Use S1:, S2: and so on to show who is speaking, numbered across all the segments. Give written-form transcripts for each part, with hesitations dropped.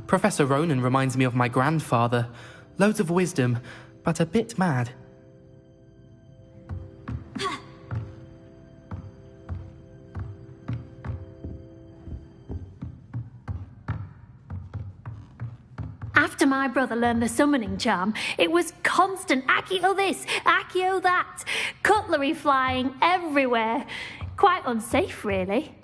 S1: Professor Ronan reminds me of my grandfather. Loads of wisdom, but a bit mad.
S2: After my brother learned the summoning charm, it was constant Accio this, Accio that, cutlery flying everywhere. Quite unsafe, really.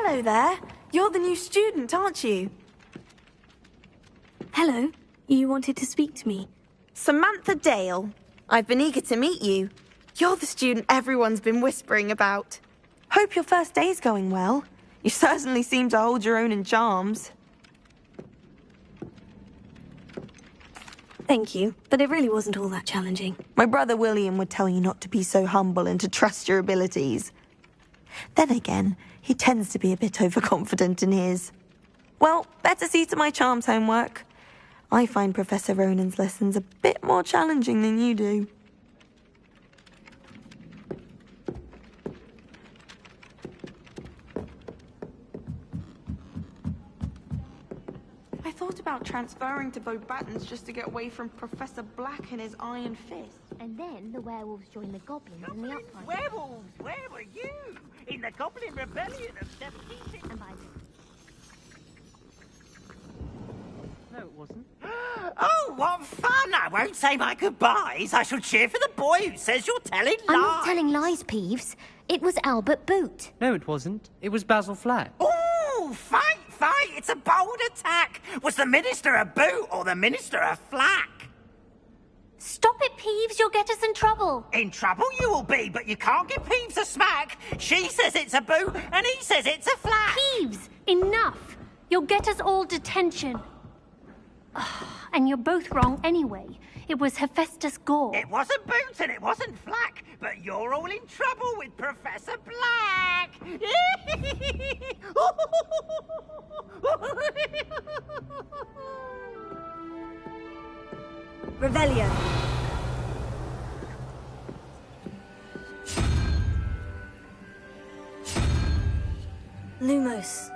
S3: Hello there. You're the new student, aren't you?
S4: Hello. You wanted to speak to me?
S3: Samantha Dale. I've been eager to meet you. You're the student everyone's been whispering about. Hope your first day's going well. You certainly seem to hold your own in charms.
S4: Thank you, but it really wasn't all that challenging.
S3: My brother William would tell you not to be so humble and to trust your abilities. Then again, he tends to be a bit overconfident in his. Well, better see to my charms homework. I find Professor Ronan's lessons a bit more challenging than you do. I thought about transferring to Beauxbatons just to get away from Professor Black and his iron fist.
S5: And then the werewolves joined the goblins in the uprising.
S6: Werewolves, where were you? In the Goblin Rebellion of 17...
S5: And by
S7: No, it wasn't.
S6: Oh, what fun! I won't say my goodbyes. I shall cheer for the boy who says you're telling lies.
S5: I'm not telling lies, Peeves. It was Albert Boot.
S7: No, it wasn't. It was Basil Flack.
S6: Ooh, fight! It's a bold attack. Was the Minister a boot or the Minister a flack?
S2: Stop it, Peeves. You'll get us in trouble.
S6: In trouble you will be, but you can't give Peeves a smack. She says it's a boot and he says it's a flack.
S2: Peeves, enough. You'll get us all detention. And you're both wrong anyway. It was Hephaestus Gore.
S6: It wasn't boot and it wasn't flack, but you're all in trouble with Professor Black.
S4: Revelio. Lumos.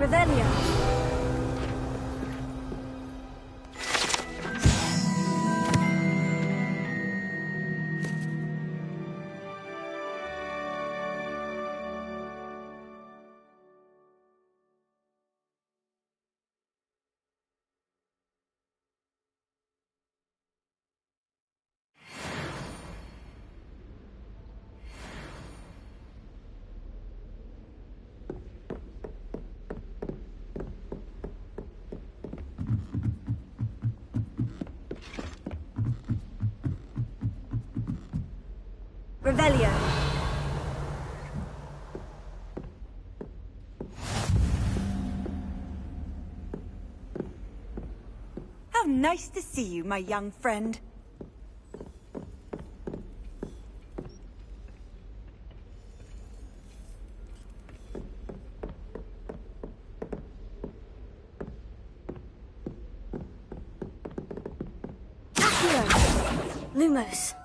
S4: Revelio. Revelio.
S8: How nice to see you, my young friend.
S4: Accio. Lumos.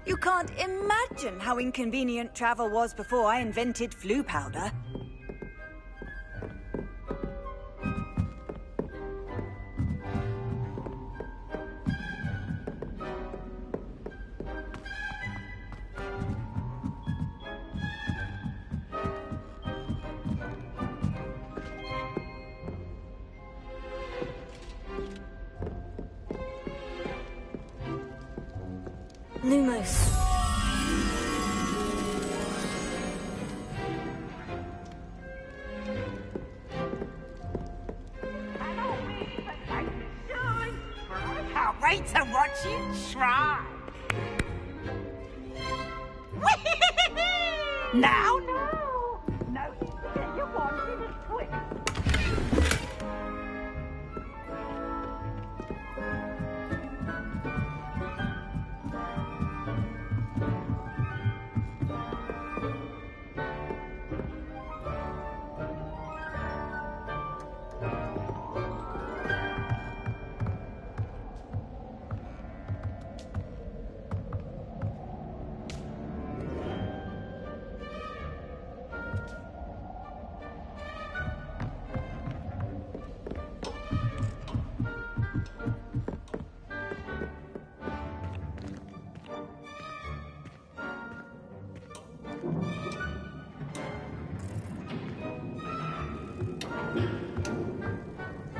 S8: You can't imagine how inconvenient travel was before I invented flu powder.
S4: Lumos.
S6: Can't wait to watch you try. Now, no, you wanted it quick.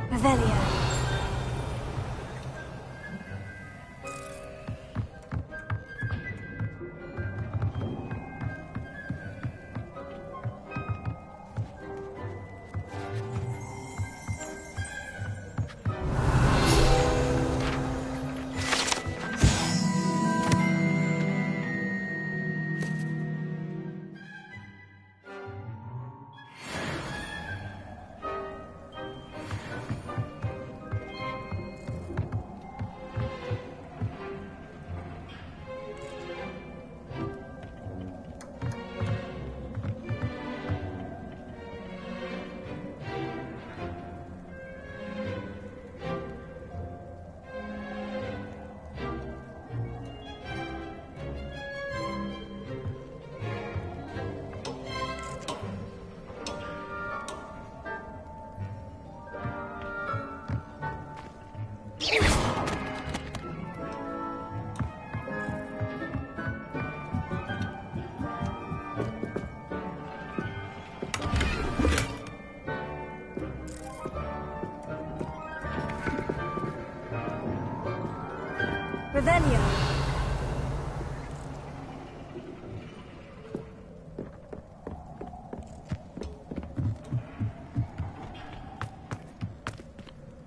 S4: Revelio.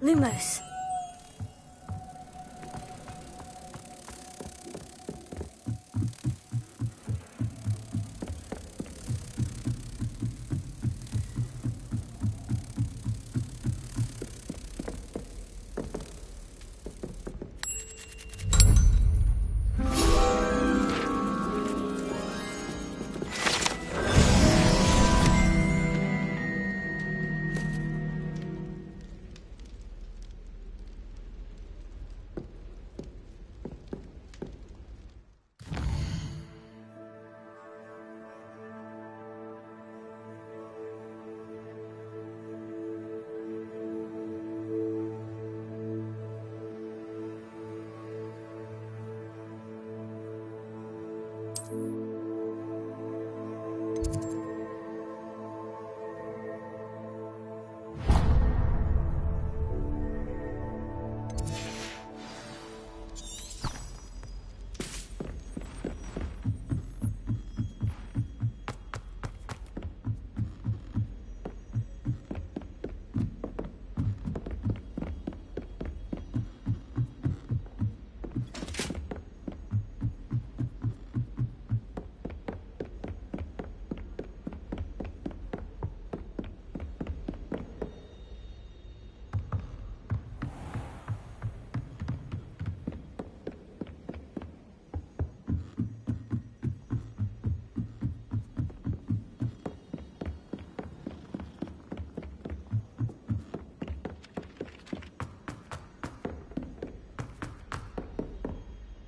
S4: Lumos.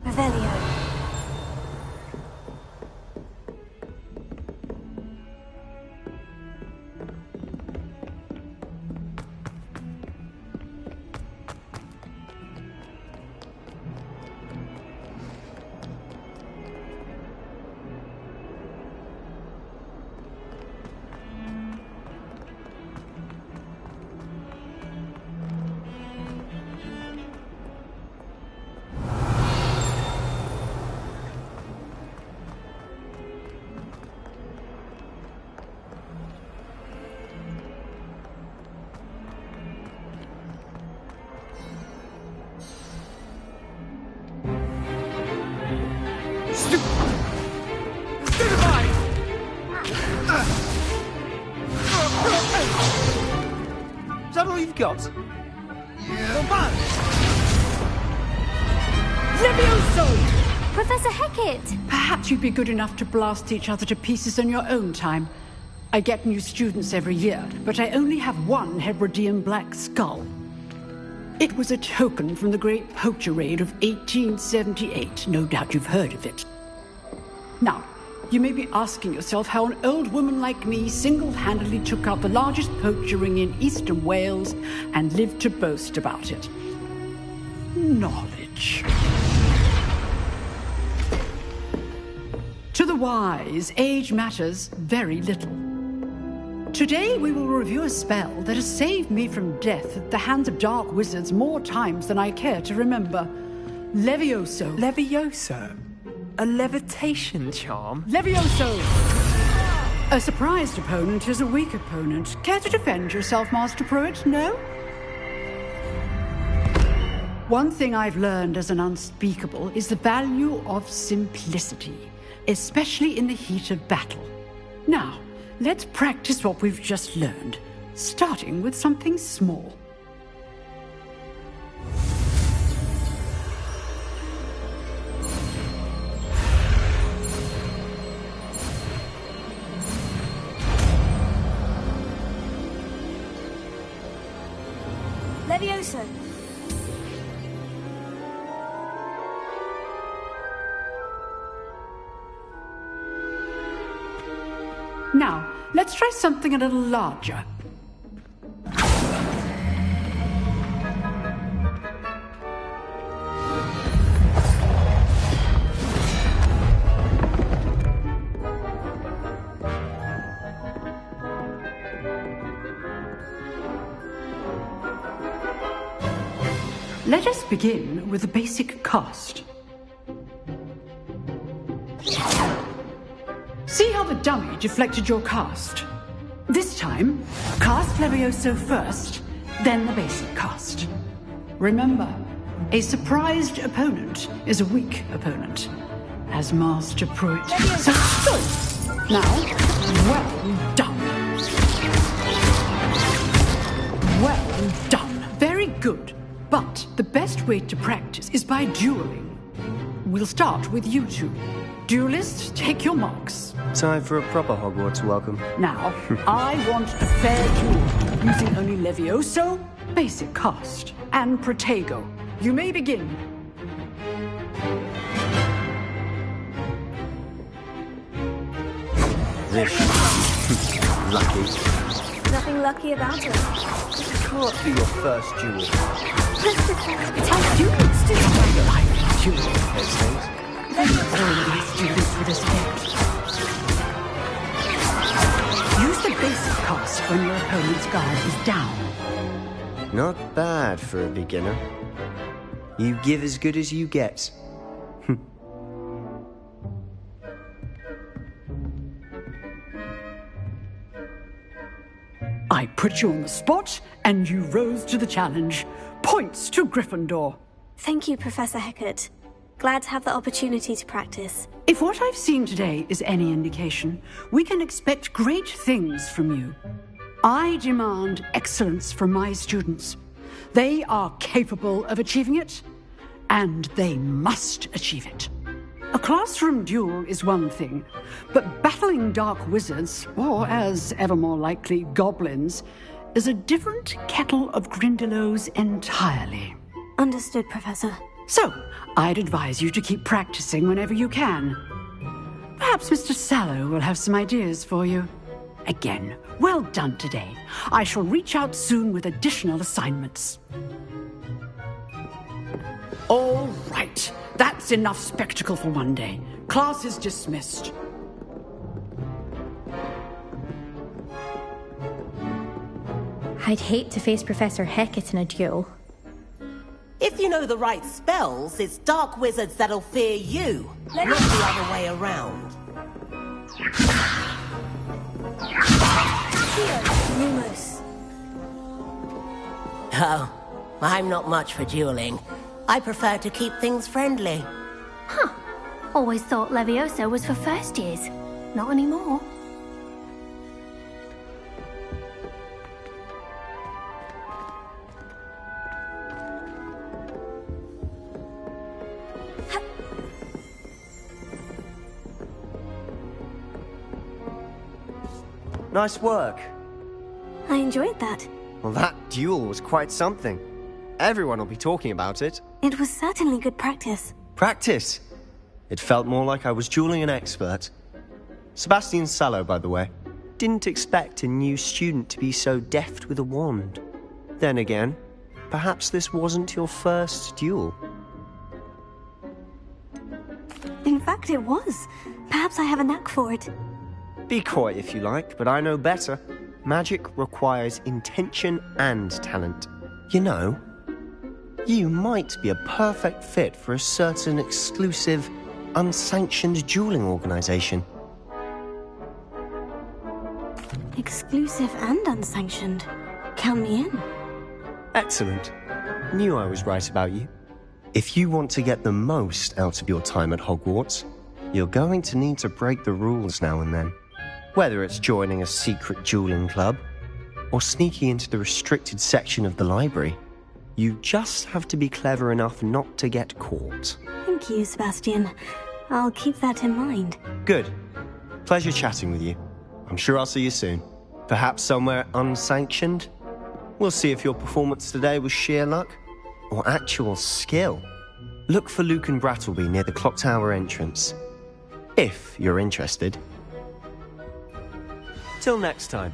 S4: Revelio.
S7: Is that all you've got? Yeah.
S9: Levioso!
S5: Professor Hecat!
S9: Perhaps you'd be good enough to blast each other to pieces in your own time. I get new students every year, but I only have one Hebridean black skull. It was a token from the Great Poacher Raid of 1878. No doubt you've heard of it. Now, you may be asking yourself how an old woman like me single-handedly took out the largest poacher ring in eastern Wales and lived to boast about it. Knowledge. To the wise, age matters very little. Today we will review a spell that has saved me from death at the hands of dark wizards more times than I care to remember. Levioso.
S1: Levioso? A levitation charm?
S9: Levioso! A surprised opponent is a weak opponent. Care to defend yourself, Master Pruitt? No? One thing I've learned as an unspeakable is the value of simplicity, especially in the heat of battle. Now, let's practice what we've just learned, starting with something small.
S4: Levioso.
S9: Now, let's try something a little larger. Let us begin with the basic cast. See how the dummy deflected your cast? This time, cast Levioso first, then the basic cast. Remember, a surprised opponent is a weak opponent, as Master Pruitt. So good. Now, well done. Well done. Very good. But the best way to practice is by dueling. We'll start with you two. Duelists, take your marks.
S10: Time for a proper Hogwarts welcome.
S9: Now, I want a fair duel, using only Levioso, basic cast, and Protego. You may begin.
S10: This lucky.
S4: Nothing lucky about it.
S10: This can't be your first duel.
S9: I do still like duel.
S10: Those things.
S9: Always do this with respect. Use the basic cast when your opponent's guard is down.
S10: Not bad for a beginner. You give as good as you get.
S9: I put you on the spot, and you rose to the challenge. Points to Gryffindor.
S4: Thank you, Professor Hecat. Glad to have the opportunity to practice.
S9: If what I've seen today is any indication, we can expect great things from you. I demand excellence from my students. They are capable of achieving it, and they must achieve it. A classroom duel is one thing, but battling dark wizards, or as ever more likely, goblins, is a different kettle of Grindylows entirely.
S4: Understood, Professor.
S9: So, I'd advise you to keep practicing whenever you can. Perhaps Mr. Sallow will have some ideas for you. Again, well done today. I shall reach out soon with additional assignments. All right. That's enough spectacle for one day. Class is dismissed.
S5: I'd hate to face Professor Hecat in a duel.
S11: If you know the right spells, it's dark wizards that'll fear you, not the other way around.
S4: Lumos.
S11: Oh, I'm not much for dueling. I prefer to keep things friendly.
S2: Huh. Always thought Levioso was for first years. Not anymore.
S10: Nice work.
S4: I enjoyed that.
S10: Well, that duel was quite something. Everyone will be talking about it.
S4: It was certainly good practice.
S10: Practice? It felt more like I was dueling an expert. Sebastian Sallow, by the way. Didn't expect a new student to be so deft with a wand. Then again, perhaps this wasn't your first duel.
S4: In fact, it was. Perhaps I have a knack for it.
S10: Be coy if you like, but I know better. Magic requires intention and talent. You know, you might be a perfect fit for a certain exclusive, unsanctioned dueling organization.
S4: Exclusive and unsanctioned. Count me in.
S10: Excellent. Knew I was right about you. If you want to get the most out of your time at Hogwarts, you're going to need to break the rules now and then. Whether it's joining a secret dueling club or sneaking into the restricted section of the library, you just have to be clever enough not to get caught.
S4: Thank you, Sebastian. I'll keep that in mind.
S10: Good. Pleasure chatting with you. I'm sure I'll see you soon. Perhaps somewhere unsanctioned? We'll see if your performance today was sheer luck or actual skill. Look for Luke and Brattleby near the clock tower entrance, if you're interested. Till next time.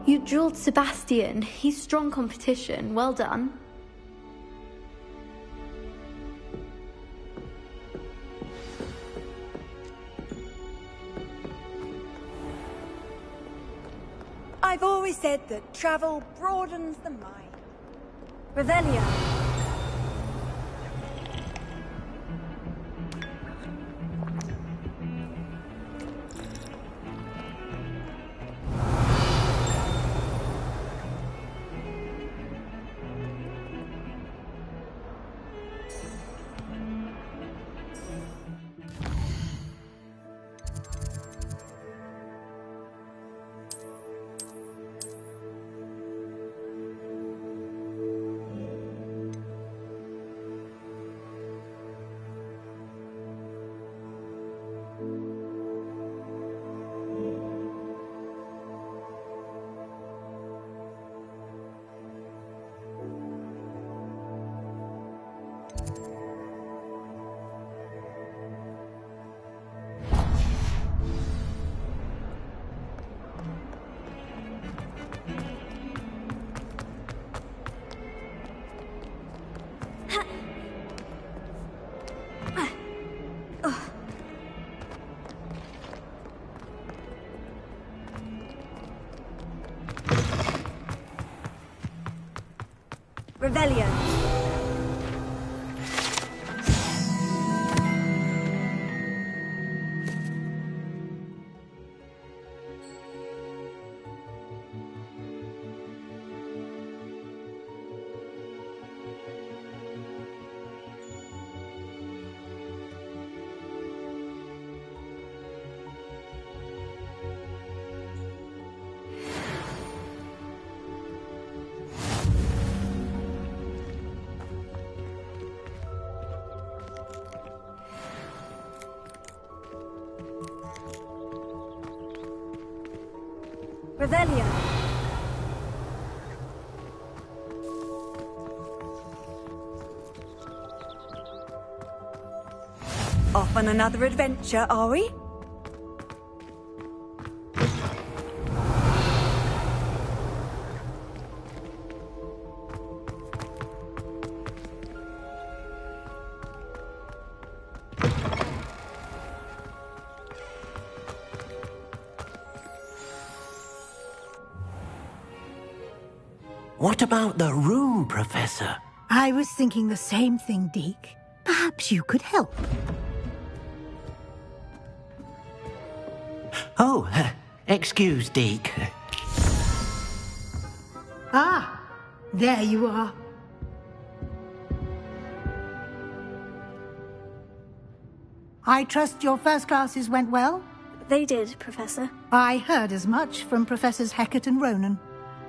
S12: You dueled Sebastian. He's strong competition. Well done.
S8: I've always said that travel broadens the mind.
S4: Revelio.
S8: Revelio. Revelio. Off on another adventure, are we?
S13: What about the room, Professor?
S14: I was thinking the same thing, Deke. Perhaps you could help.
S13: Oh, excuse, Deke.
S14: Ah, there you are. I trust your first classes went well?
S4: They did, Professor.
S14: I heard as much from Professors Hecat and Ronan.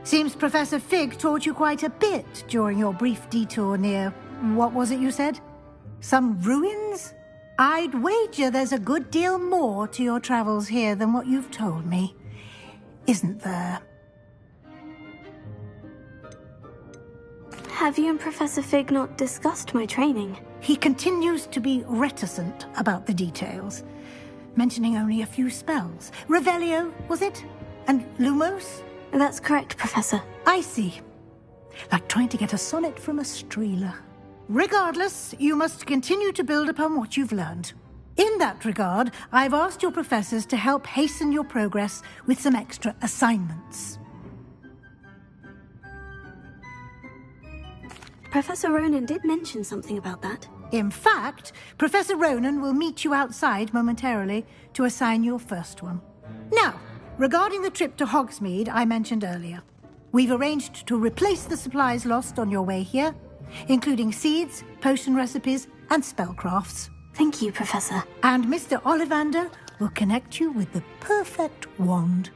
S14: Seems Professor Fig taught you quite a bit during your brief detour near... what was it you said? Some ruins? I'd wager there's a good deal more to your travels here than what you've told me. Isn't there?
S4: Have you and Professor Fig not discussed my training?
S14: He continues to be reticent about the details, mentioning only a few spells. Revelio, was it? And Lumos?
S4: That's correct, Professor.
S14: I see. Like trying to get a sonnet from a streeler. Regardless, you must continue to build upon what you've learned. In that regard, I've asked your professors to help hasten your progress with some extra assignments.
S4: Professor Ronan did mention something about that.
S14: In fact, Professor Ronan will meet you outside momentarily to assign your first one. Now, regarding the trip to Hogsmeade I mentioned earlier, we've arranged to replace the supplies lost on your way here, including seeds, potion recipes, and spellcrafts.
S4: Thank you, Professor.
S14: And Mr. Ollivander will connect you with the perfect wand.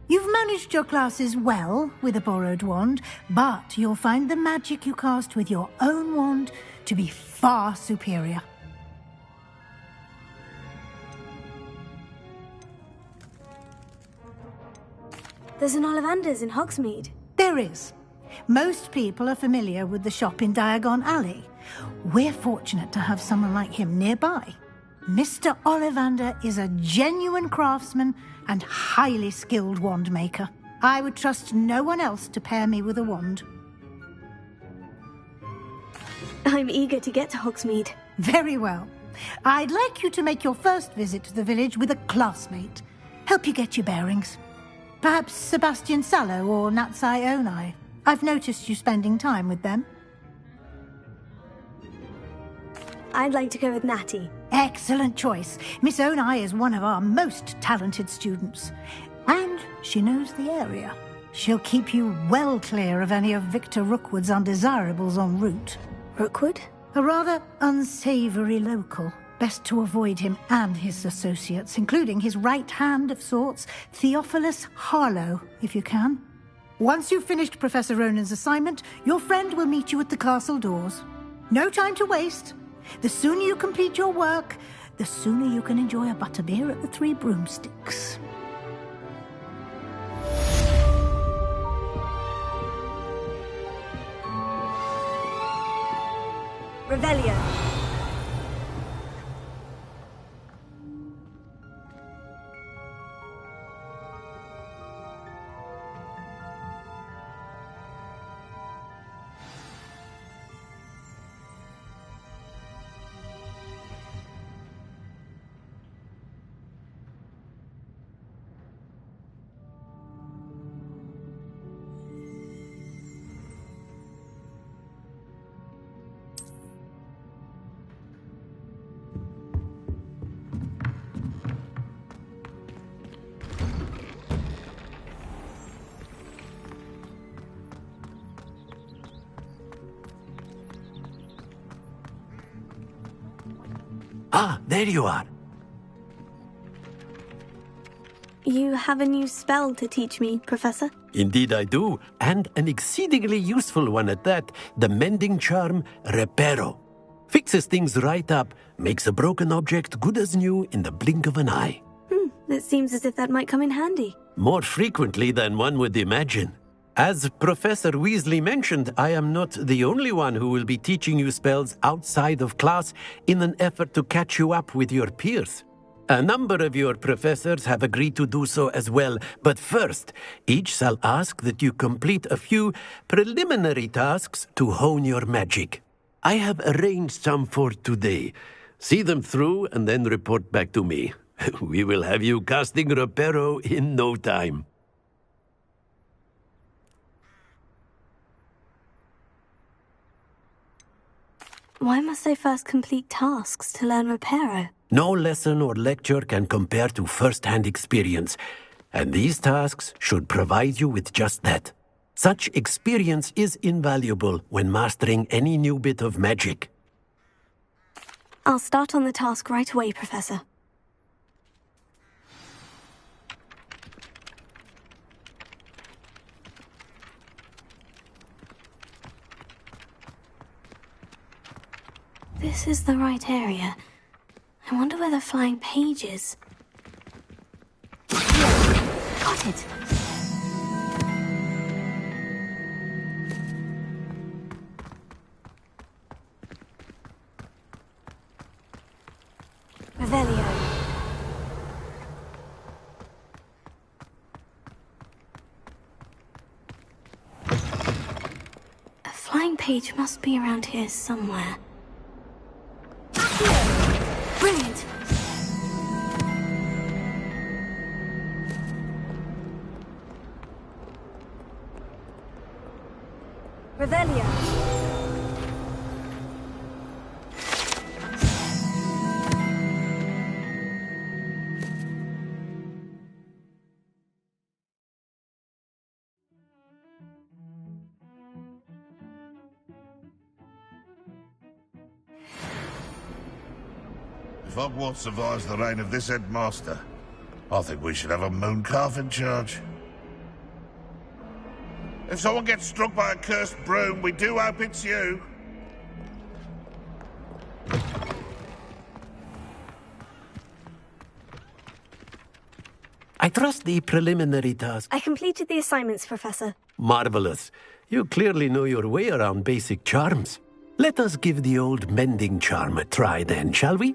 S14: You've managed your classes well with a borrowed wand, but you'll find the magic you cast with your own wand to be far superior.
S4: There's an Ollivander's in Hogsmeade.
S14: There is. Most people are familiar with the shop in Diagon Alley. We're fortunate to have someone like him nearby. Mr. Ollivander is a genuine craftsman and highly skilled wand maker. I would trust no one else to pair me with a wand.
S4: I'm eager to get to Hogsmeade.
S14: Very well. I'd like you to make your first visit to the village with a classmate. Help you get your bearings. Perhaps Sebastian Sallow or Natsai Onai. I've noticed you spending time with them.
S4: I'd like to go with Natty.
S14: Excellent choice. Miss Onai is one of our most talented students. And she knows the area. She'll keep you well clear of any of Victor Rookwood's undesirables en route.
S4: Rookwood?
S14: A rather unsavoury local. Best to avoid him and his associates, including his right hand of sorts, Theophilus Harlow, if you can. Once you've finished Professor Ronan's assignment, your friend will meet you at the castle doors. No time to waste. The sooner you complete your work, the sooner you can enjoy a butterbeer at the Three Broomsticks.
S8: Revelio.
S13: Ah, there you are.
S4: You have a new spell to teach me, Professor?
S13: Indeed I do, and an exceedingly useful one at that. The mending charm, Reparo. Fixes things right up, makes a broken object good as new in the blink of an eye.
S4: It seems as if that might come in handy.
S13: More frequently than one would imagine. As Professor Weasley mentioned, I am not the only one who will be teaching you spells outside of class in an effort to catch you up with your peers. A number of your professors have agreed to do so as well, but first, each shall ask that you complete a few preliminary tasks to hone your magic. I have arranged some for today. See them through and then report back to me. We will have you casting Reparo in no time.
S4: Why must I first complete tasks to learn Reparo?
S13: No lesson or lecture can compare to first-hand experience, and these tasks should provide you with just that. Such experience is invaluable when mastering any new bit of magic.
S4: I'll start on the task right away, Professor. This is the right area. I wonder where the flying page is. Got it! Revelio. A flying page must be around here somewhere. Brilliant! Revelio.
S15: If Hogwarts survives the reign of this headmaster, I think we should have a mooncalf in charge. If someone gets struck by a cursed broom, we do hope it's you.
S13: I trust the preliminary task.
S4: I completed the assignments, Professor.
S13: Marvelous. You clearly know your way around basic charms. Let us give the old mending charm a try then, shall we?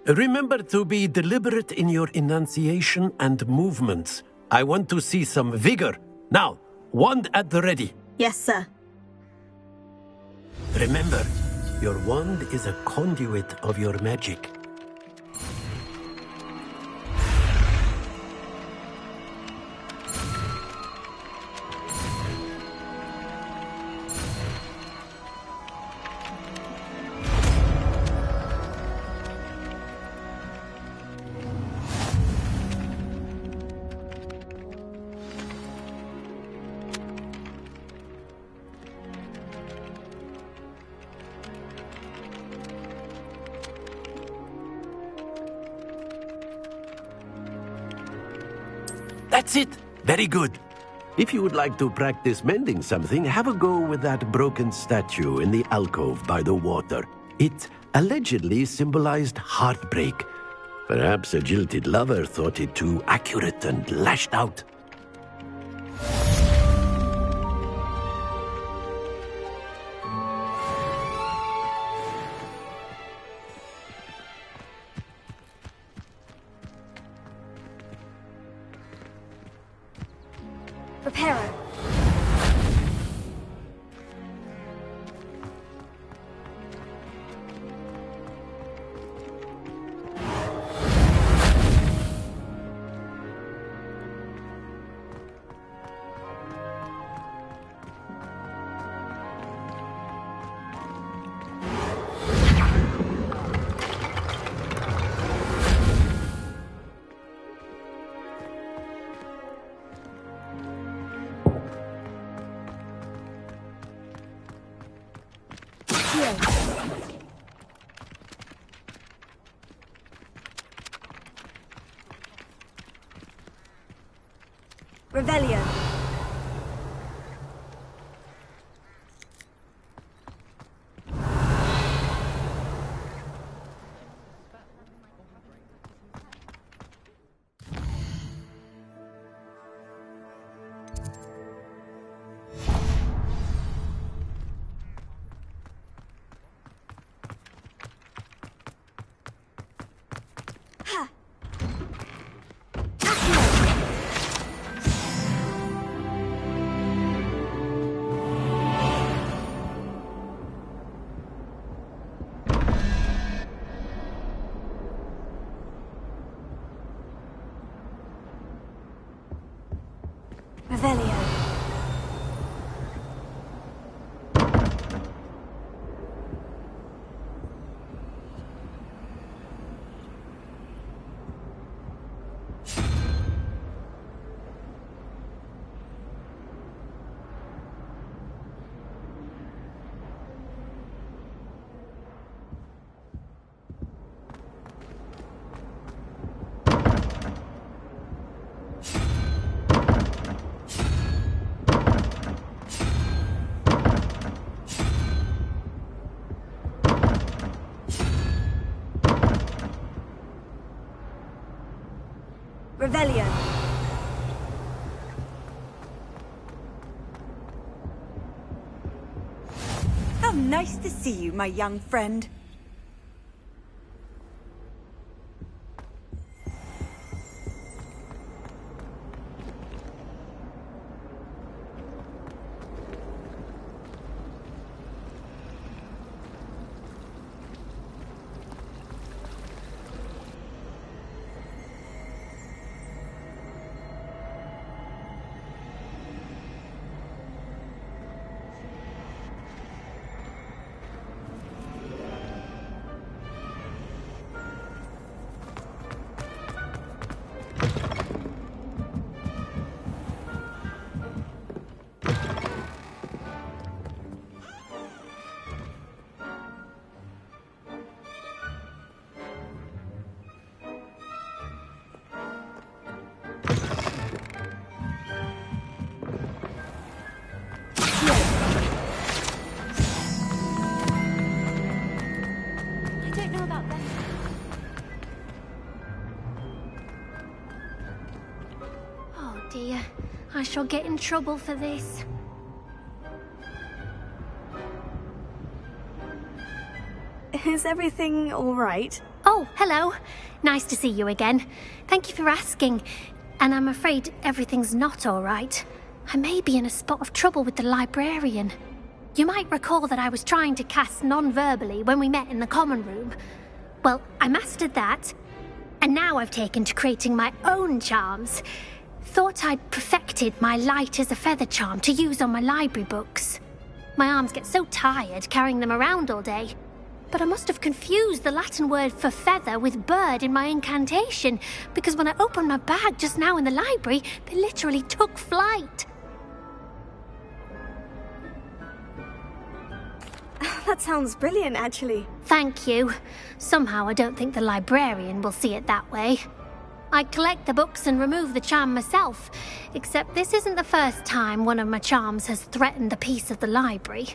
S13: Remember to be deliberate in your enunciation and movements. I want to see some vigor. Now, wand at the ready.
S4: Yes, sir.
S13: Remember, your wand is a conduit of your magic. That's it. Very good. If you would like to practice mending something, have a go with that broken statue in the alcove by the water. It allegedly symbolized heartbreak. Perhaps a jilted lover thought it too accurate and lashed out.
S4: Reparo.
S8: Revelio. Revelio. Revelio. How nice to see you, my young friend.
S2: Dear, I shall get in trouble for this.
S4: Is everything all right?
S2: Oh, hello. Nice to see you again. Thank you for asking. And I'm afraid everything's not all right. I may be in a spot of trouble with the librarian. You might recall that I was trying to cast non-verbally when we met in the common room. Well, I mastered that. And now I've taken to creating my own charms. Thought I'd perfected my light as a feather charm to use on my library books. My arms get so tired carrying them around all day. But I must have confused the Latin word for feather with bird in my incantation, because when I opened my bag just now in the library, they literally took flight.
S4: That sounds brilliant, actually.
S2: Thank you. Somehow I don't think the librarian will see it that way. I collect the books and remove the charm myself, except this isn't the first time one of my charms has threatened the peace of the library.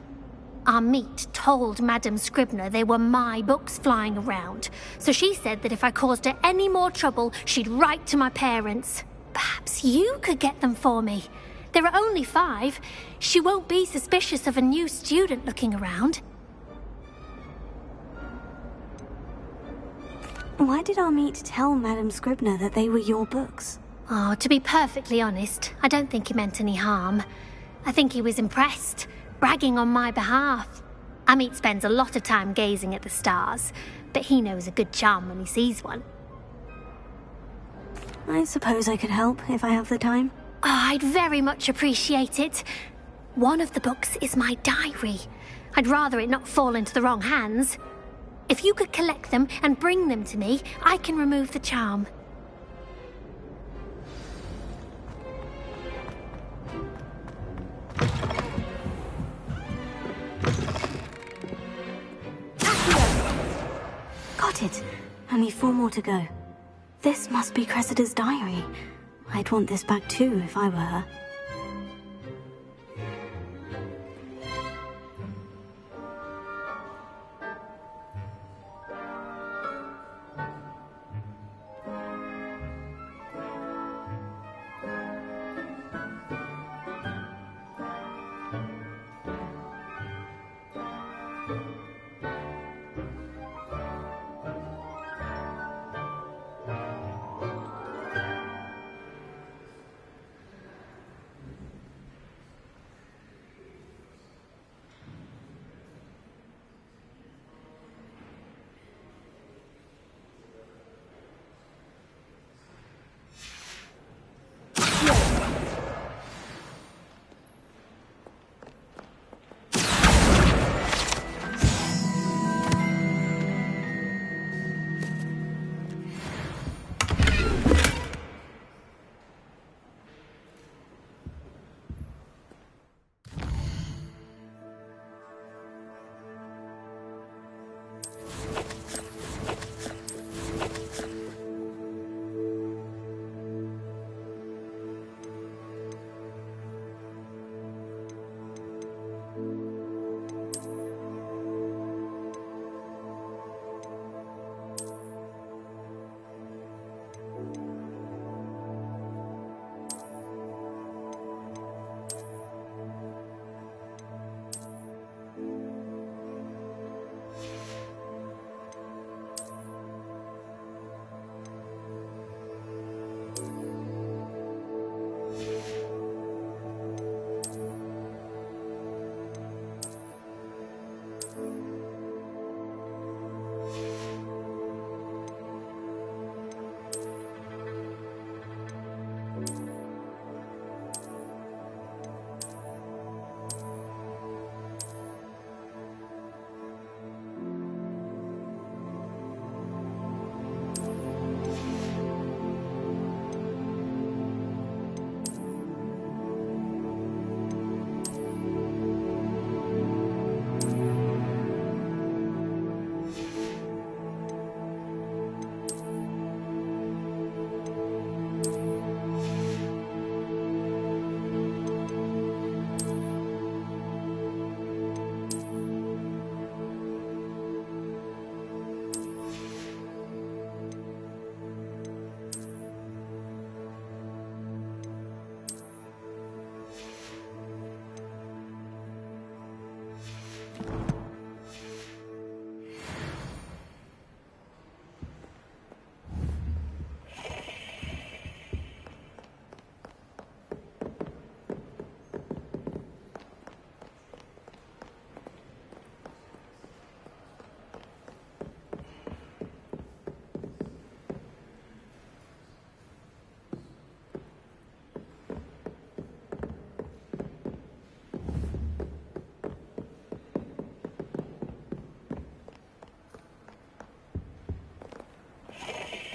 S2: Our meet told Madame Scribner they were my books flying around, so she said that if I caused her any more trouble, she'd write to my parents. Perhaps you could get them for me. There are only 5. She won't be suspicious of a new student looking around.
S4: Why did our meet tell Madame Scribner that they were your books?
S2: Oh, to be perfectly honest, I don't think he meant any harm. I think he was impressed, bragging on my behalf. Amit spends a lot of time gazing at the stars, but he knows a good charm when he sees one.
S4: I suppose I could help if I have the time.
S2: Oh, I'd very much appreciate it. One of the books is my diary. I'd rather it not fall into the wrong hands. If you could collect them and bring them to me, I can remove the charm.
S4: Got it. Only 4 more to go. This must be Cressida's diary. I'd want this back too if I were her.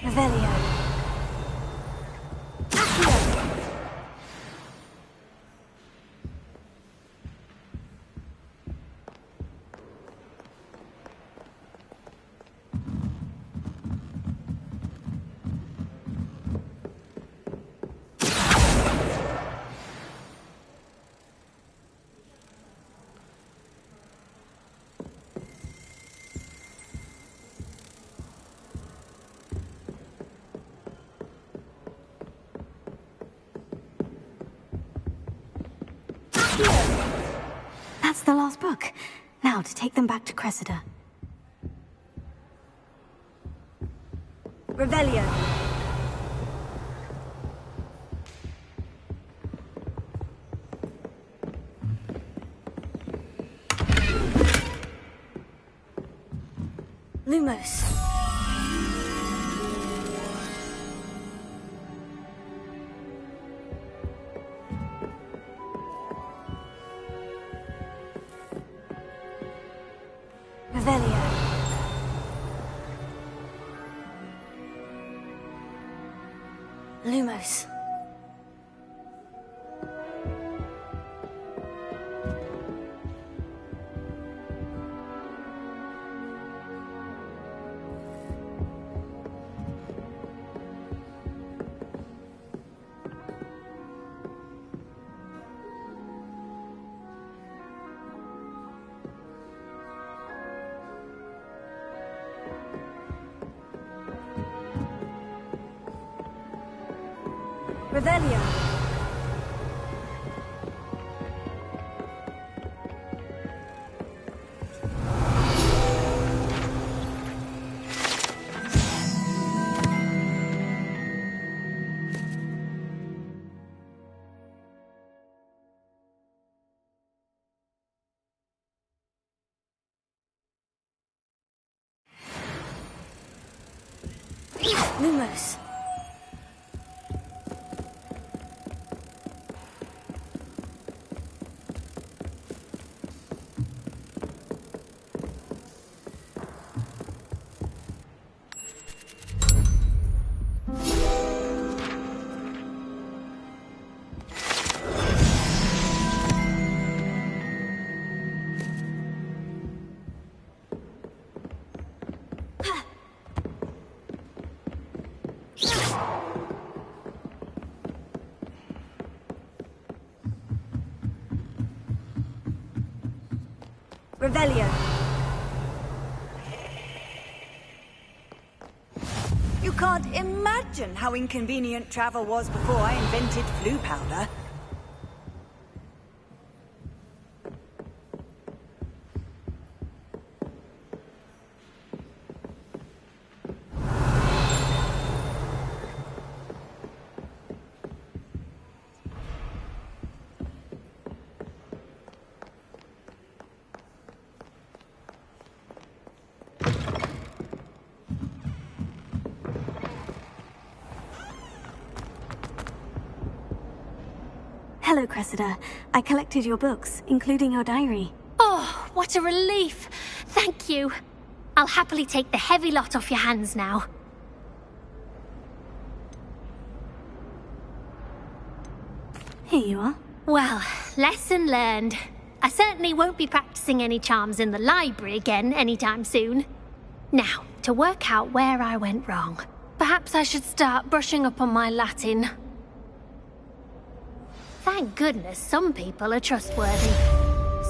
S4: Revelio. That's the last book. Now to take them back to Cressida. Revelio. Lumos. Revelio. Lumos.
S8: Revelio. Lumos. Revelio. You can't imagine how inconvenient travel was before I invented flu powder. Hello, Cressida. I collected your books, including your diary.
S2: Oh, what a relief. Thank you. I'll happily take the heavy lot off your hands now.
S4: Here you are.
S2: Well, lesson learned. I certainly won't be practicing any charms in the library again anytime soon. Now, to work out where I went wrong. Perhaps I should start brushing up on my Latin. Thank goodness some people are trustworthy.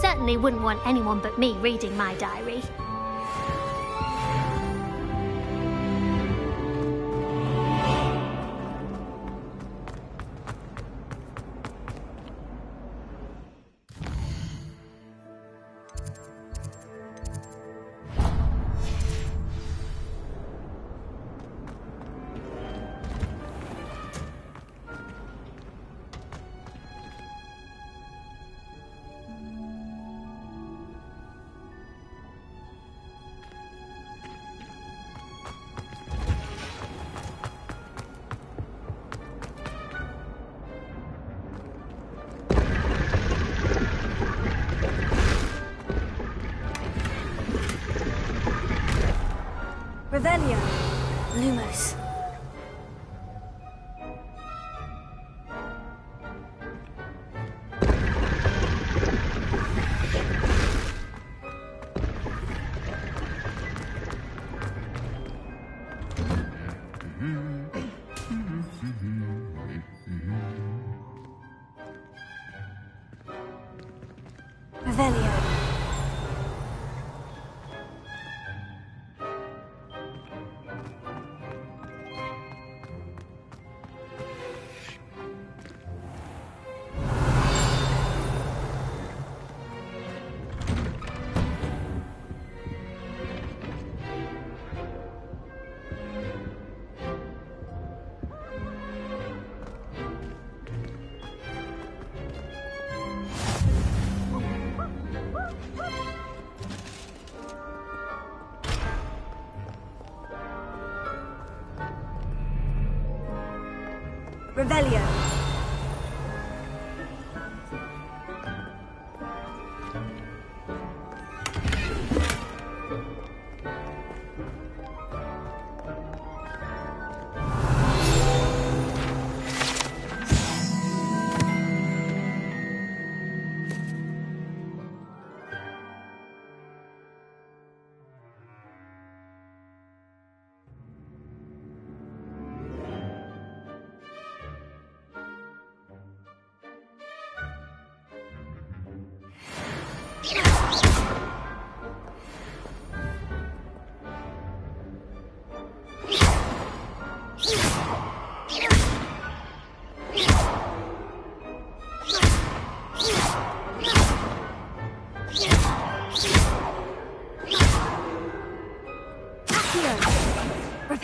S2: Certainly wouldn't want anyone but me reading my diary.
S8: Revelio. Lumos. Revelio. Revelio.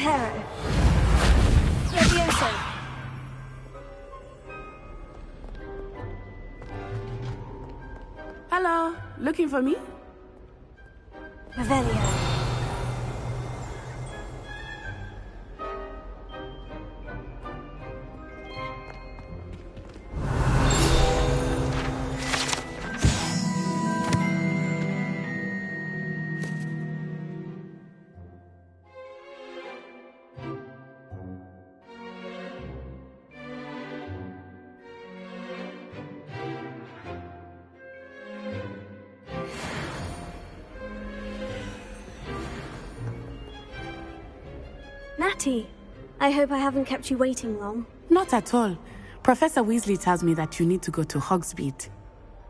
S4: Reparo. Levioso.
S16: Hello, looking for me?
S4: Revelio. Natty, I hope I haven't kept you waiting long.
S16: Not at all. Professor Weasley tells me that you need to go to Hogsmeade.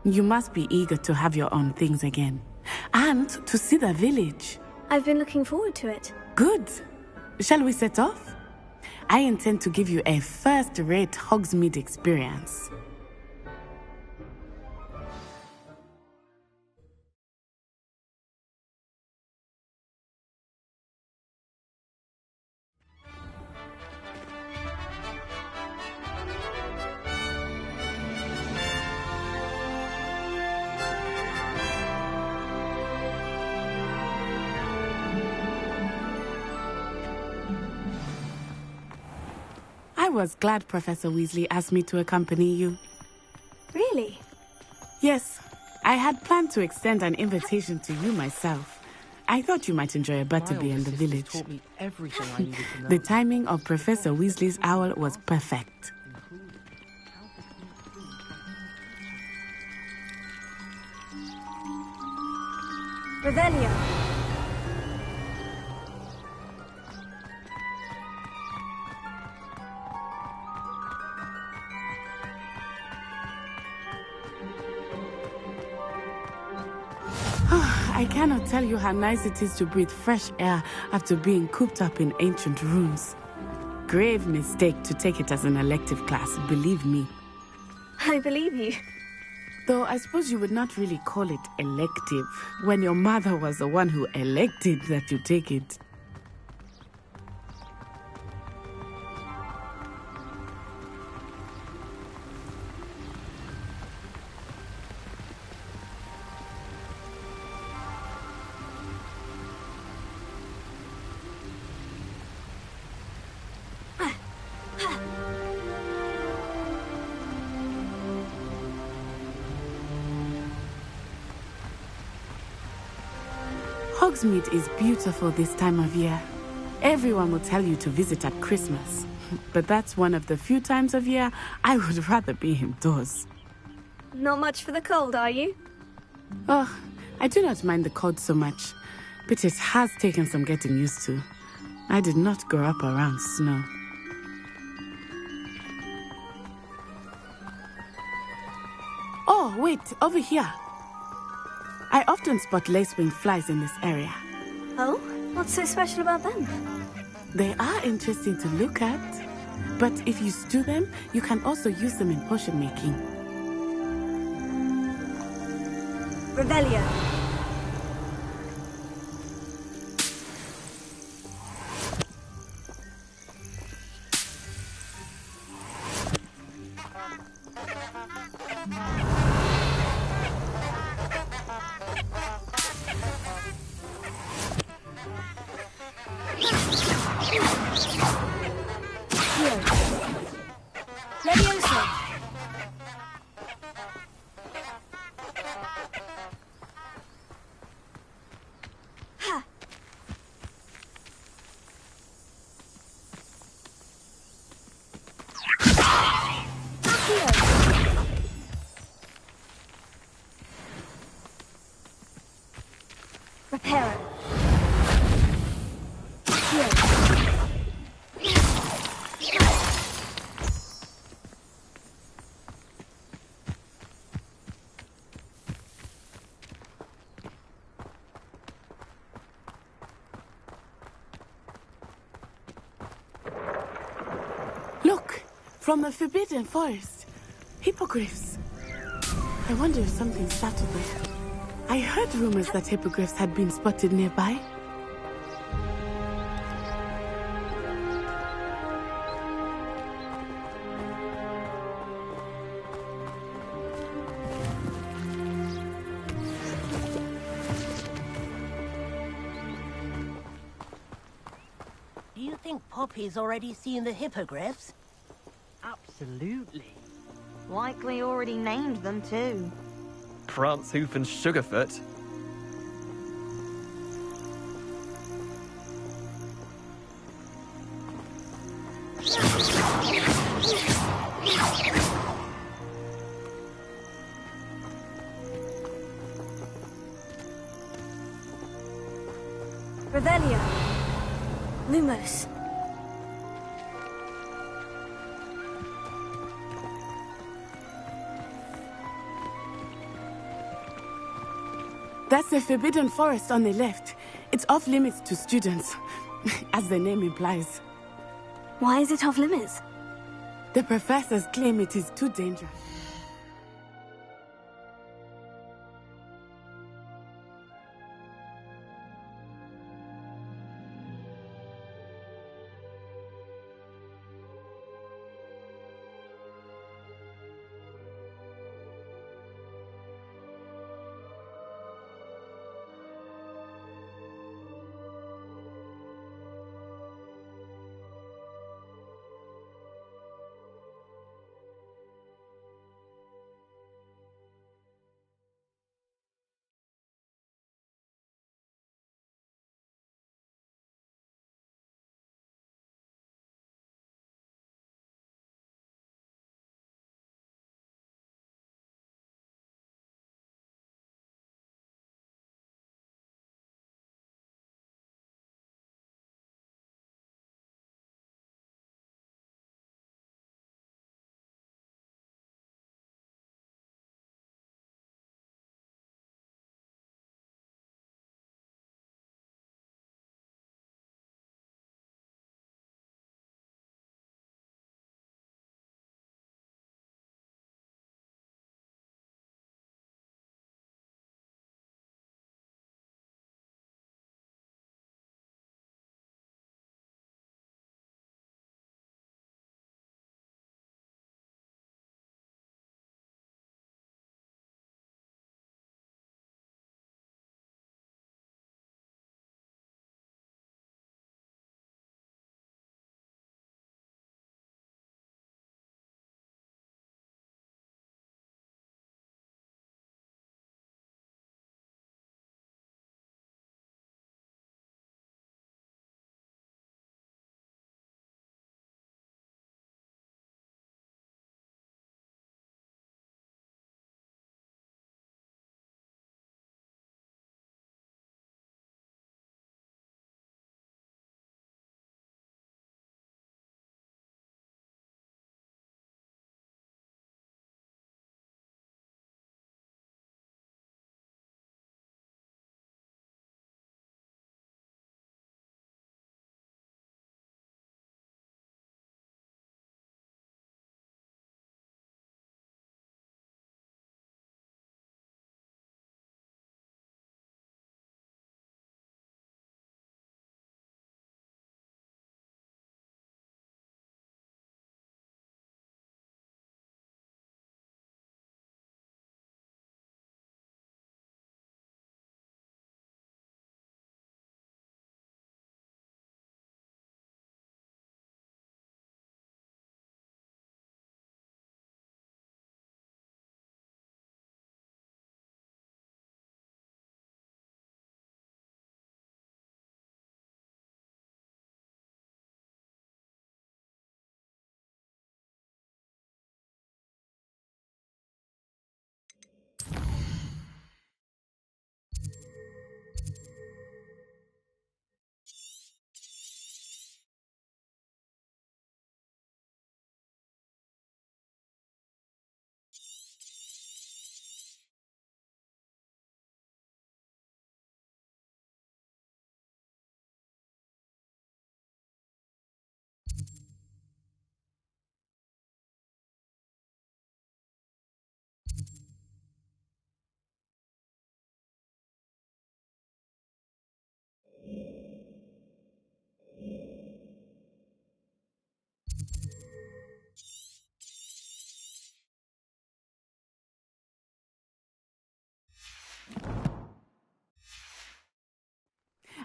S16: You must be eager to have your own things again. And to see the village.
S4: I've been looking forward to it.
S16: Good. Shall we set off? I intend to give you a first-rate Hogsmeade experience. I was glad Professor Weasley asked me to accompany you.
S4: Really?
S16: Yes. I had planned to extend an invitation to you myself. I thought you might enjoy a butterbeer in the village.
S1: Taught me everything I needed to know.
S16: The timing of Professor Weasley's owl was perfect.
S4: Revelio.
S16: I cannot tell you how nice it is to breathe fresh air after being cooped up in ancient rooms. Grave mistake to take it as an elective class, believe me.
S4: I believe you.
S16: Though I suppose you would not really call it elective when your mother was the one who elected that you take it. Hogsmeade is beautiful this time of year. Everyone will tell you to visit at Christmas. But that's one of the few times of year I would rather be indoors.
S4: Not much for the cold, are you?
S16: Oh, I do not mind the cold so much. But it has taken some getting used to. I did not grow up around snow. Oh, wait, over here. I often spot lacewing flies in this area.
S4: Oh? What's so special about them?
S16: They are interesting to look at. But if you stew them, you can also use them in potion making.
S4: Revelio. Reparo.
S16: Look, from the Forbidden Forest. Hippogriffs. I wonder if something startled them. I heard rumors that hippogriffs had been spotted nearby.
S11: think Poppy's already seen the hippogriffs?
S17: Absolutely.
S3: Likely already named them too.
S17: Prance, Hoof and Sugarfoot.
S4: Revelio. Lumos.
S16: That's the Forbidden Forest on the left. It's off limits to students, as the name implies.
S4: Why is it off limits?
S16: The professors claim it is too dangerous.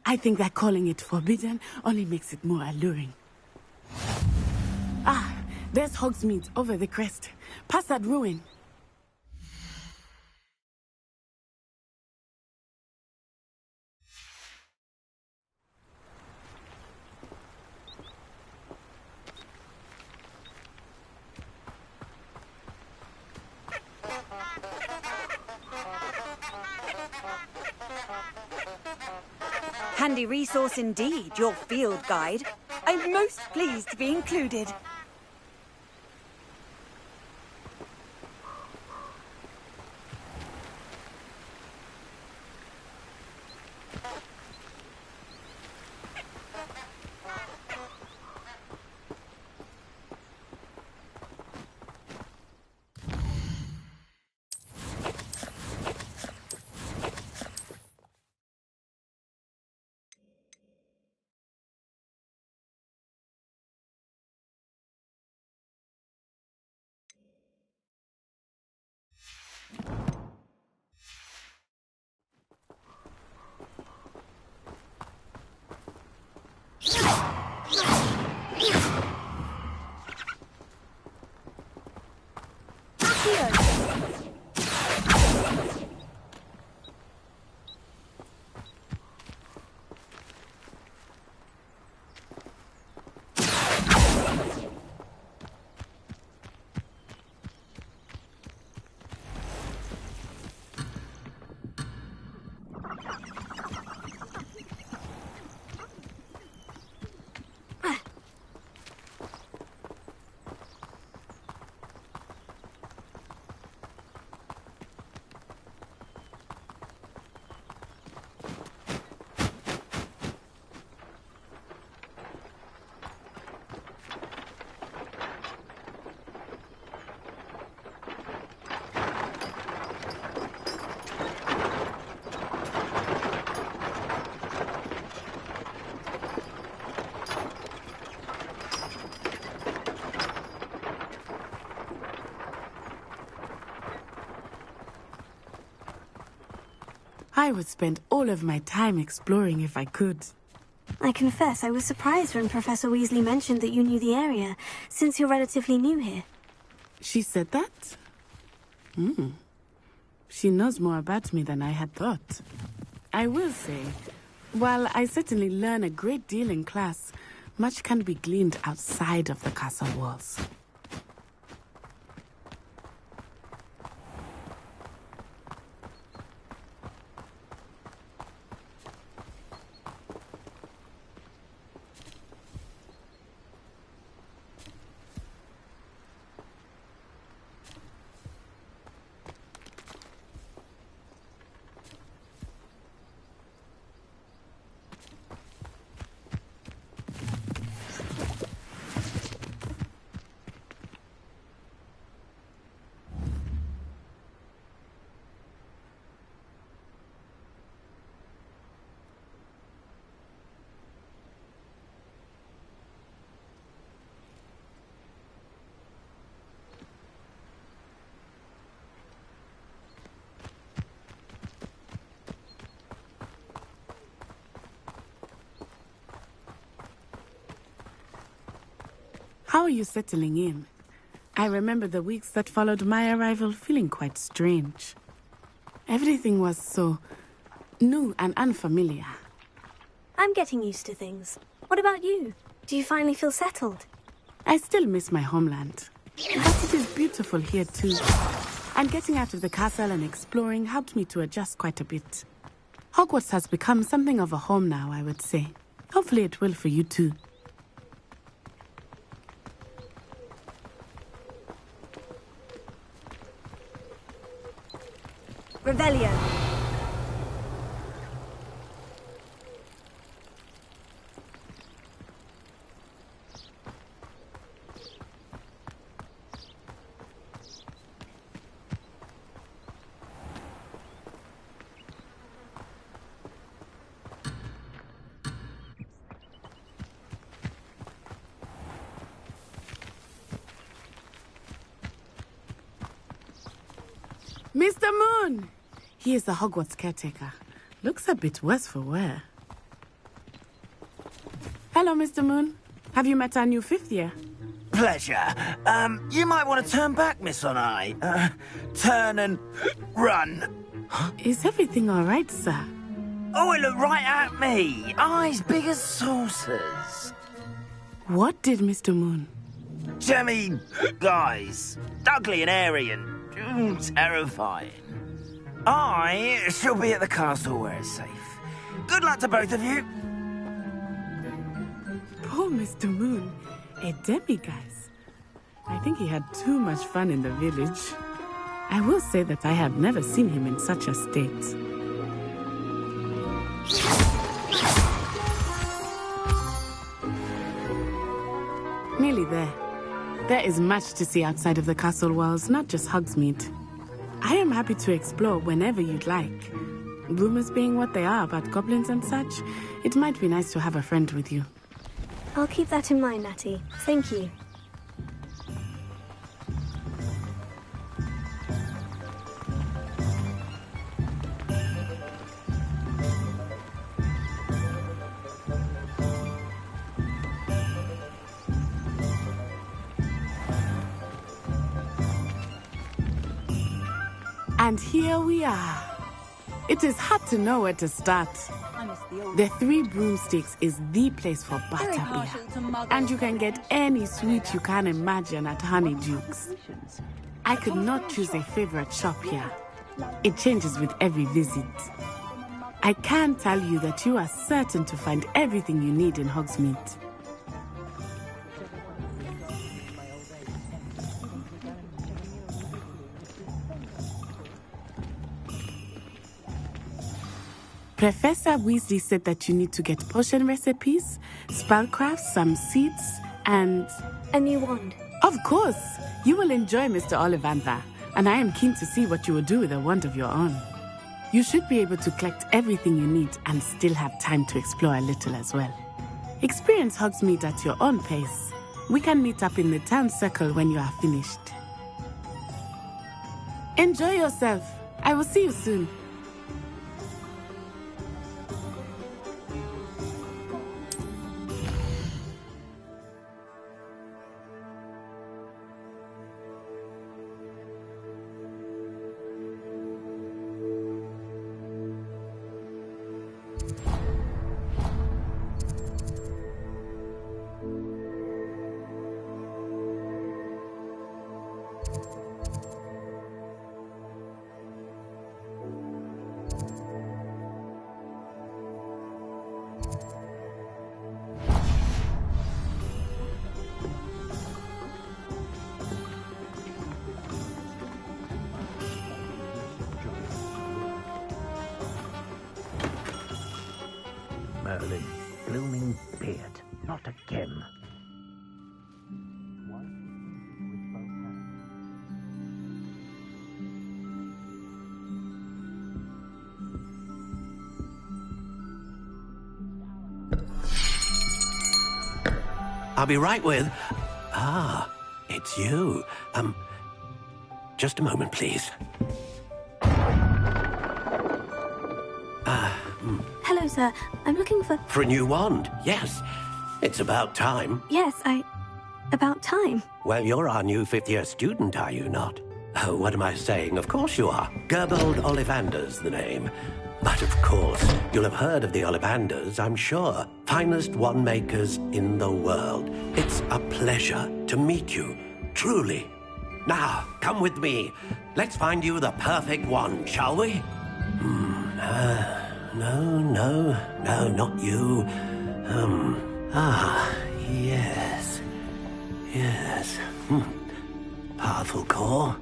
S16: I think that calling it forbidden only makes it more alluring. Ah, there's Hogsmeade over the crest. Past that ruin.
S8: Handy resource indeed, your field guide. I'm most pleased to be included.
S16: I would spend all of my time exploring if I could.
S4: I confess I was surprised when Professor Weasley mentioned that you knew the area, since you're relatively new here.
S16: She said that? She knows more about me than I had thought. I will say, while I certainly learn a great deal in class, much can be gleaned outside of the castle walls. How are you settling in? I remember the weeks that followed my arrival feeling quite strange. Everything was so new and unfamiliar.
S4: I'm getting used to things. What about you? Do you finally feel settled?
S16: I still miss my homeland. But it is beautiful here too. And getting out of the castle and exploring helped me to adjust quite a bit. Hogwarts has become something of a home now, I would say. Hopefully it will for you too.
S8: Revelio.
S16: Mr. Moon! He is the Hogwarts caretaker. Looks a bit worse for wear. Hello, Mr. Moon. Have you met our new 5th year?
S6: Pleasure. You might want to turn back, Miss Onai. Turn and run.
S16: Is everything all right, sir?
S6: Oh, it looked right at me. Eyes big as saucers.
S16: What did Mr. Moon?
S6: Jemmy, guys. Ugly and airy and terrifying. I shall be at the castle where it's safe. Good luck to both of you.
S16: Poor Mr. Moon. A demiguise. I think he had too much fun in the village. I will say that I have never seen him in such a state. Nearly there. There is much to see outside of the castle walls, not just Hogsmeade. I am happy to explore whenever you'd like. Rumors being what they are about goblins and such, it might be nice to have a friend with you.
S4: I'll keep that in mind, Natty. Thank you.
S16: And here we are. It is hard to know where to start. The 3 Broomsticks is the place for butterbeer. And you can get any sweet you can imagine at Honeyduke's. I could not choose a favorite shop here. It changes with every visit. I can tell you that you are certain to find everything you need in Hogsmeade. Professor Weasley said that you need to get potion recipes, spellcraft, some seeds, and...
S4: a new wand.
S16: Of course! You will enjoy Mr. Ollivander, and I am keen to see what you will do with a wand of your own. You should be able to collect everything you need and still have time to explore a little as well. Experience Hogsmeade at your own pace. We can meet up in the town circle when you are finished. Enjoy yourself. I will see you soon.
S6: Merlin, blooming beard, not again.
S13: I'll be right with... Ah, it's you. Just a moment, please.
S4: Hello, sir. I'm looking for...
S13: For a new wand, yes. It's about time.
S4: Yes, about time.
S13: Well, you're our new 5th-year student, are you not? Oh, what am I saying? Of course you are. Gerbold Ollivander's the name. But of course, you'll have heard of the Ollivanders, I'm sure. Finest wand makers in the world. It's a pleasure to meet you, truly. Now, come with me. Let's find you the perfect wand, shall we? No, not you. Yes. Powerful core.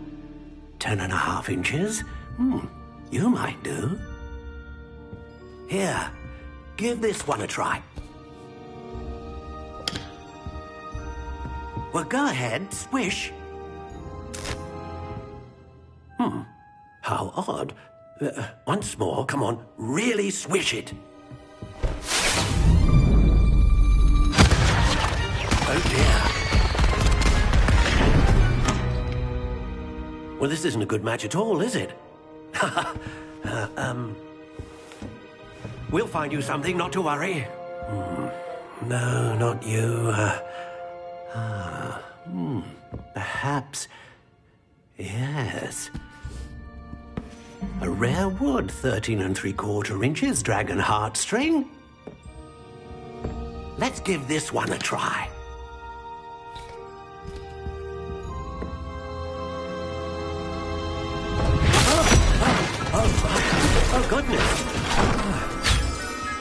S13: 10.5 inches. You might do. Here, give this one a try. Well, go ahead, swish. How odd. Once more, come on, really swish it. Oh dear. Well, this isn't a good match at all, is it? We'll find you something, not to worry. No, not you. Perhaps... Yes. A rare wood, 13 3/4 inches, dragon heartstring. Let's give this one a try. Oh, goodness.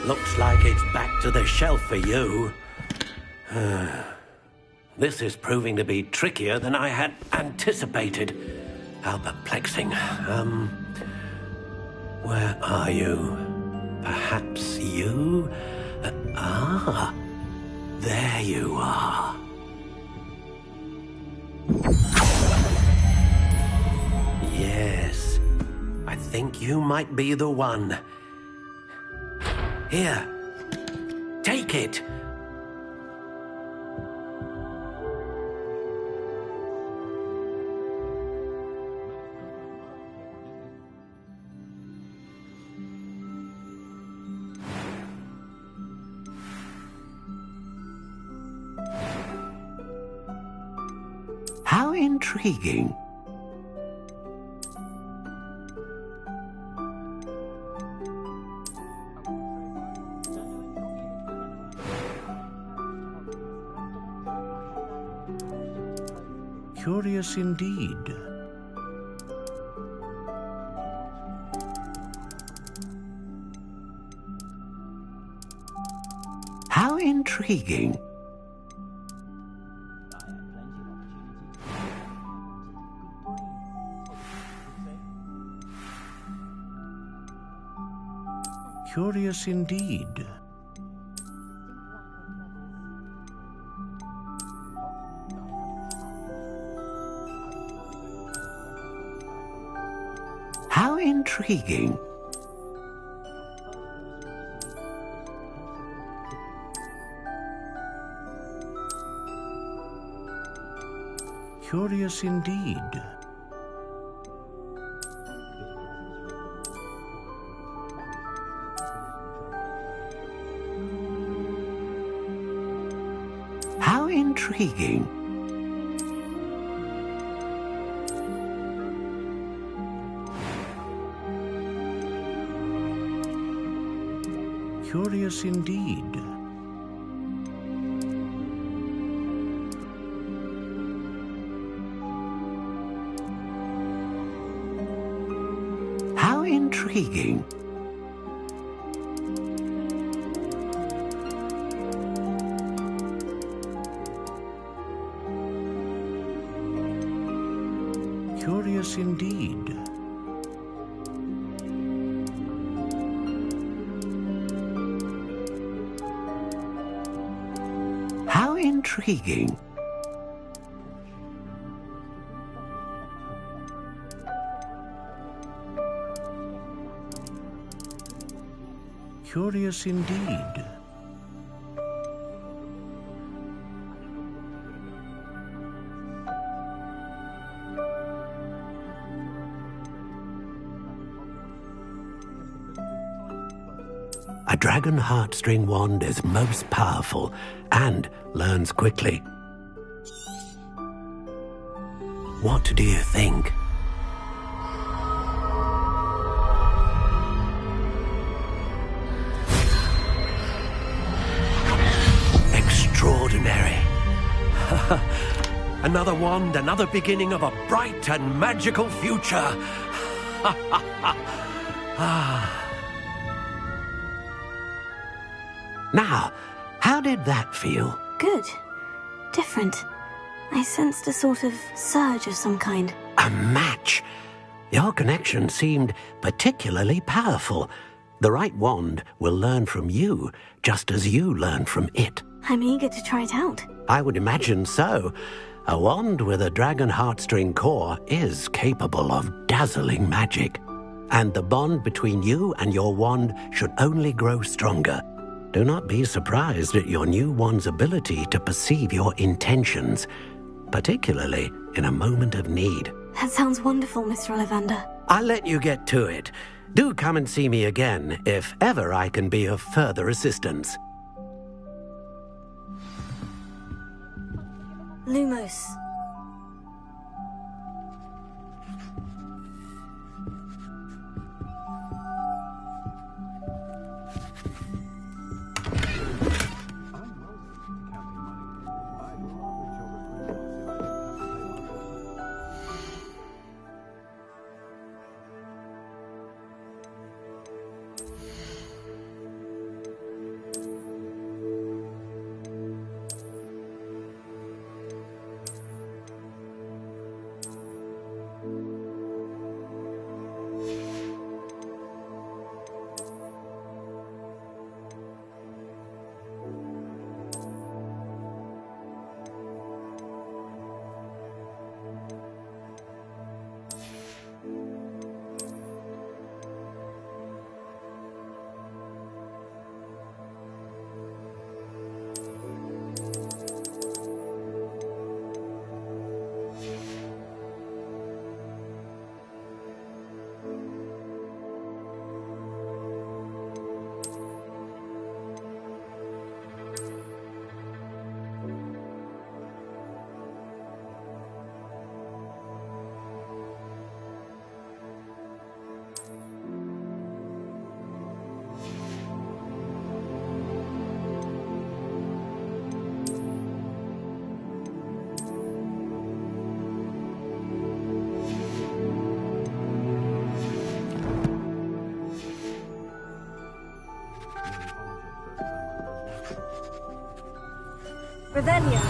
S13: Looks like it's back to the shelf for you. This is proving to be trickier than I had anticipated. How perplexing. Where are you? Perhaps you? There you are. Yes, I think you might be the one. Here, take it. How intriguing.
S15: Curious indeed.
S13: How intriguing.
S15: Curious indeed.
S13: How intriguing.
S15: Curious indeed.
S13: How intriguing.
S15: Curious indeed.
S13: How intriguing.
S15: Curious indeed.
S13: How intriguing.
S15: Curious indeed.
S13: A dragon heartstring wand is most powerful and learns quickly. What do you think? Extraordinary. Another wand, another beginning of a bright and magical future. Now, how did that feel?
S4: Good. Different. I sensed a sort of surge of some kind.
S13: A match. Your connection seemed particularly powerful. The right wand will learn from you, just as you learn from it.
S4: I'm eager to try it out.
S13: I would imagine so. A wand with a dragon heartstring core is capable of dazzling magic. And the bond between you and your wand should only grow stronger. Do not be surprised at your new wand's ability to perceive your intentions, particularly in a moment of need.
S4: That sounds wonderful, Mr. Ollivander.
S13: I'll let you get to it. Do come and see me again if ever I can be of further assistance.
S4: Lumos. Revelio.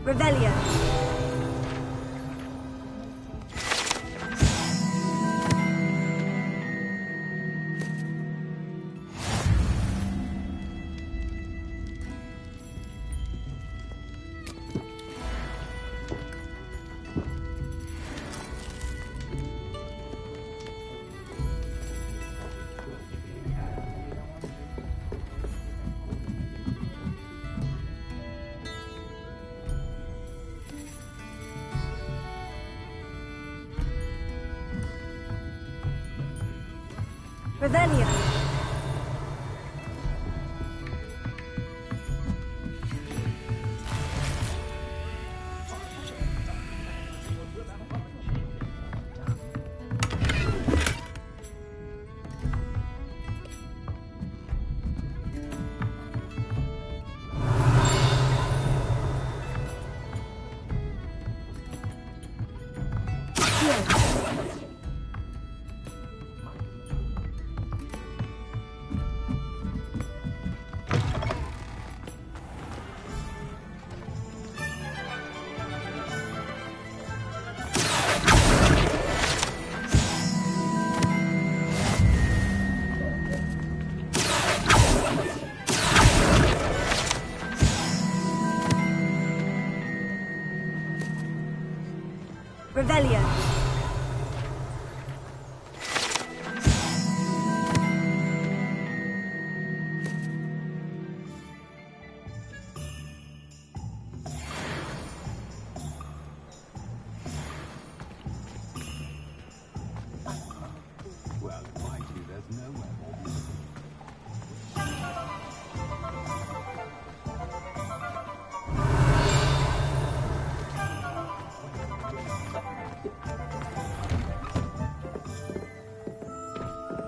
S4: Revelio. Revelio. Revelio.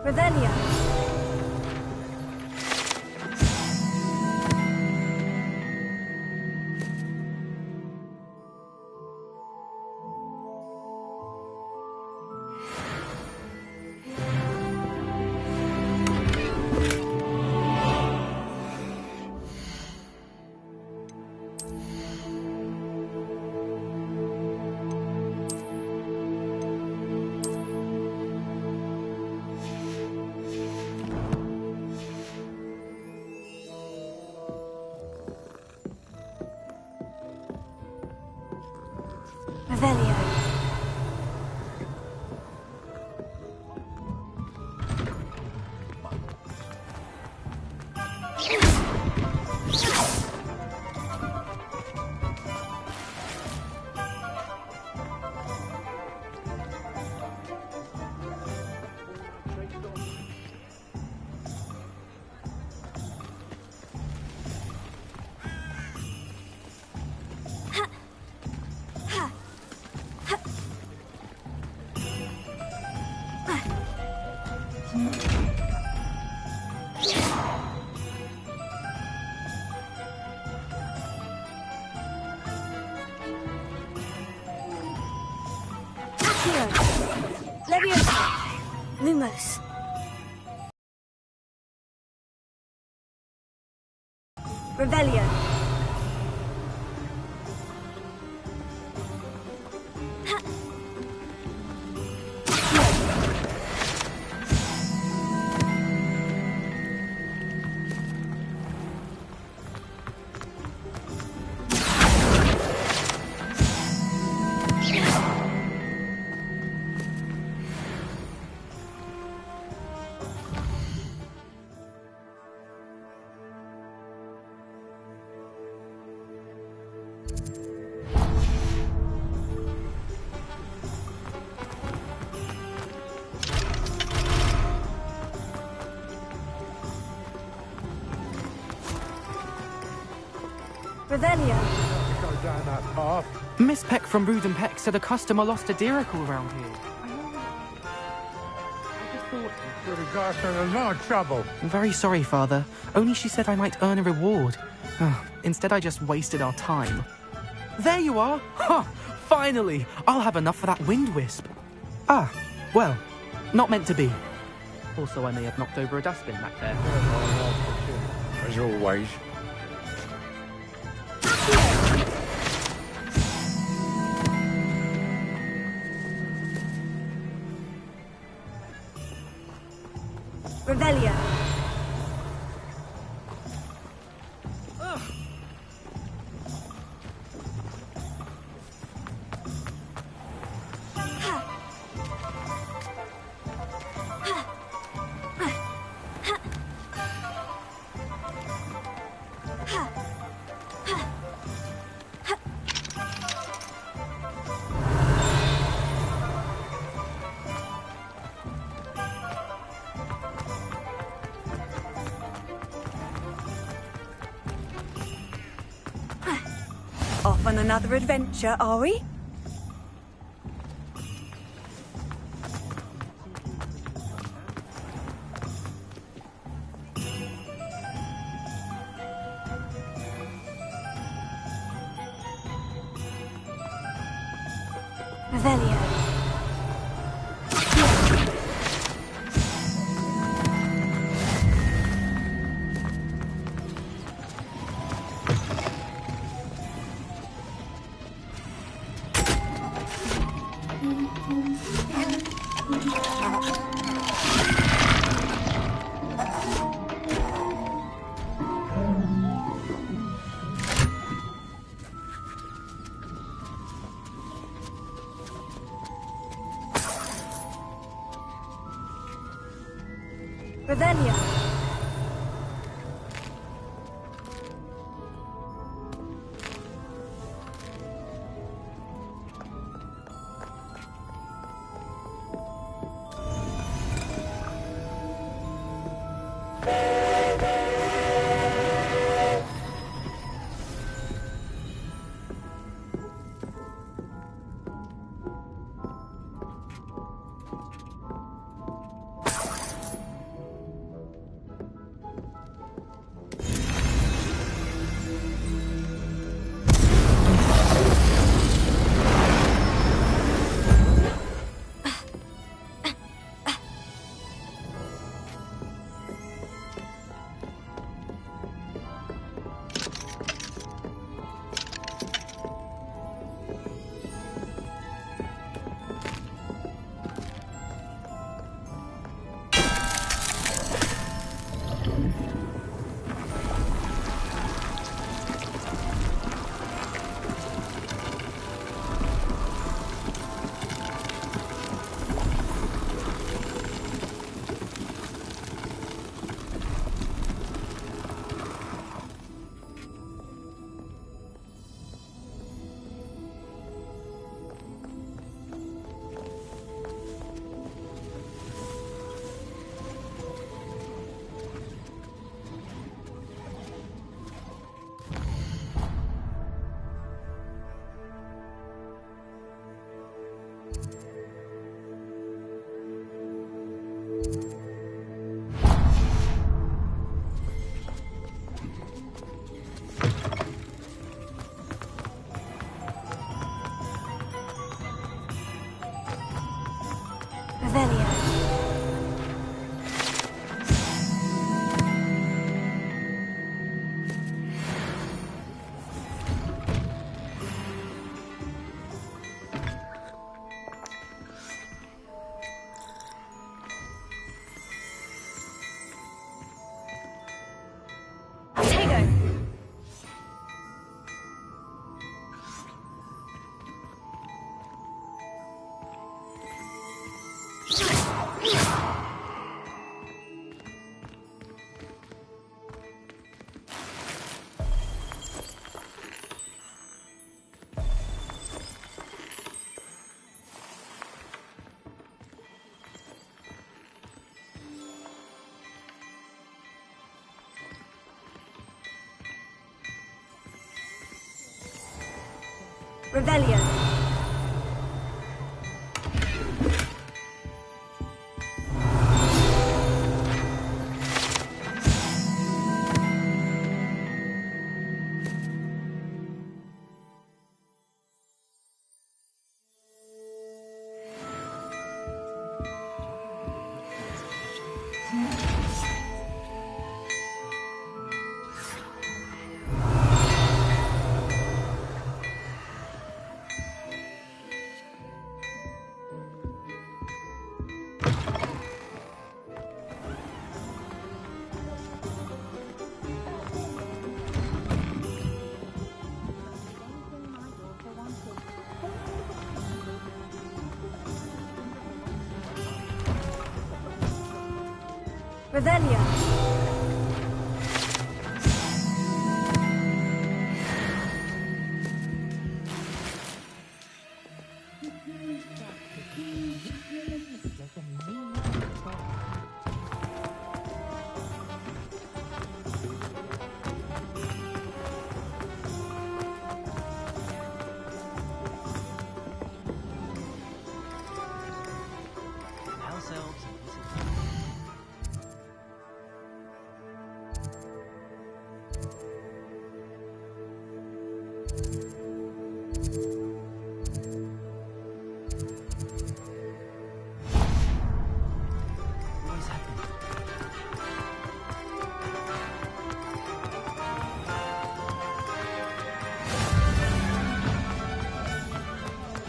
S4: Revelio. Lumos. Revelio. Revelio.
S15: Go down that path.
S1: Miss Peck from Brood and Peck said a customer lost a deeracle around here.
S15: Pretty guys are in a lot of trouble.
S1: I'm very sorry, Father. Only she said I might earn a reward. Instead, I just wasted our time. There you are! Ha! Finally! I'll have enough for that wind wisp. Ah, well, not meant to be. Also, I may have knocked over a dustbin back there.
S15: As always.
S4: Revelio.
S8: Off on another adventure, are we?
S4: Revelio. Revelio. Revelio. Revelio. Revelio.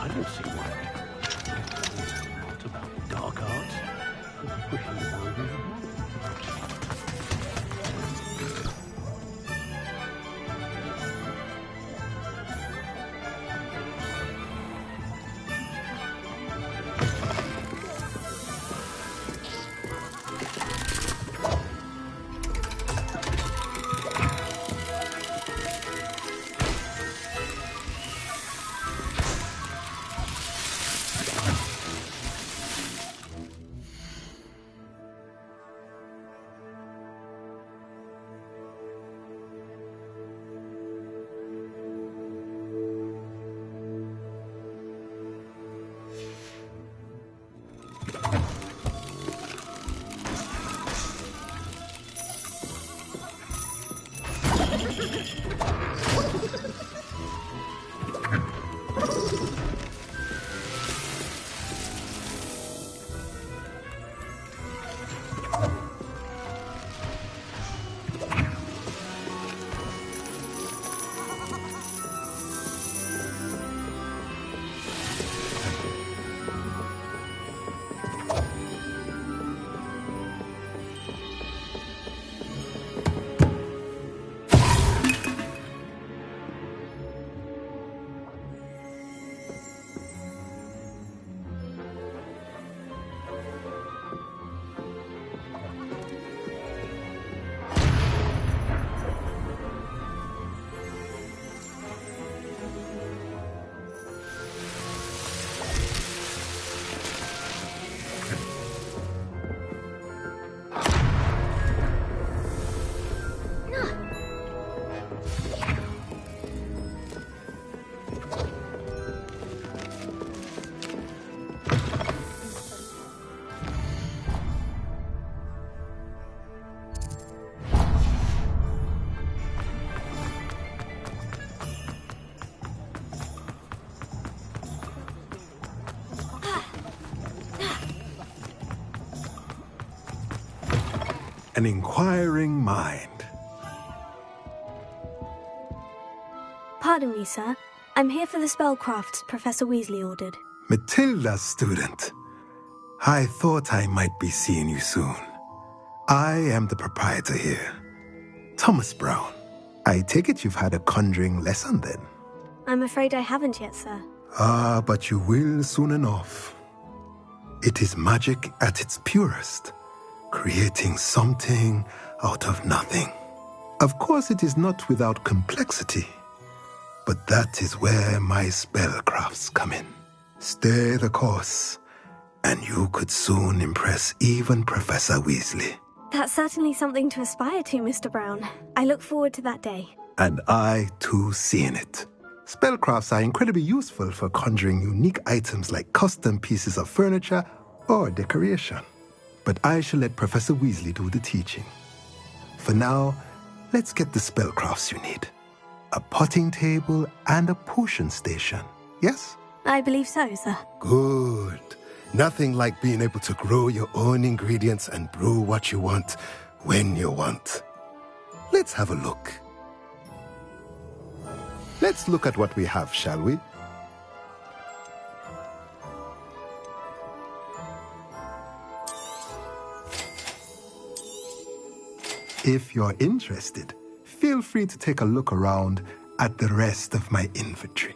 S13: I don't see why. What about dark arts? Pushing the boundaries of magic.
S18: An inquiring mind.
S4: Pardon me, sir. I'm here for the spellcrafts Professor Weasley ordered.
S18: Matilda's student. I thought I might be seeing you soon. I am the proprietor here, Thomas Brown. I take it you've had a conjuring lesson then?
S4: I'm afraid I haven't yet, sir.
S18: Ah, but you will soon enough. It is magic at its purest, creating something out of nothing. Of course, it is not without complexity, but that is where my spellcrafts come in. Stay the course, and you could soon impress even Professor Weasley.
S4: That's certainly something to aspire to, Mr. Brown. I look forward to that day.
S18: And I, too, seeing it. Spellcrafts are incredibly useful for conjuring unique items like custom pieces of furniture or decoration. But I shall let Professor Weasley do the teaching. For now, let's get the spellcrafts you need. A potting table and a potion station, yes?
S4: I believe so, sir.
S18: Good. Nothing like being able to grow your own ingredients and brew what you want when you want. Let's have a look. Let's look at what we have, shall we? If you're interested, feel free to take a look around at the rest of my inventory.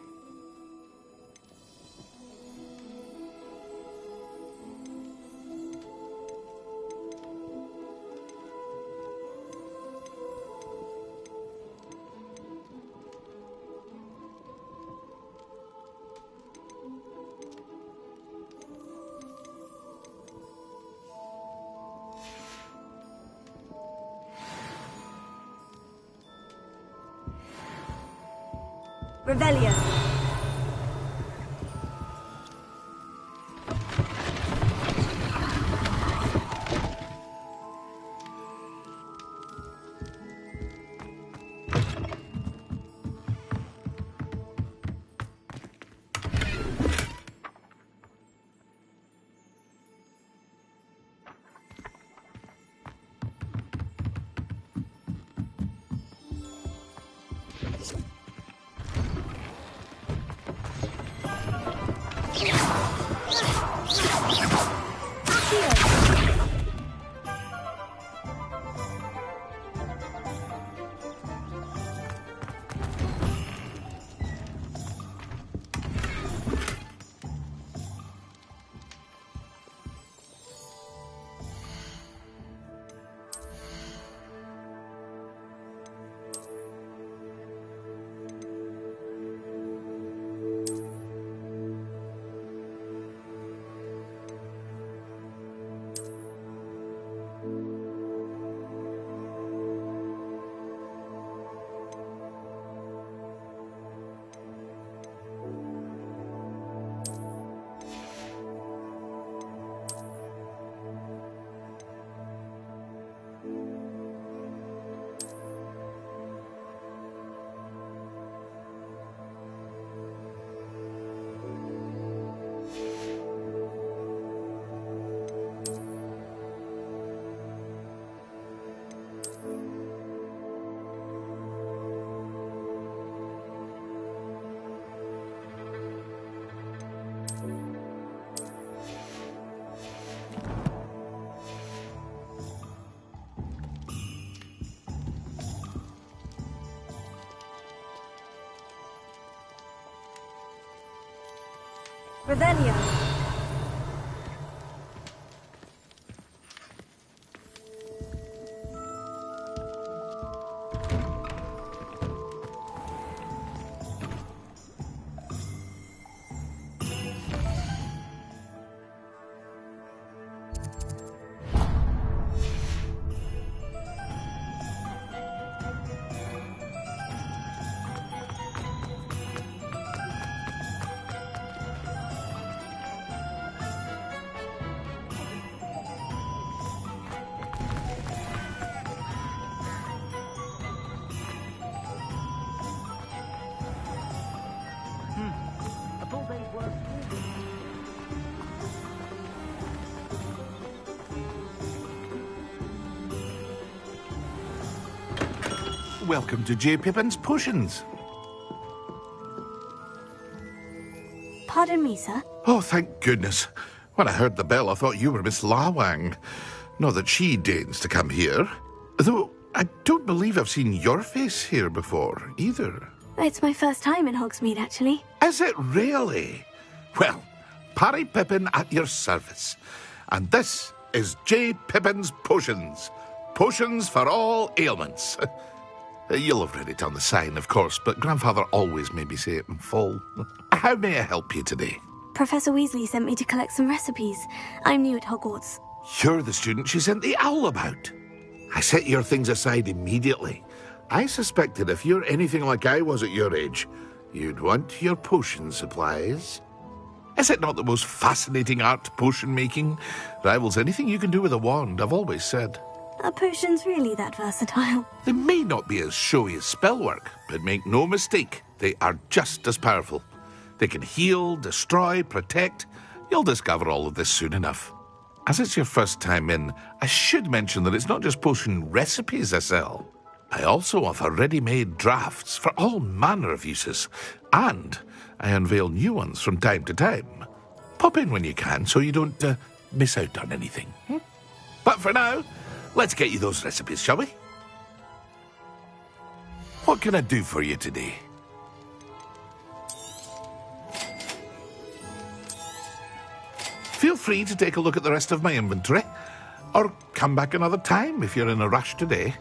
S4: Revelio. Revelio.
S15: Welcome to J. Pippin's Potions.
S4: Pardon me, sir.
S15: Oh, thank goodness. When I heard the bell, I thought you were Miss Lawang. Not that she deigns to come here. Though I don't believe I've seen your face here before, either.
S4: It's my first time in Hogsmeade, actually.
S15: Is it really? Well, Parry Pippin at your service. And this is J. Pippin's Potions. Potions for all ailments. You'll have read it on the sign, of course, but Grandfather always made me say it in full. How may I help you today?
S4: Professor Weasley sent me to collect some recipes. I'm new at Hogwarts.
S15: You're the student she sent the owl about. I set your things aside immediately. I suspected if you're anything like I was at your age, You'd want your potion supplies. Is it not the most fascinating art, potion making? Rivals anything you can do with a wand, I've always said.
S4: Are potions really that versatile?
S15: They may not be as showy as spellwork, but make no mistake, they are just as powerful. They can heal, destroy, protect. You'll discover all of this soon enough. As it's your first time in, I should mention that it's not just potion recipes I sell. I also offer ready-made drafts for all manner of uses, and I unveil new ones from time to time. Pop in when you can so you don't miss out on anything. But for now, let's get you those recipes, shall we? What can I do for you today? Feel free to take a look at the rest of my inventory, or come back another time if you're in a rush today.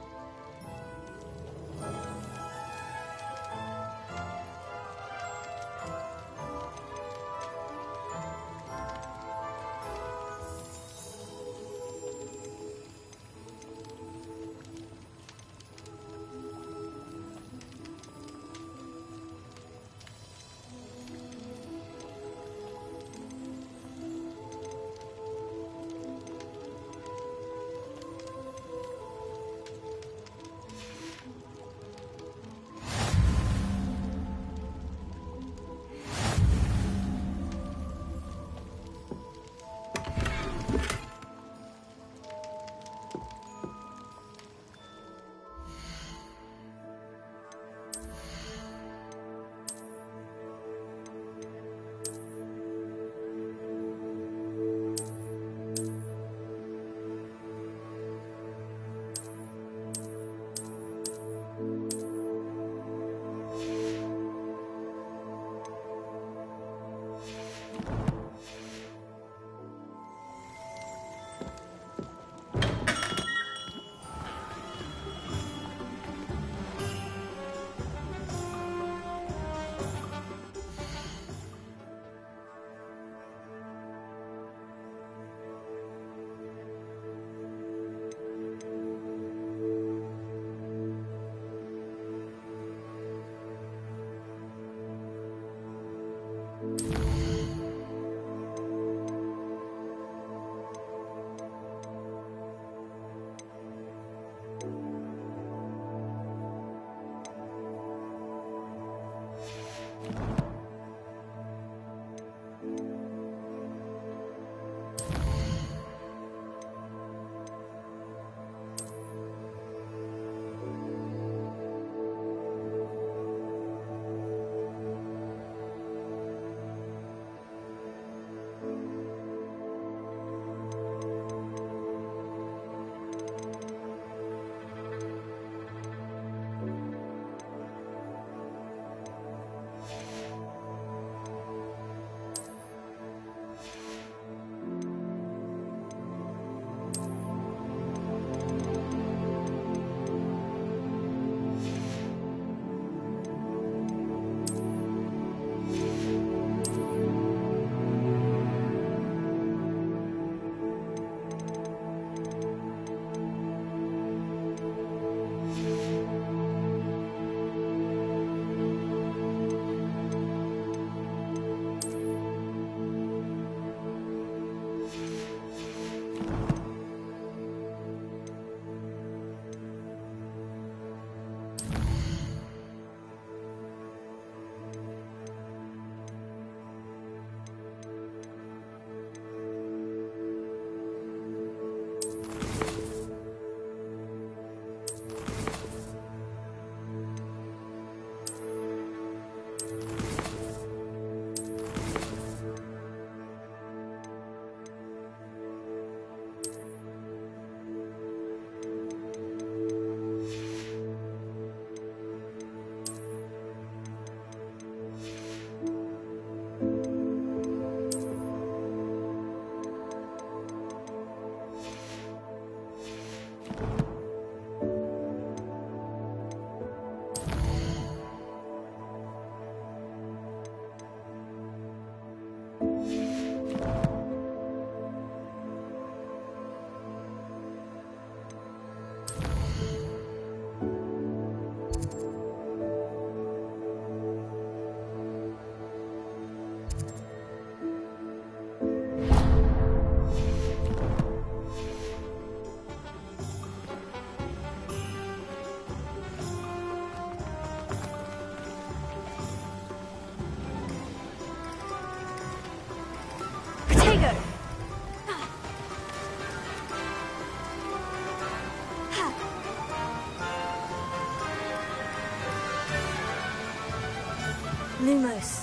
S4: Lumos.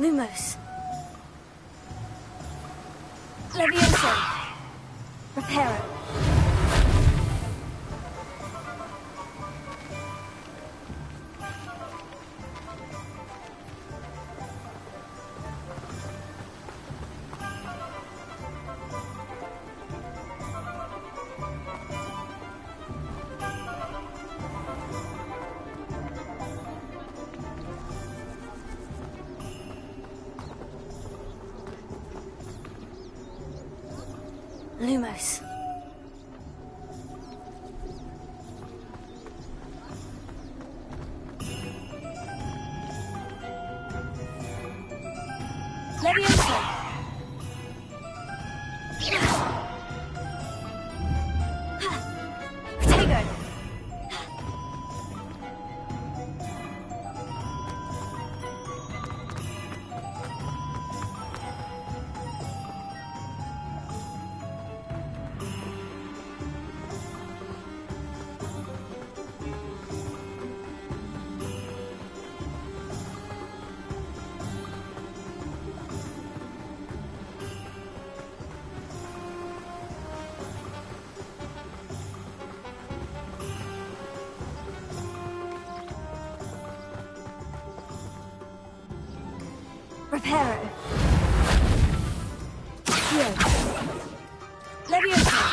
S4: Lumos. Levioso. Reparo. Lumos. Levioso. Protego. Reparo. Here. Levioso.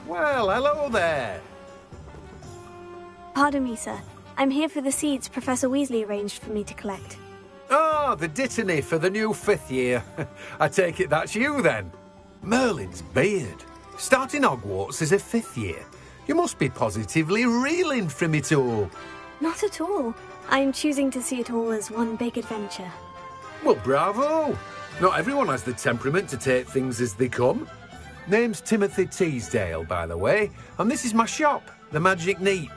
S19: Well, hello there.
S4: Pardon me, sir. I'm here for the seeds Professor Weasley arranged for me to collect.
S19: Ah, the dittany for the new 5th year. I take it that's you, then. Merlin's beard. Starting Hogwarts as a 5th year. You must be positively reeling from it all.
S4: Not at all. I'm choosing to see it all as one big adventure.
S19: Well, bravo. Not everyone has the temperament to take things as they come. Name's Timothy Teasdale, by the way, and this is my shop, the Magic Neep.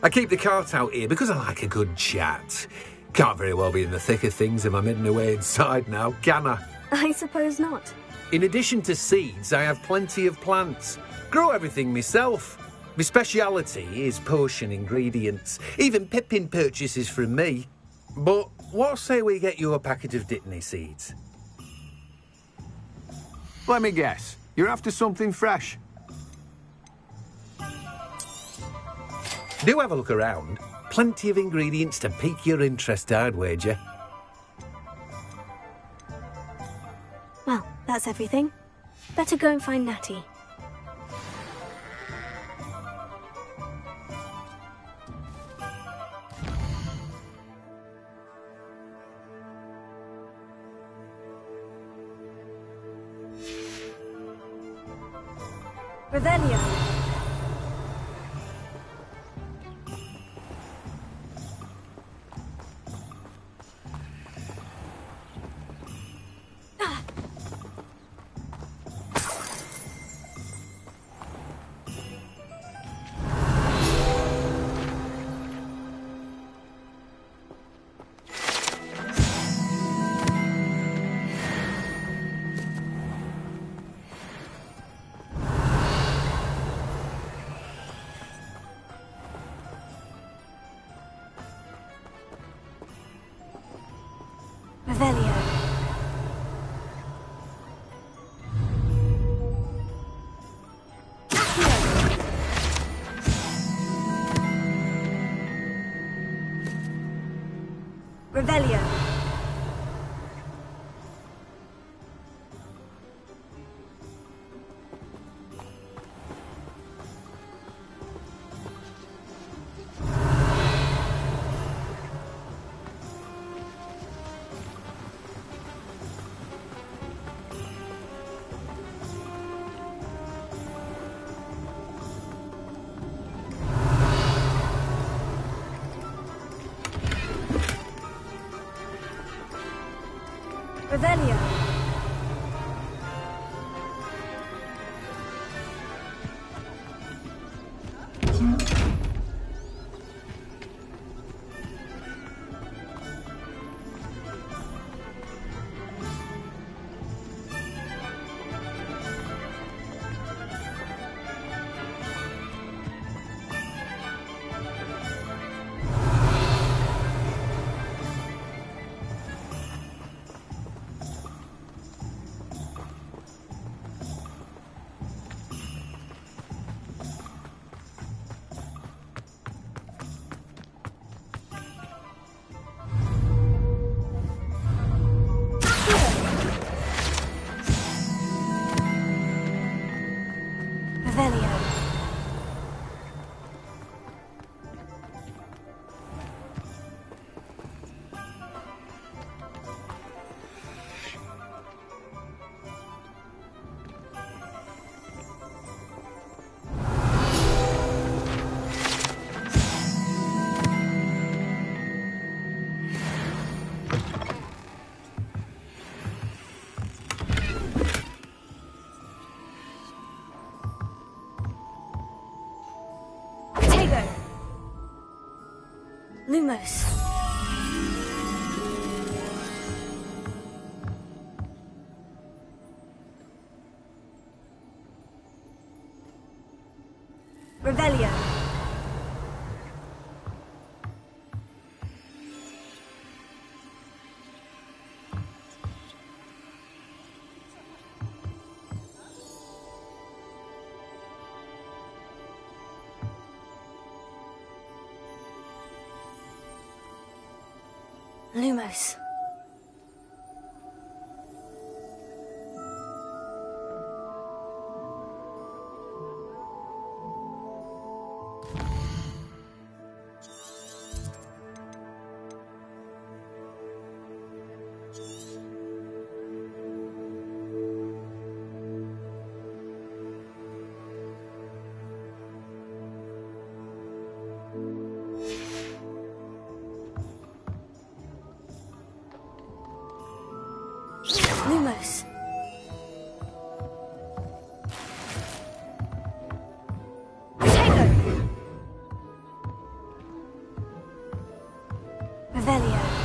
S19: I keep the cart out here because I like a good chat. Can't very well be in the thick of things if I'm hidden away inside now, can I?
S4: I suppose not.
S19: In addition to seeds, I have plenty of plants. Grow everything myself. My speciality is potion ingredients. Even Pippin purchases from me. But what say we get you a packet of Dittany seeds?
S7: Let me guess. You're after something fresh.
S19: Do have a look around. Plenty of ingredients to pique your interest, I'd wager.
S4: Well, that's everything. Better go and find Natty. Revelio. Revelio. Revelio. Revelio. Revelio. Lumos. Revelio. Lumos. Lumos. Potato! Revelio.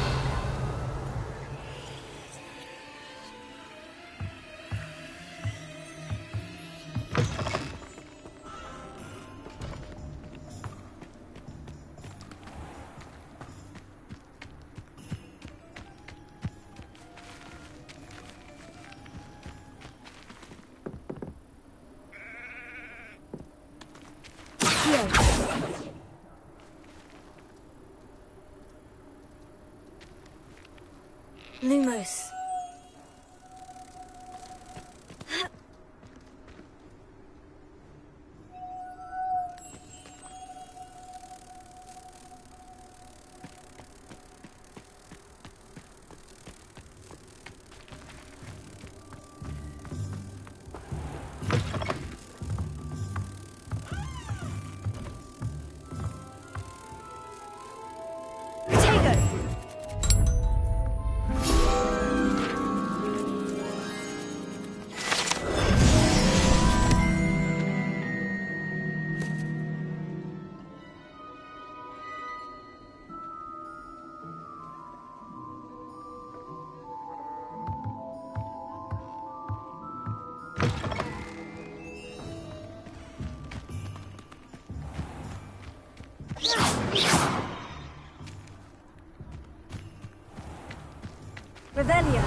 S4: Lumos. Revelio.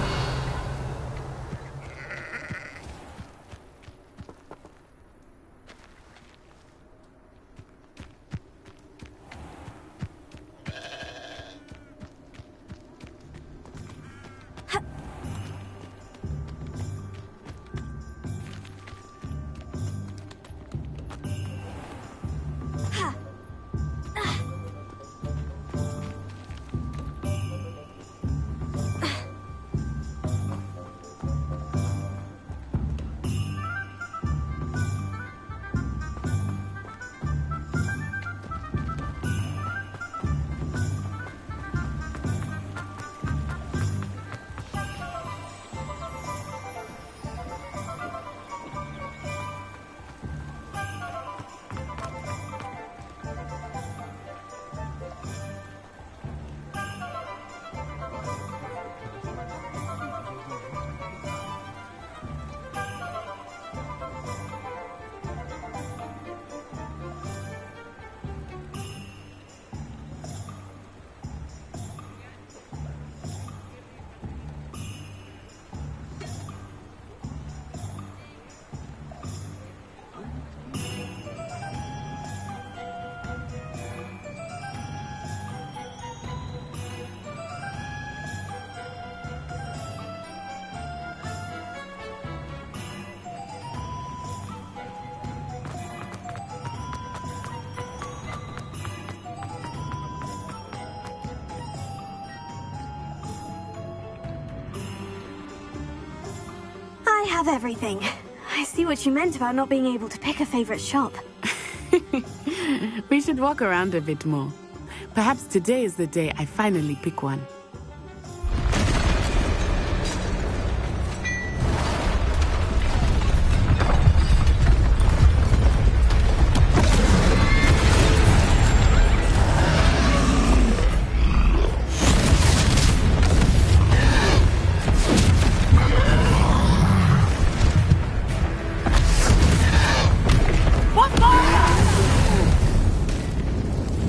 S4: I have everything. I see what you meant about not being able to pick a favorite shop.
S16: We should walk around a bit more. Perhaps today is the day I finally pick one.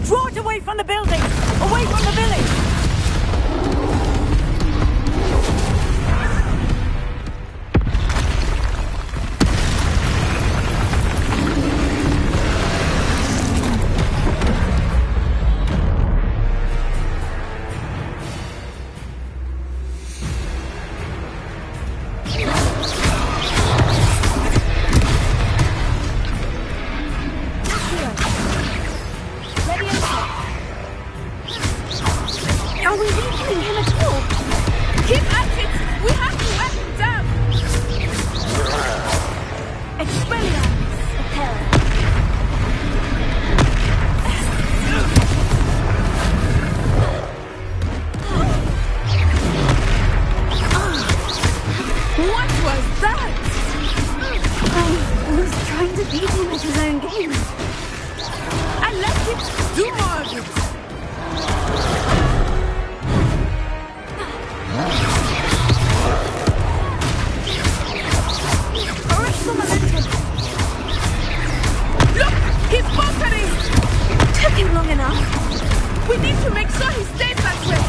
S8: Draw it away from the building! Away from the village! What was that?
S4: I was trying to beat him at his own game.
S8: I left it. Do more of it. Look! He's faltering!
S4: Took him long enough.
S8: We need to make sure he stays that way.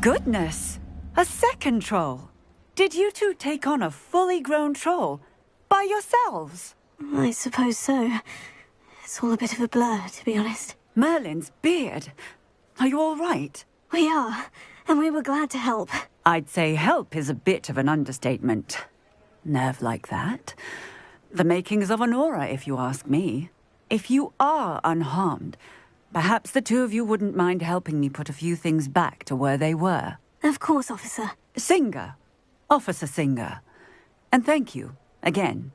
S20: Goodness! A second troll! Did you two take on a fully grown troll? By yourselves?
S4: I suppose so. It's all a bit of a blur, to be honest.
S20: Merlin's beard. Are you all right?
S4: We are, and we were glad to help.
S20: I'd say help is a bit of an understatement. Nerve like that. The makings of an aura, if you ask me. If you are unharmed, perhaps the two of you wouldn't mind helping me put a few things back to where they were.
S4: Of course, officer.
S20: Singer. Officer Singer. And thank you, again.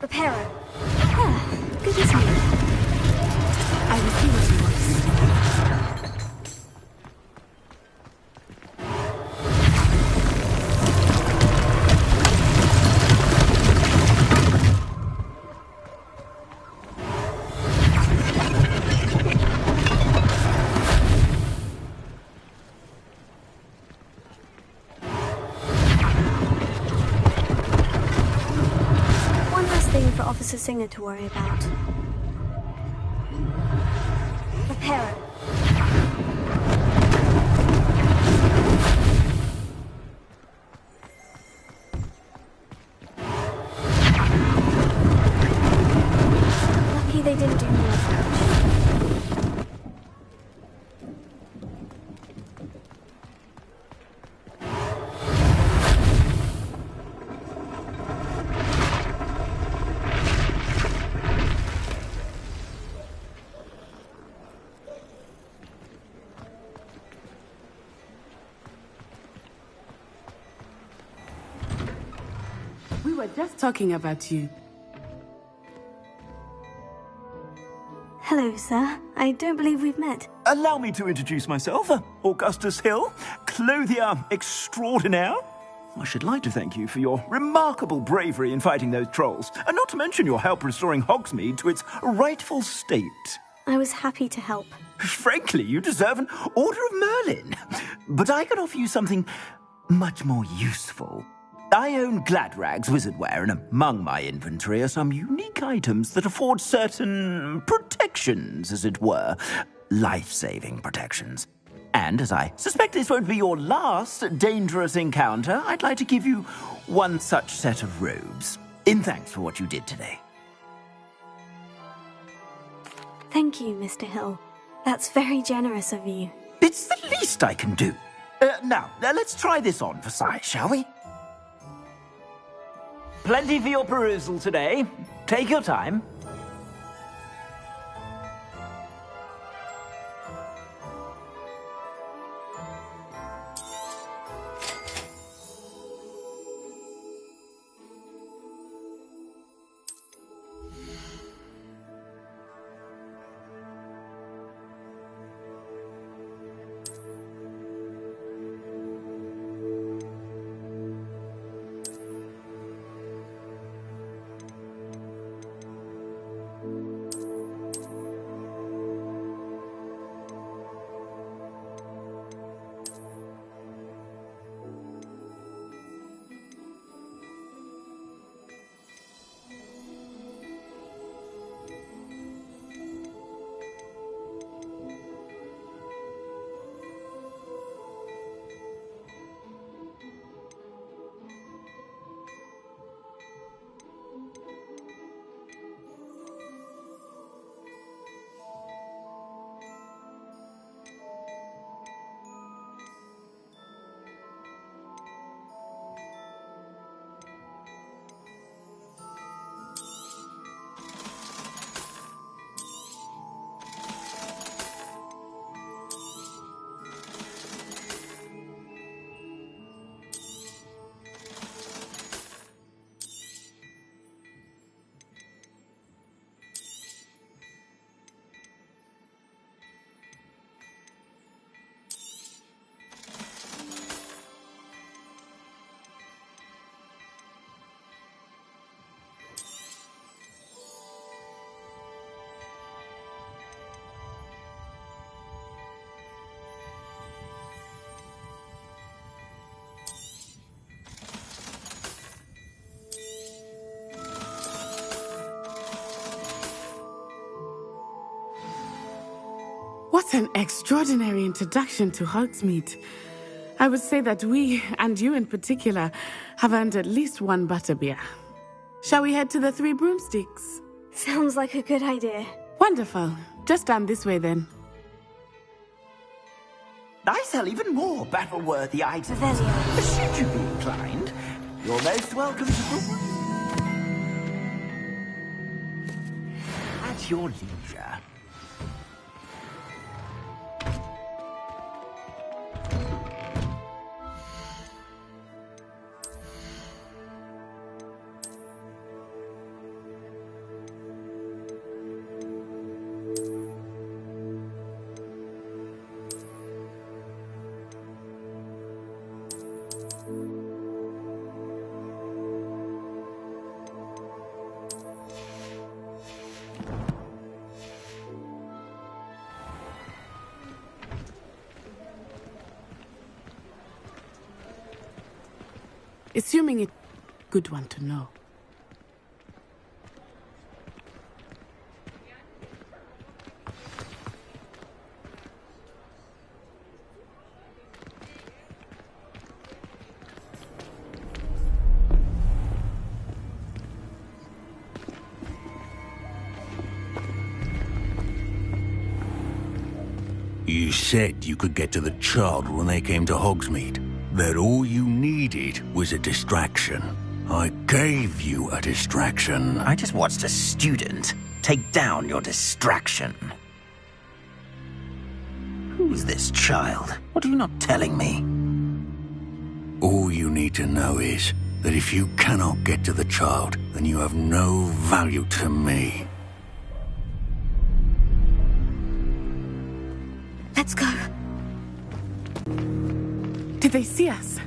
S4: Reparo. Ah, good to see you.
S16: I will see what he wants.
S4: For Officer Singer to worry about. Reparo. Lucky they didn't do more damage.
S16: We were just talking about you.
S4: Hello, sir. I don't believe we've met.
S6: Allow me to introduce myself, Augustus Hill, clothier extraordinaire. I should like to thank you for your remarkable bravery in fighting those trolls, and not to mention your help restoring Hogsmeade to its rightful state.
S4: I was happy to help.
S6: Frankly, you deserve an Order of Merlin. But I can offer you something much more useful. I own Gladrag's wizardware, and among my inventory are some unique items that afford certain protections, as it were. Life-saving protections. And as I suspect this won't be your last dangerous encounter, I'd like to give you one such set of robes, in thanks for what you did today.
S4: Thank you, Mr. Hill. That's very generous of you.
S6: It's the least I can do. Now, let's try this on for size, shall we? Plenty for your perusal today. Take your time.
S16: What an extraordinary introduction to Hogsmeade. I would say that we, and you in particular, have earned at least one butterbeer. Shall we head to the Three Broomsticks?
S4: Sounds like a good idea.
S16: Wonderful. Just down this way then.
S6: I sell even more battle-worthy items. Should you be inclined, you're most welcome to the... At your leisure.
S16: Assuming it's a good one to know.
S21: You said you could get to the child when they came to Hogsmeade. That all you needed was a distraction. I gave you a distraction.
S6: I just watched a student take down your distraction. Who's this child? What are you not telling me?
S21: All you need to know is that if you cannot get to the child, then you have no value to me.
S4: Let's go.
S16: Did they see us?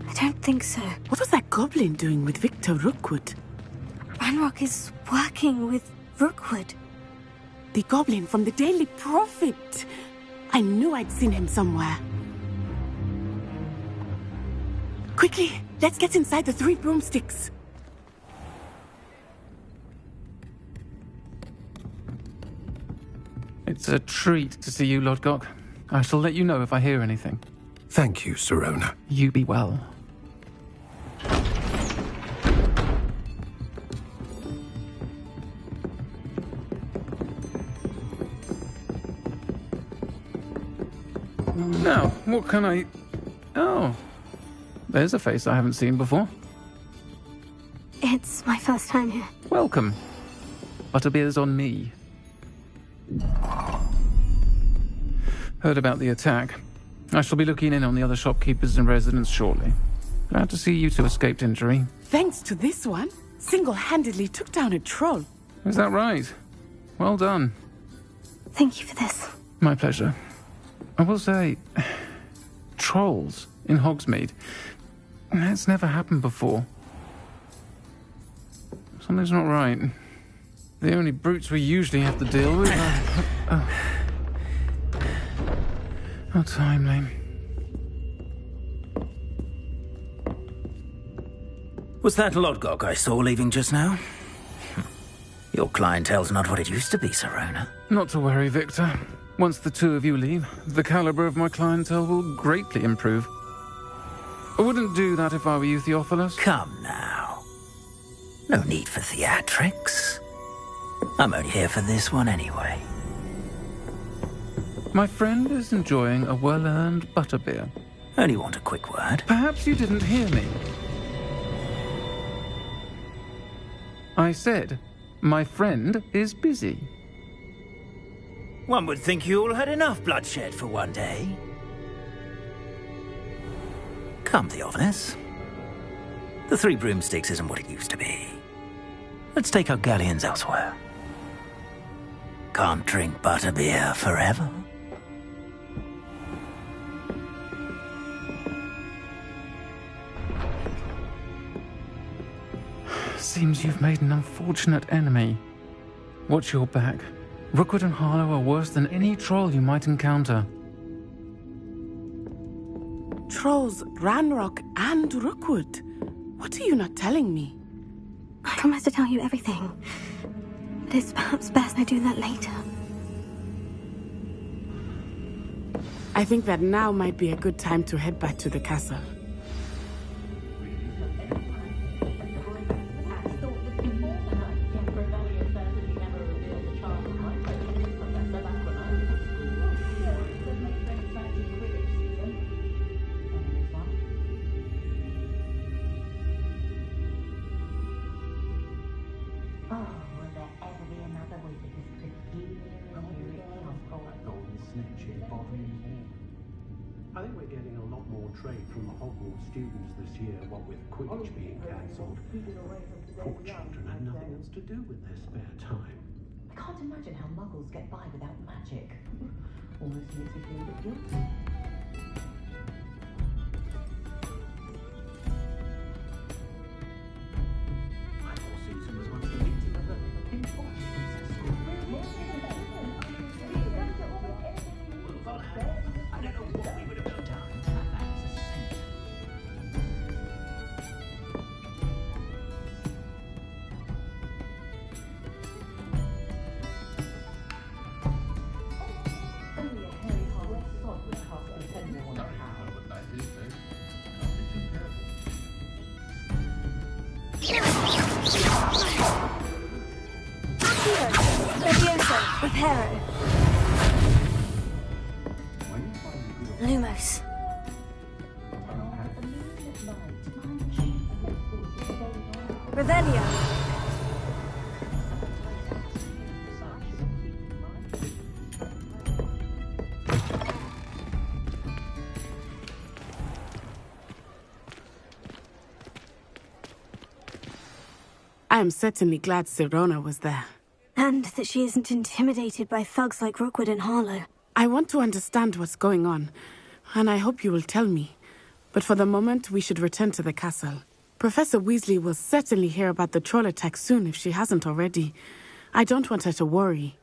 S4: I don't think so.
S16: What was that goblin doing with Victor Rookwood?
S4: Ranrock is working with Rookwood.
S16: The goblin from the Daily Prophet. I knew I'd seen him somewhere. Quickly, let's get inside the Three Broomsticks.
S22: It's a treat to see you, Lodgok. I shall let you know if I hear anything.
S18: Thank you, Sirona.
S22: You be well. Now, what can I... Oh, there's a face I haven't seen before.
S4: It's my first time here.
S22: Welcome. Butterbeer's on me. Heard about the attack. I shall be looking in on the other shopkeepers and residents shortly. Glad to see you two escaped injury.
S16: Thanks to this one, single-handedly took down a troll.
S22: Is that right? Well done.
S4: Thank you for this.
S22: My pleasure. I will say, trolls in Hogsmeade. That's never happened before. Something's not right. The only brutes we usually have to deal with are... How timely.
S6: Was that Lodgok I saw leaving just now? Your clientele's not what it used to be, Sirona.
S22: Not to worry, Victor. Once the two of you leave, the caliber of my clientele will greatly improve. I wouldn't do that if I were you, Theophilus.
S6: Come now. No need for theatrics. I'm only here for this one anyway.
S22: My friend is enjoying a well-earned butterbeer.
S6: Only want a quick word.
S22: Perhaps you didn't hear me. I said, my friend is busy.
S6: One would think you all had enough bloodshed for one day. Come, Theophilus. The Three Broomsticks isn't what it used to be. Let's take our galleons elsewhere. Can't drink butterbeer forever.
S22: Seems you've made an unfortunate enemy. Watch your back. Rookwood and Harlow are worse than any troll you might encounter.
S16: Trolls, Ranrock, and Rookwood. What are you not telling me?
S4: I promise to tell you everything. But it's perhaps best I do that later.
S16: I think that now might be a good time to head back to the castle.
S5: I think we're getting a lot more trade from the Hogwarts students this year, what with Quidditch being cancelled. Poor children have nothing else to do with their spare time.
S9: I can't imagine how muggles get by without magic. Almost makes me feel a bit guilty.
S5: My whole season was once the meeting of the Pink Fortune Princess School. I don't know what we would have done down in that as a centre.
S9: Only a hairy-hearted sod would cast a defender on a cow.
S4: Levioso, Reparo. Lumos. Revelio.
S16: I am certainly glad Sirona was there.
S4: And that she isn't intimidated by thugs like Rookwood and Harlow.
S16: I want to understand what's going on, and I hope you will tell me. But for the moment, we should return to the castle. Professor Weasley will certainly hear about the troll attack soon if she hasn't already. I don't want her to worry.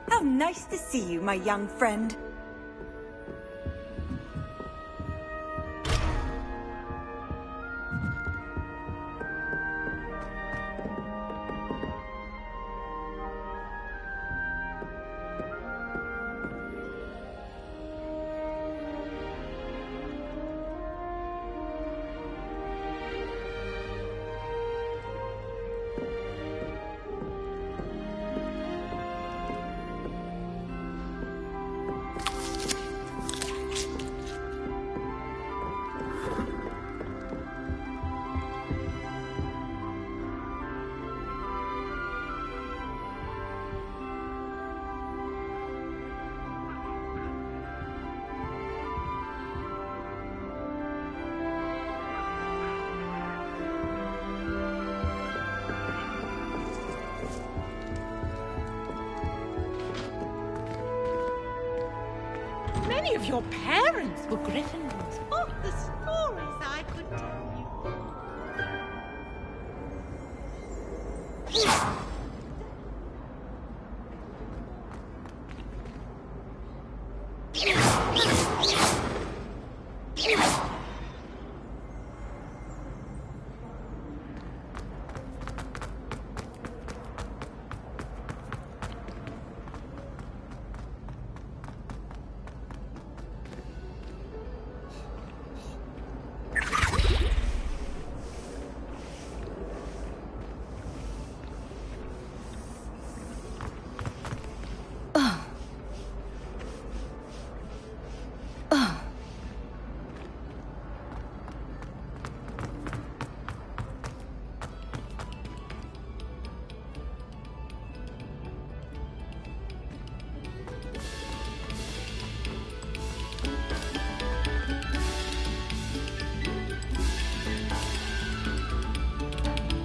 S8: How nice to see you, my young friend.
S9: Many of your parents were Gryffindors. Oh, the stories I could tell you.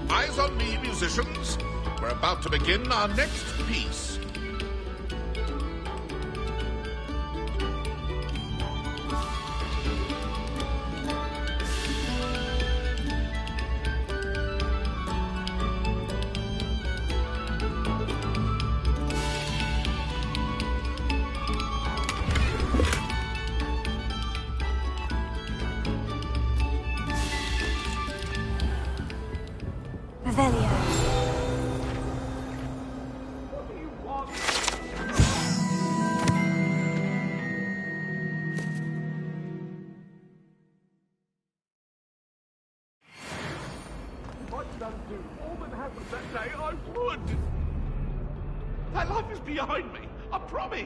S15: Eyes on me, musicians. We're about to begin our next piece.
S10: That life is behind me. I promise.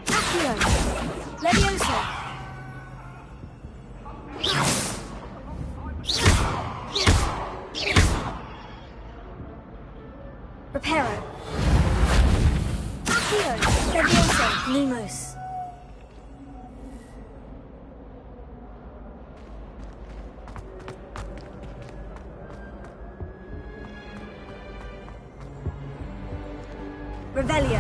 S4: Leviosa! Reparo. Accio! Leviosa! Lumos. Revelio.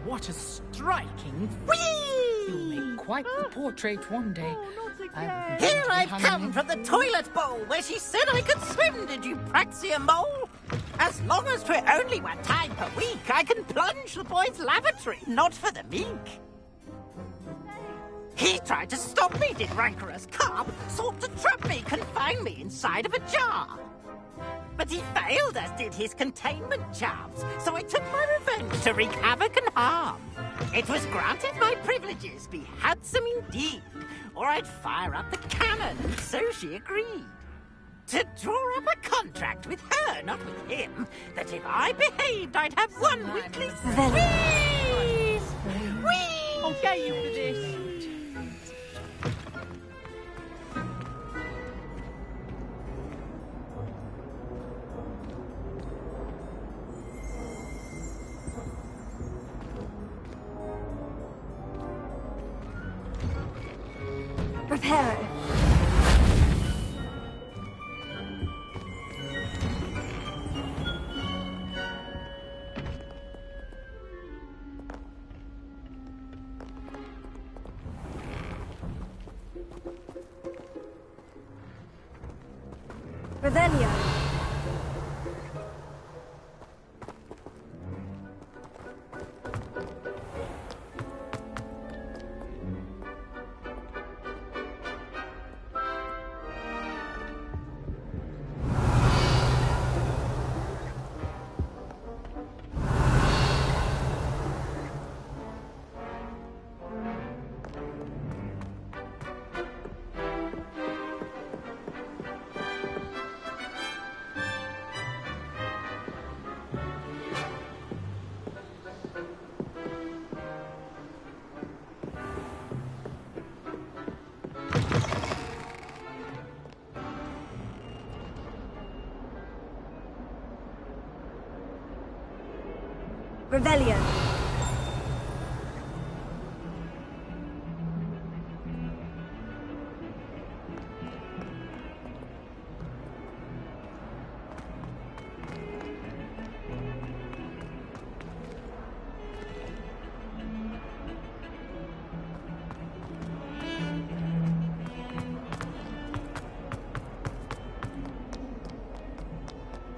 S12: What a striking... You'll make quite the portrait one day.
S14: Here I've come from the toilet bowl where she said I could swim, did you praxia mole? As long as 'twere only one time per week, I can plunge the boy's lavatory, not for the meek. He tried to stop me, did rancorous carp, sought to trap me, confine me inside of a jar. But he failed, as did his containment charms, so I took my revenge to wreak havoc and harm. It was granted my privileges be handsome indeed, or I'd fire up the cannon, and so she agreed. To draw up a contract with her, not with him, that if I behaved, I'd have one weekly... Whee! Whee!
S12: I'll get you for this.
S4: Prepare. Revelio. Revelio.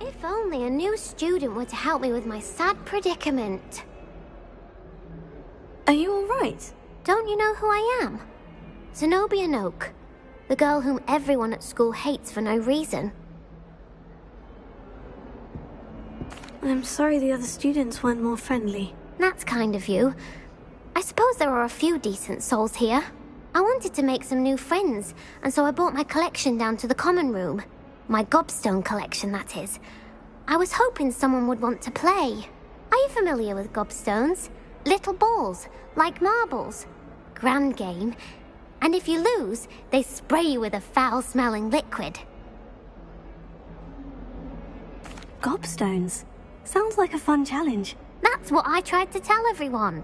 S2: If only a new student were to help me with my sad predicament.
S4: Are you all right?
S2: Don't you know who I am? Zenobia Noak, the girl whom everyone at school hates for no reason.
S4: I'm sorry the other students weren't more friendly.
S2: That's kind of you. I suppose there are a few decent souls here. I wanted to make some new friends, and so I brought my collection down to the common room. My gobstone collection, that is. I was hoping someone would want to play. Are you familiar with gobstones? Little balls, like marbles. Grand game. And if you lose, they spray you with a foul-smelling liquid.
S4: Gobstones? Sounds like a fun challenge.
S2: That's what I tried to tell everyone.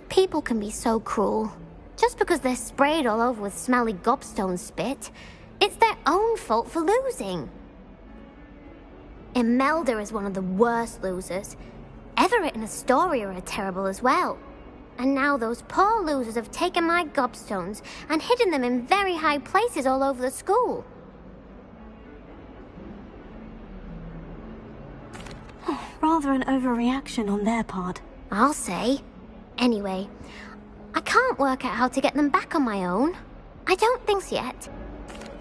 S2: People can be so cruel. Just because they're sprayed all over with smelly gobstone spit, it's their own fault for losing. Imelda is one of the worst losers. Everett and Astoria are terrible as well. And now those poor losers have taken my gobstones and hidden them in very high places all over the school.
S4: Rather an overreaction on their part.
S2: I'll say. Anyway, I can't work out how to get them back on my own. I don't think so yet.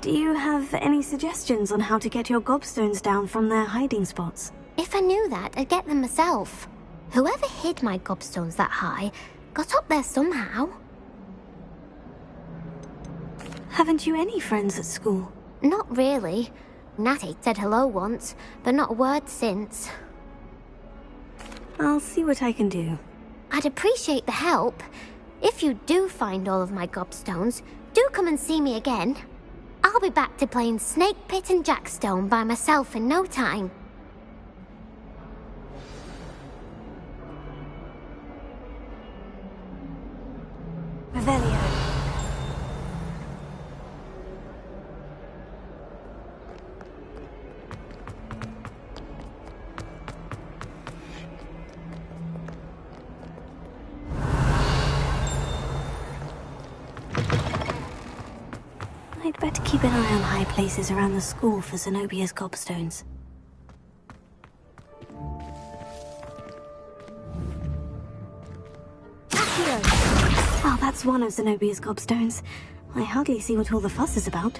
S4: Do you have any suggestions on how to get your gobstones down from their hiding spots?
S2: If I knew that, I'd get them myself. Whoever hid my gobstones that high got up there somehow.
S4: Haven't you any friends at school?
S2: Not really. Natty said hello once, but not a word since.
S4: I'll see what I can do.
S2: I'd appreciate the help. If you do find all of my gobstones, do come and see me again. I'll be back to playing Snake Pit and Jackstone by myself in no time.
S4: Revelio. I'd better keep an eye on high places around the school for Zenobia's gobstones. Oh, that's one of Zenobia's gobstones. I hardly see what all the fuss is about.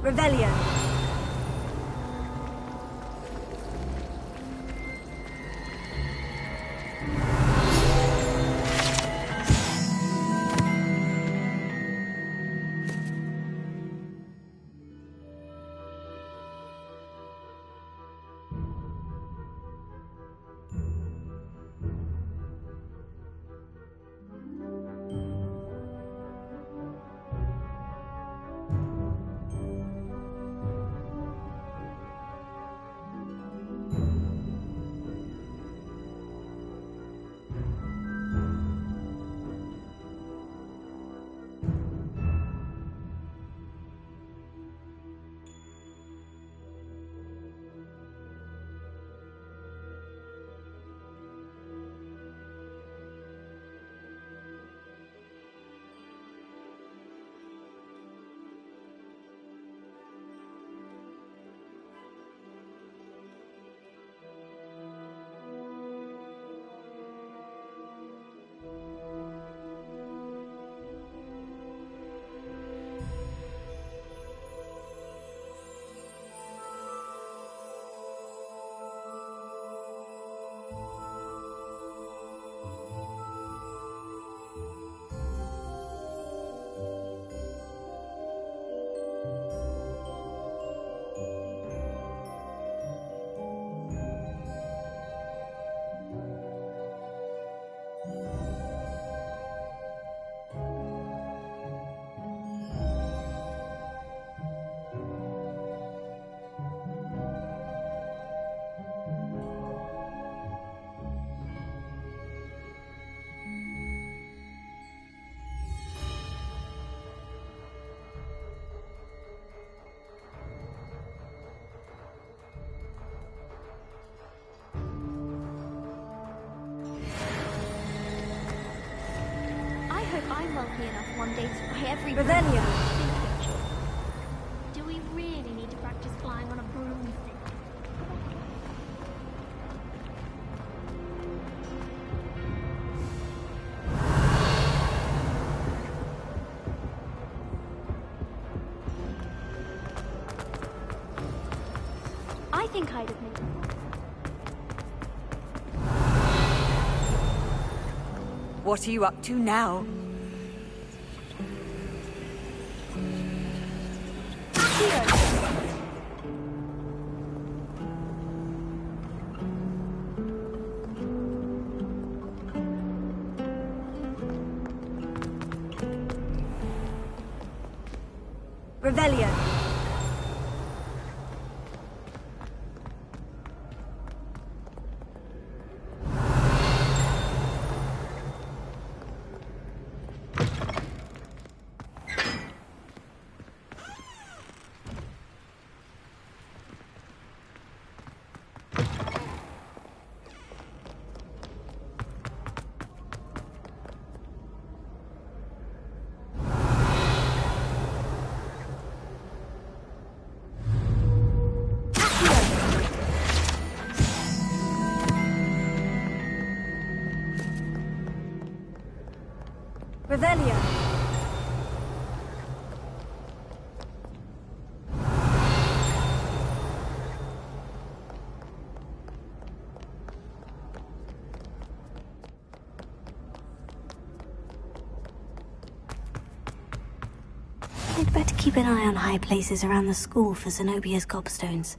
S4: Revelio.
S2: hope I'm wealthy enough one day to buy every...
S8: Revelio!
S2: Do we really need to practice flying on a broomstick? I think I'd have made it.
S8: What are you up to now? Revelio. Revelio.
S4: I'd better keep an eye on high places around the school for Zenobia's gobstones.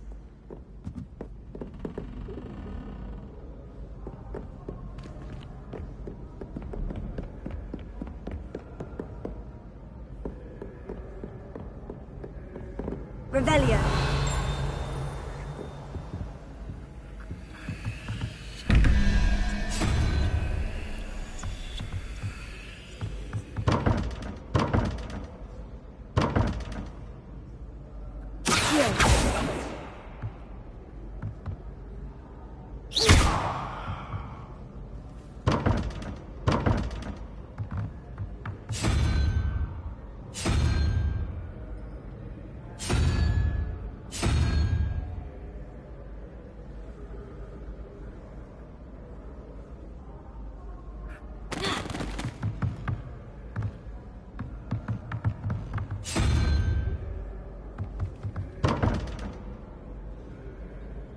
S8: Revelio.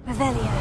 S8: Revelio.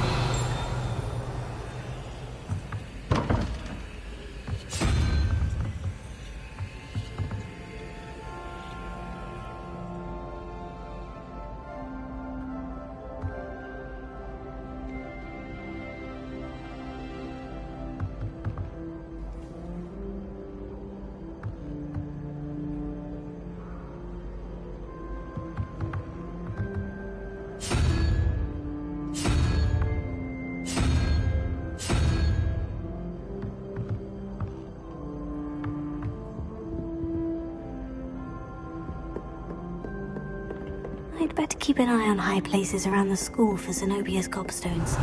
S8: I'd better keep an eye on high places around the school for Zenobia's gobstones.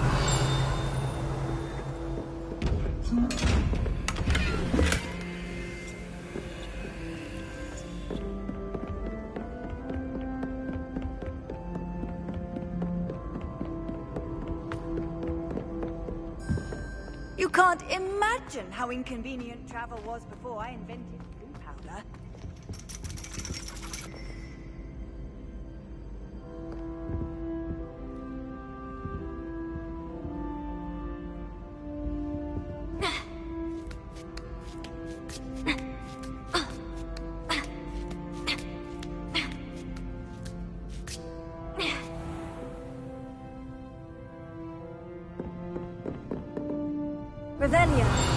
S8: You can't imagine how inconvenient travel was before I invented blue powder. Revelio.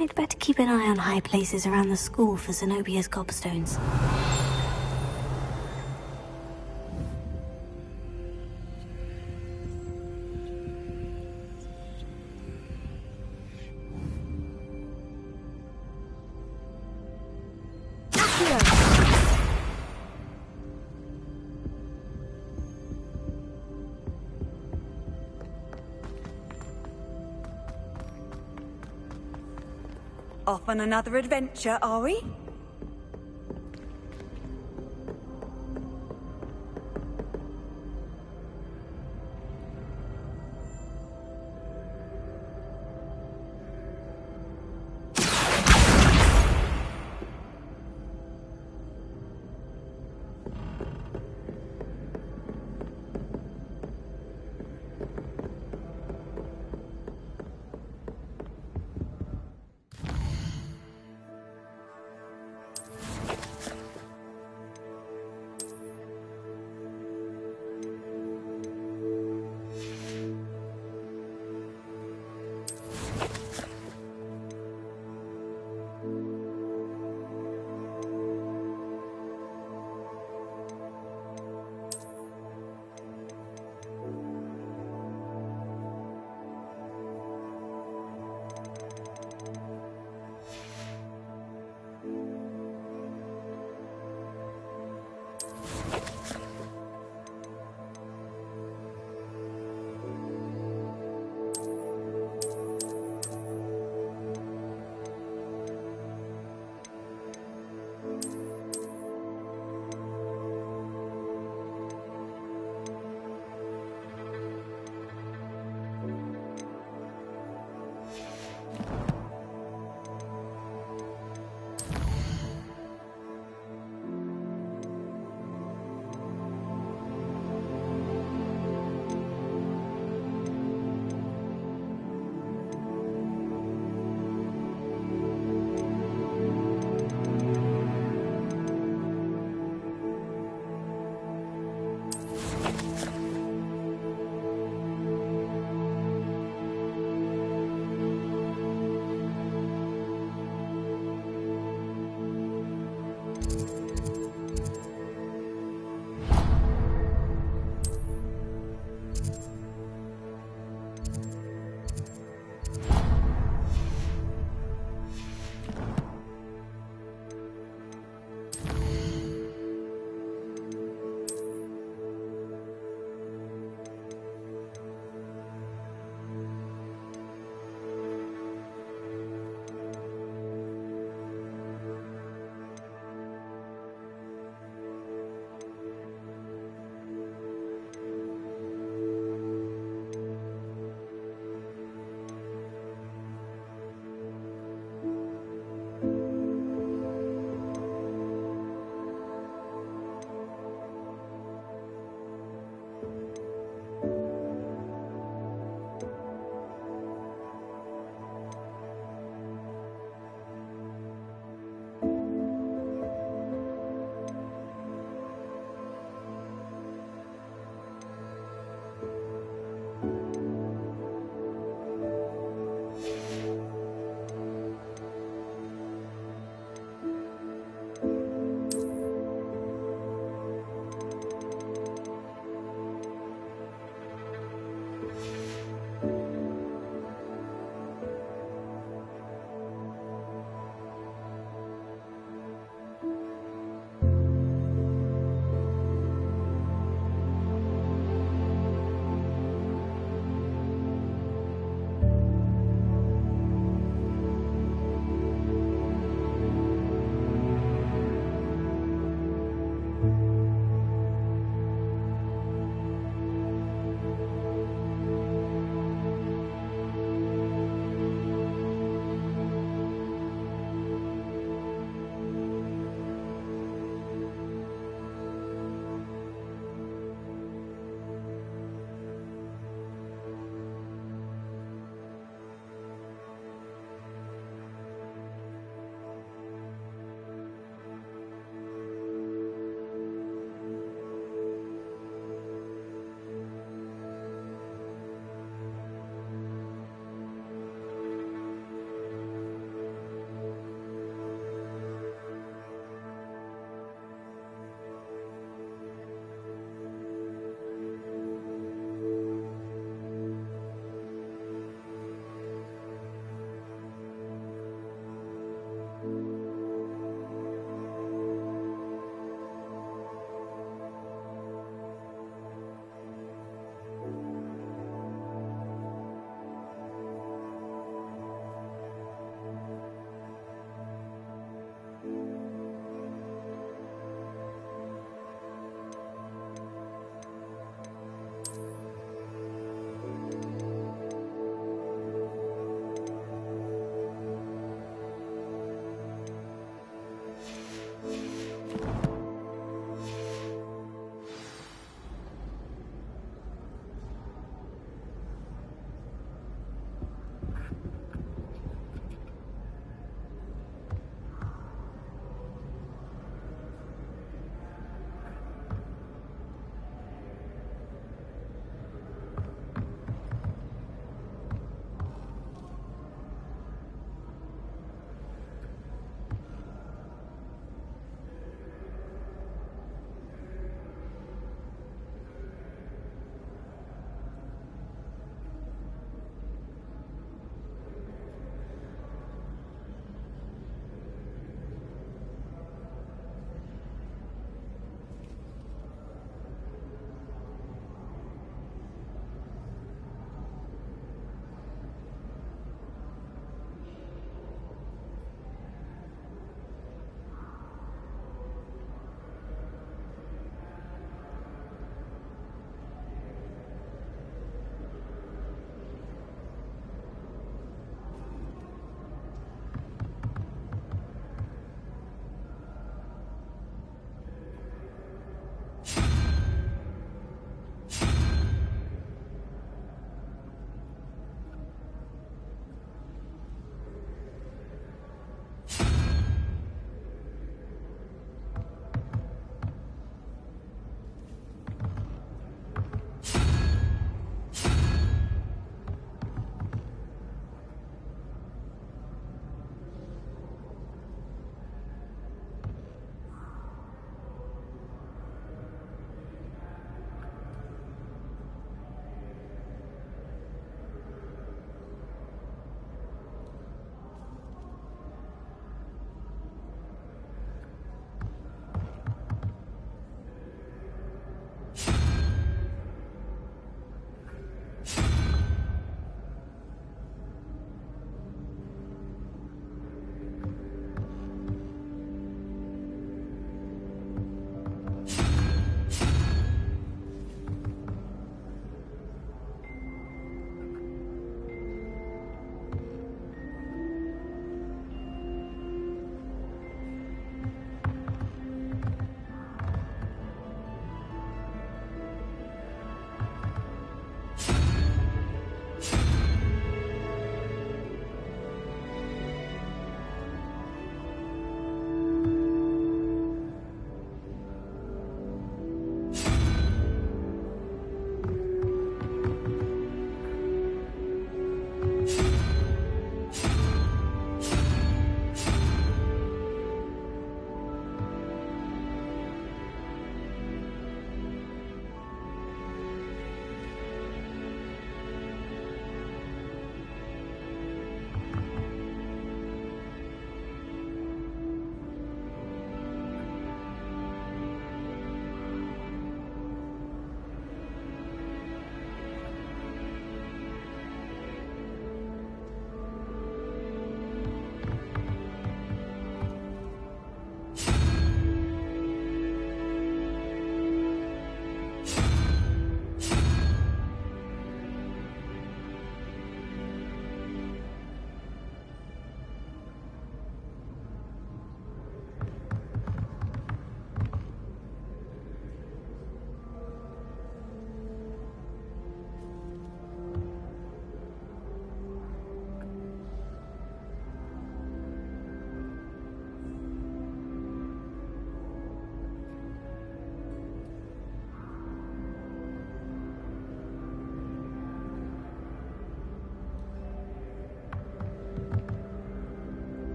S4: I'd better keep an eye on high places around the school for Zenobia's gobstones.
S8: Off on another adventure, are we?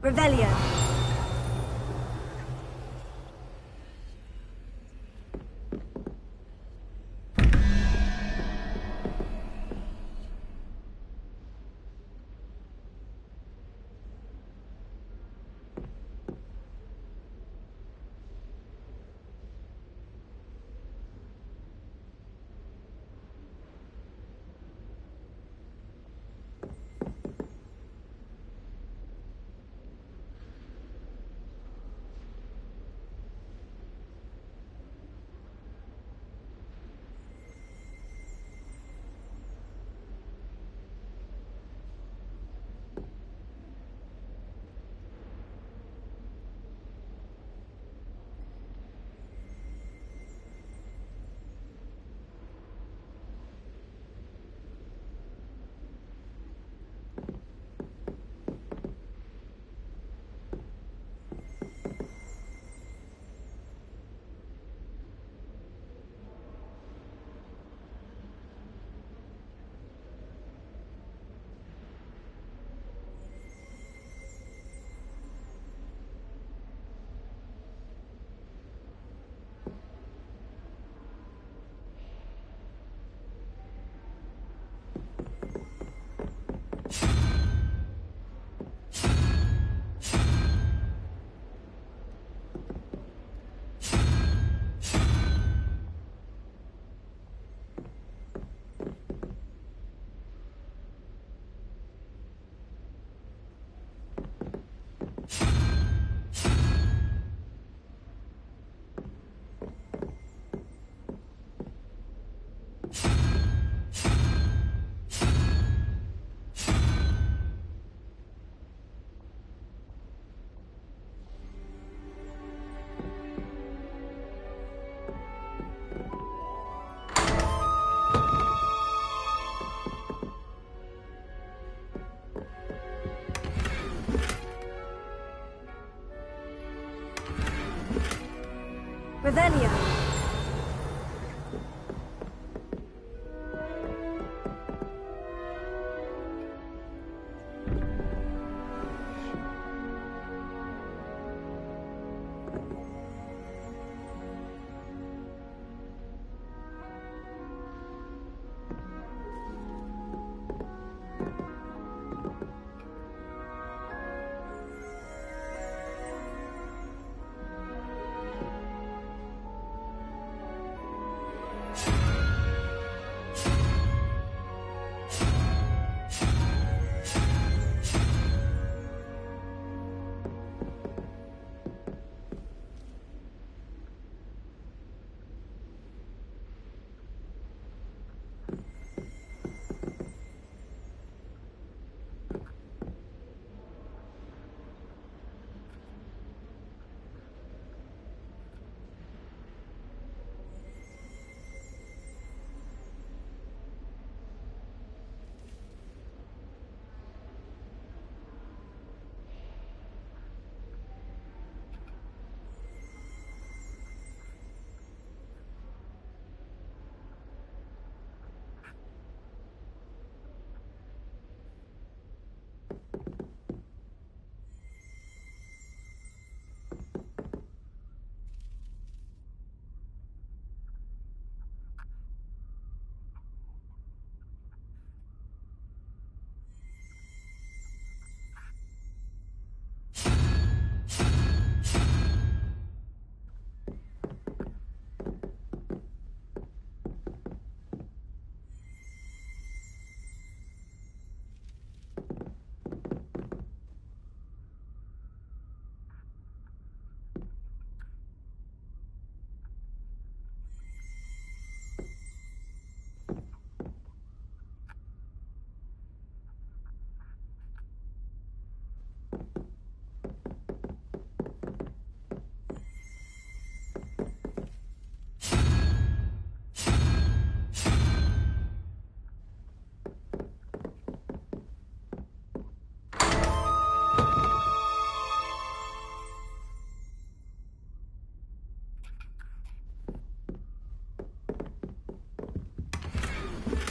S4: Revelio. Revelio.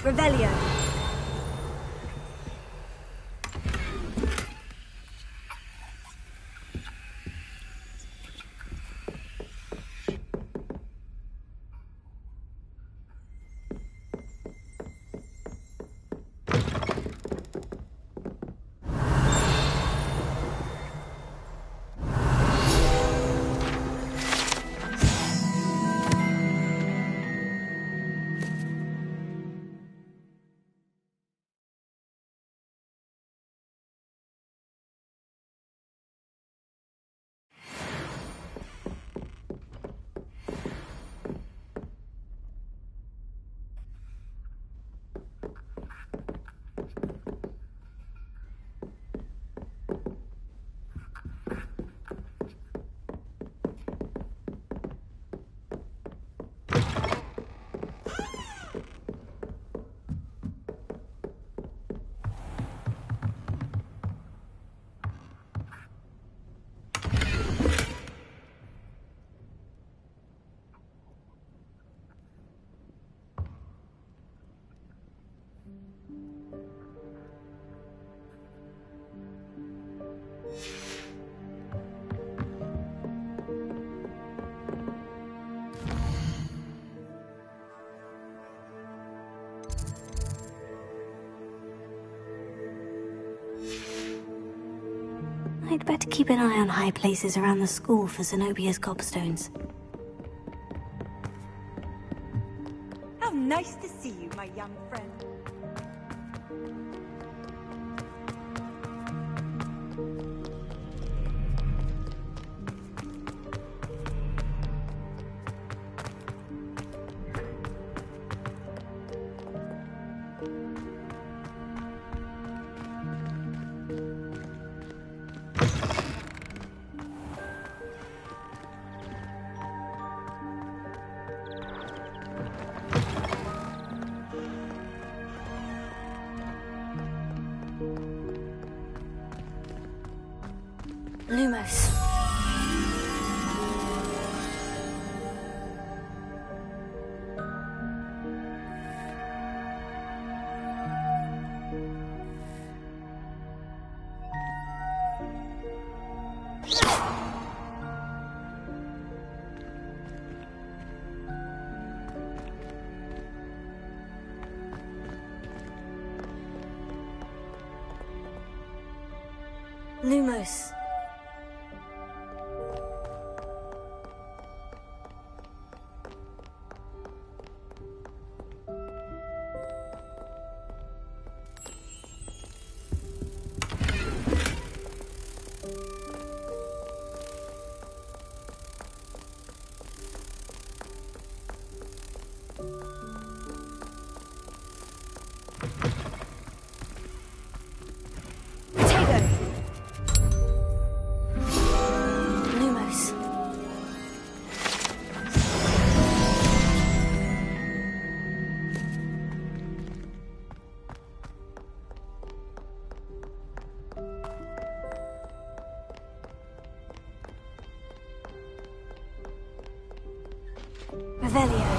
S4: Revelio. I'd keep an eye on high places around the school for Zenobia's gobstones.
S8: How nice to see you, my young friend.
S4: Lumos. Lumos. Revelio.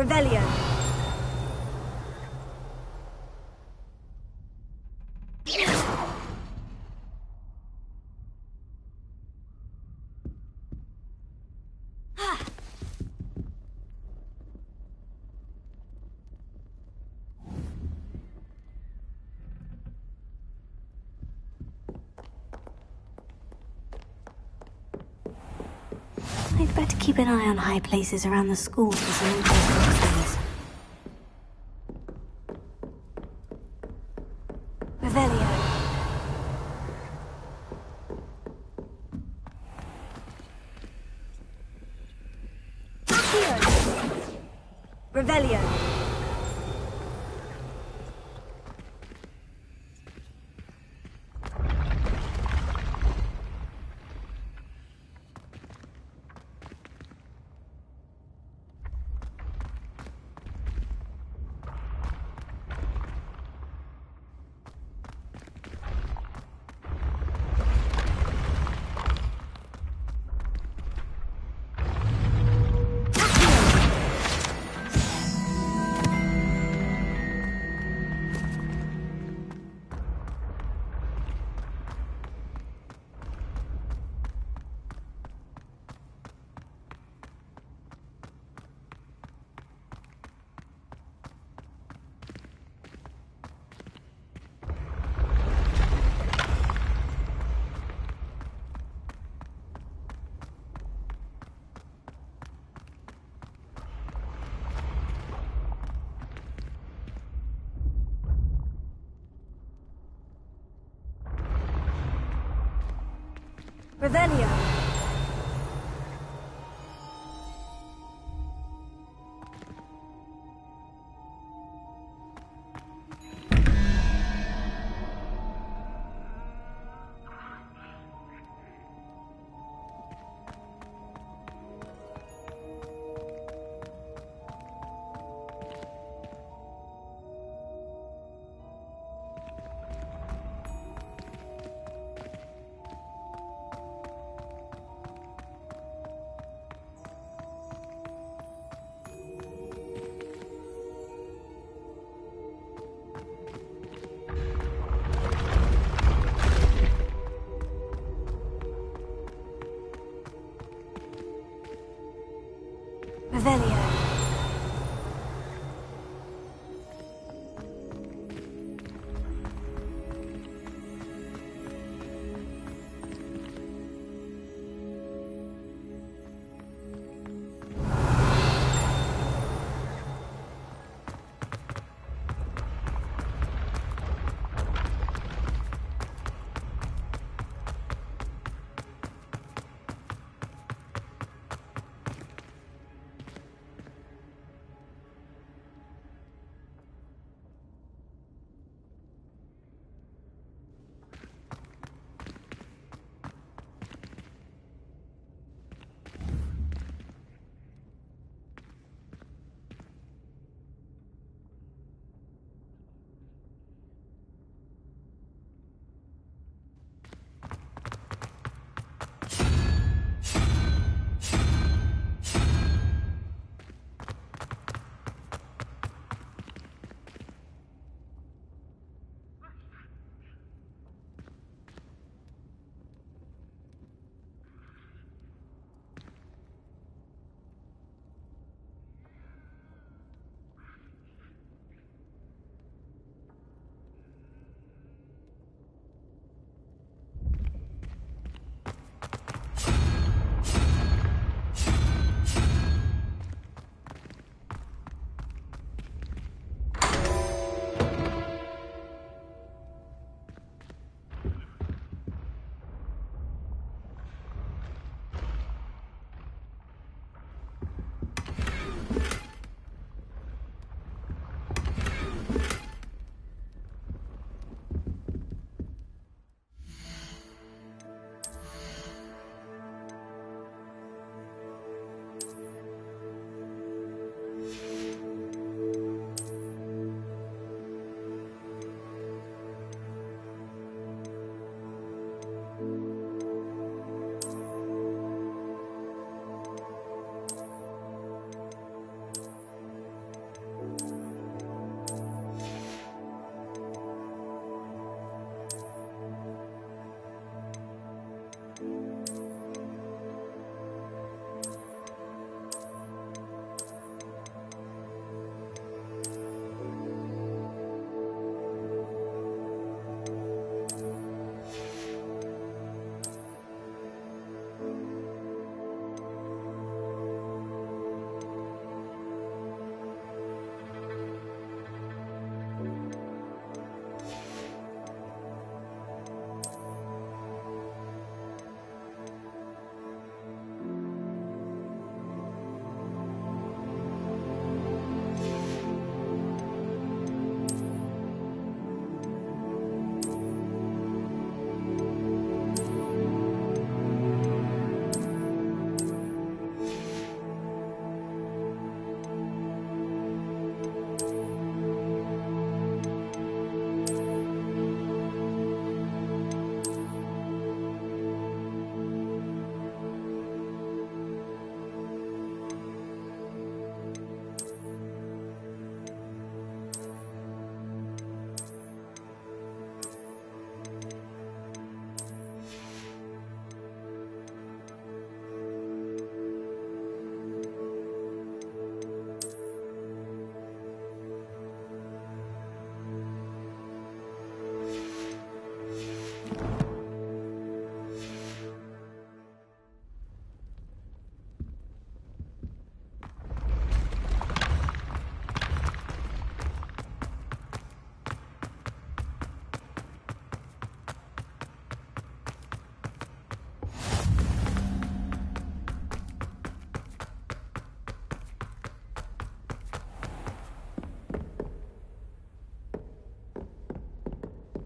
S8: Revelio.
S4: I'd better keep an eye on high places around the school for some interesting things. Revelio. Revelio. Revelio.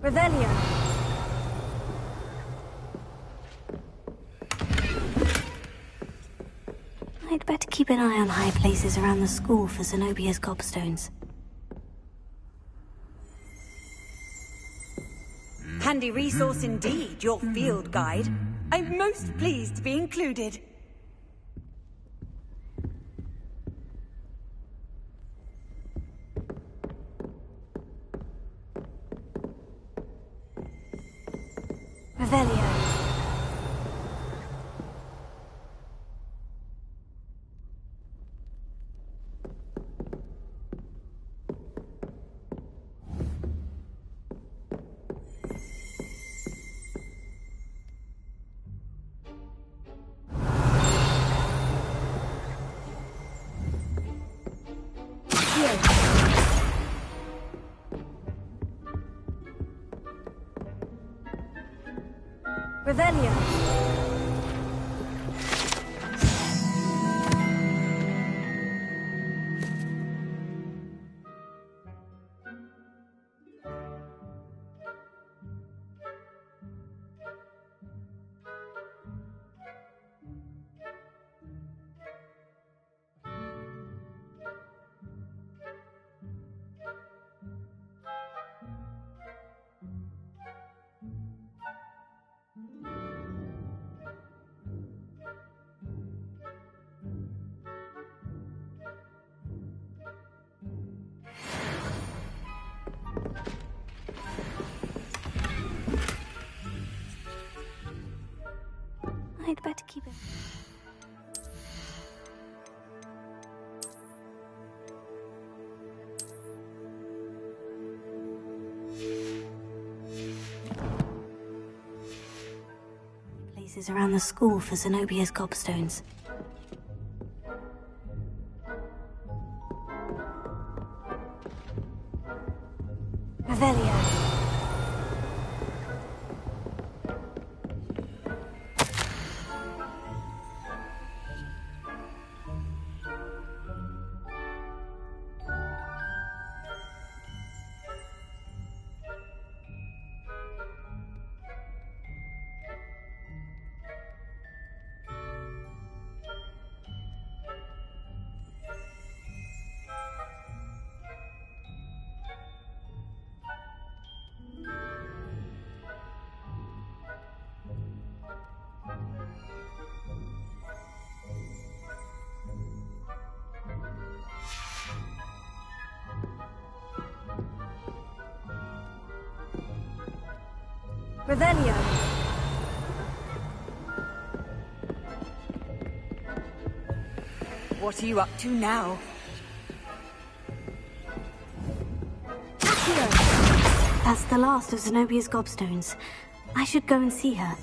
S4: Revelio. I'd better keep an eye on high places around the school for Zenobia's gobstones.
S8: Handy resource indeed, your field guide. I'm most pleased to be included.
S4: Revelio. Revelio. I'd better keep it. Places around the school for Zenobia's gobstones. Revelio. Revelio.
S8: What are you up to now?
S4: That's the last of Zenobia's gobstones. I should go and see her.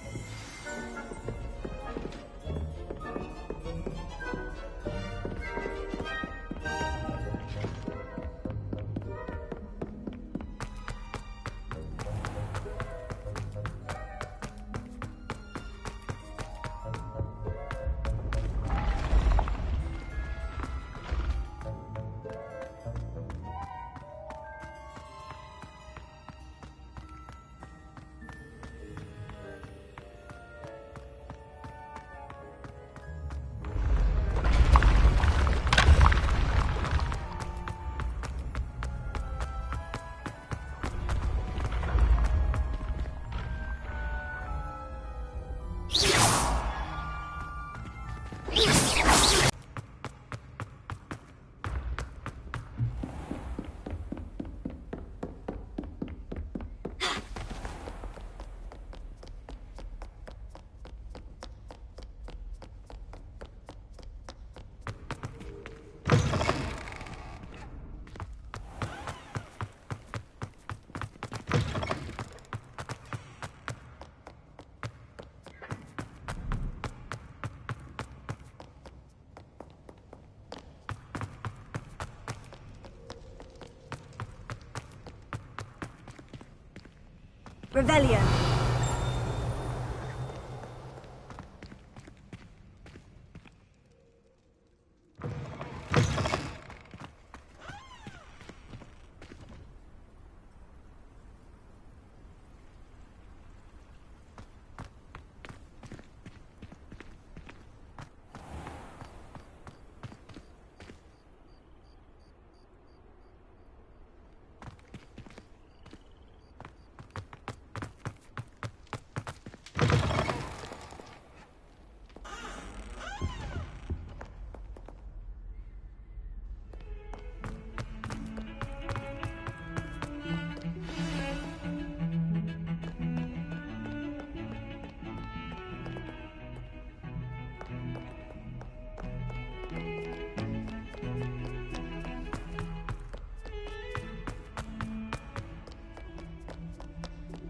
S4: Revelio.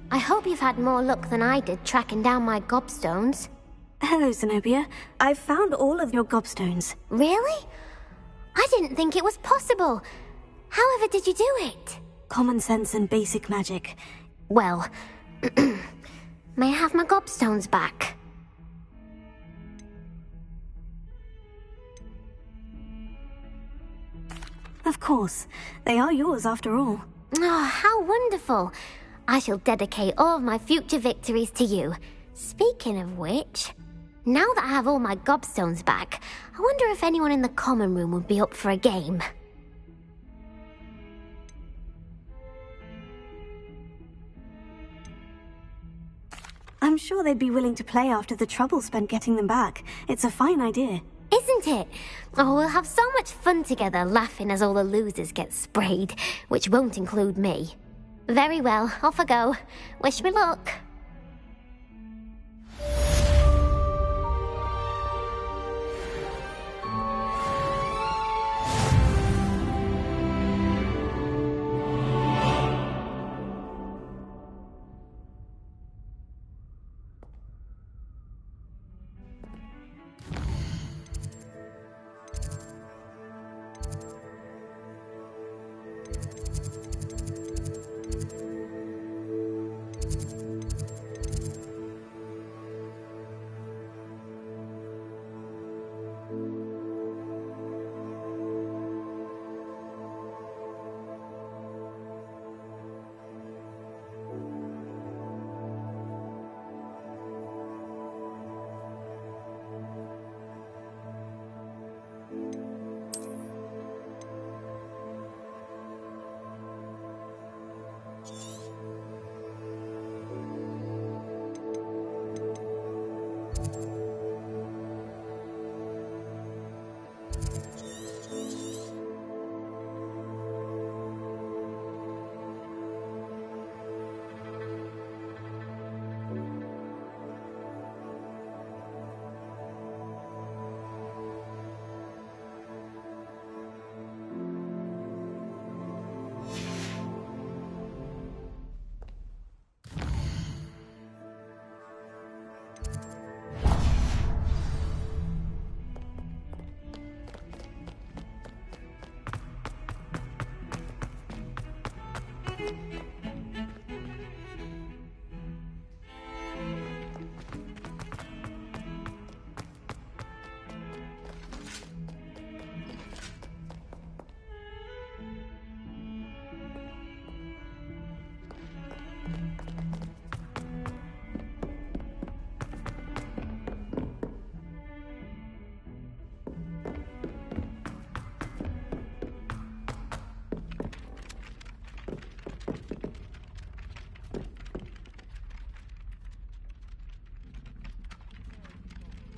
S3: I hope you've had more luck than I did tracking down my gobstones.
S4: Hello, Zenobia. I've found all of your gobstones.
S3: Really? I didn't think it was possible. However did you do it?
S4: Common sense and basic magic.
S3: Well, may I have my gobstones back?
S4: Of course. They are yours after all.
S3: Oh, how wonderful. I shall dedicate all of my future victories to you. Speaking of which, now that I have all my gobstones back, I wonder if anyone in the common room would be up for a game.
S4: I'm sure they'd be willing to play after the trouble spent getting them back. It's a fine idea.
S3: Isn't it? Oh, we'll have so much fun together laughing as all the losers get sprayed, which won't include me. Very well, off I go. Wish me luck.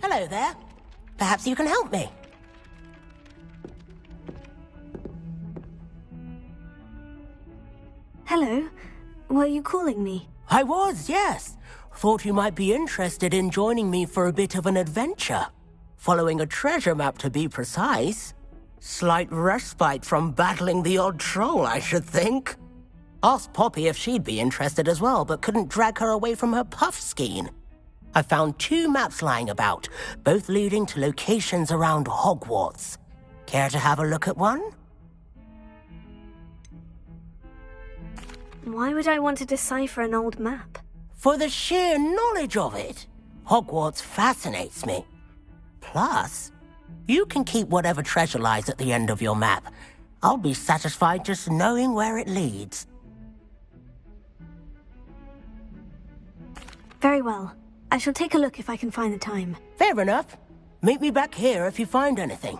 S11: Hello there. Perhaps you can help me.
S4: Hello. Were you calling me?
S11: I was, yes. Thought you might be interested in joining me for a bit of an adventure. Following a treasure map, to be precise. Slight respite from battling the odd troll, I should think. Asked Poppy if she'd be interested as well, but couldn't drag her away from her puff skein. I found 2 maps lying about, both leading to locations around Hogwarts. Care to have a look at one?
S4: Why would I want to decipher an old map?
S11: For the sheer knowledge of it. Hogwarts fascinates me. Plus, you can keep whatever treasure lies at the end of your map. I'll be satisfied just knowing where it leads.
S4: Very well. I shall take a look if I can find the time.
S11: Fair enough. Meet me back here if you find anything.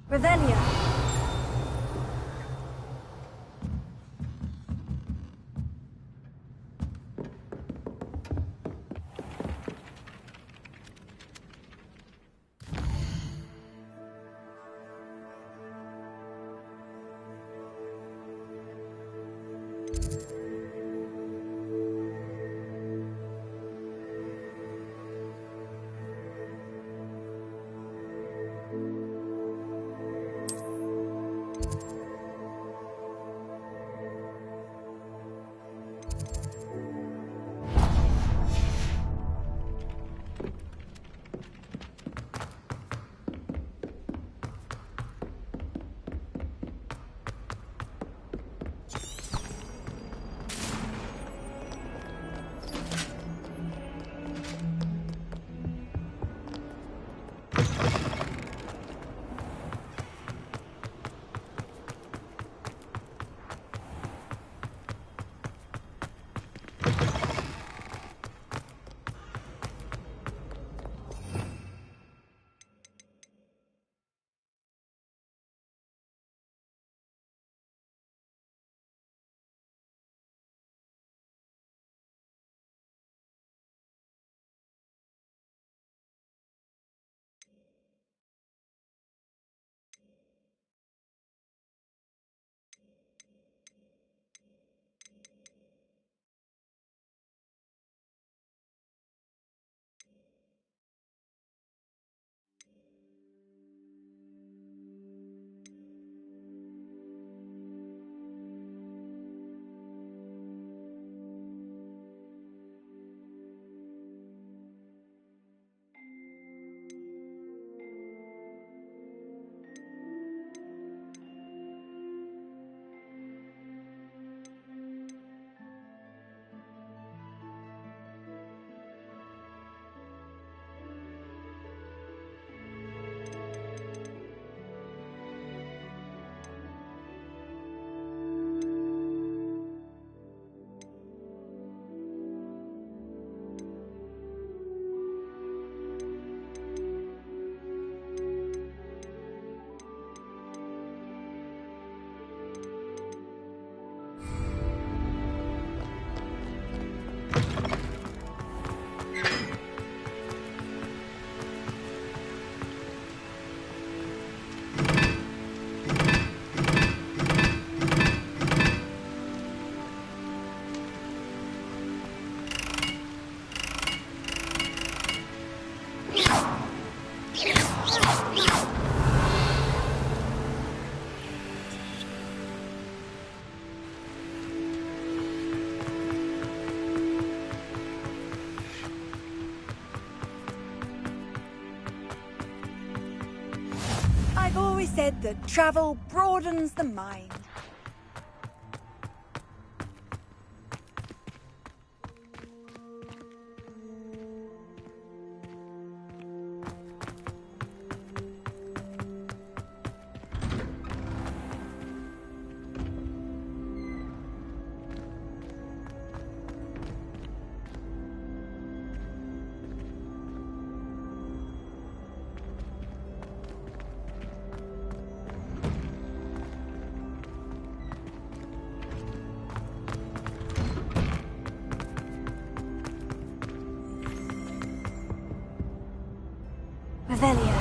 S4: Revelia.
S8: always said that travel broadens the mind.
S4: Revelio.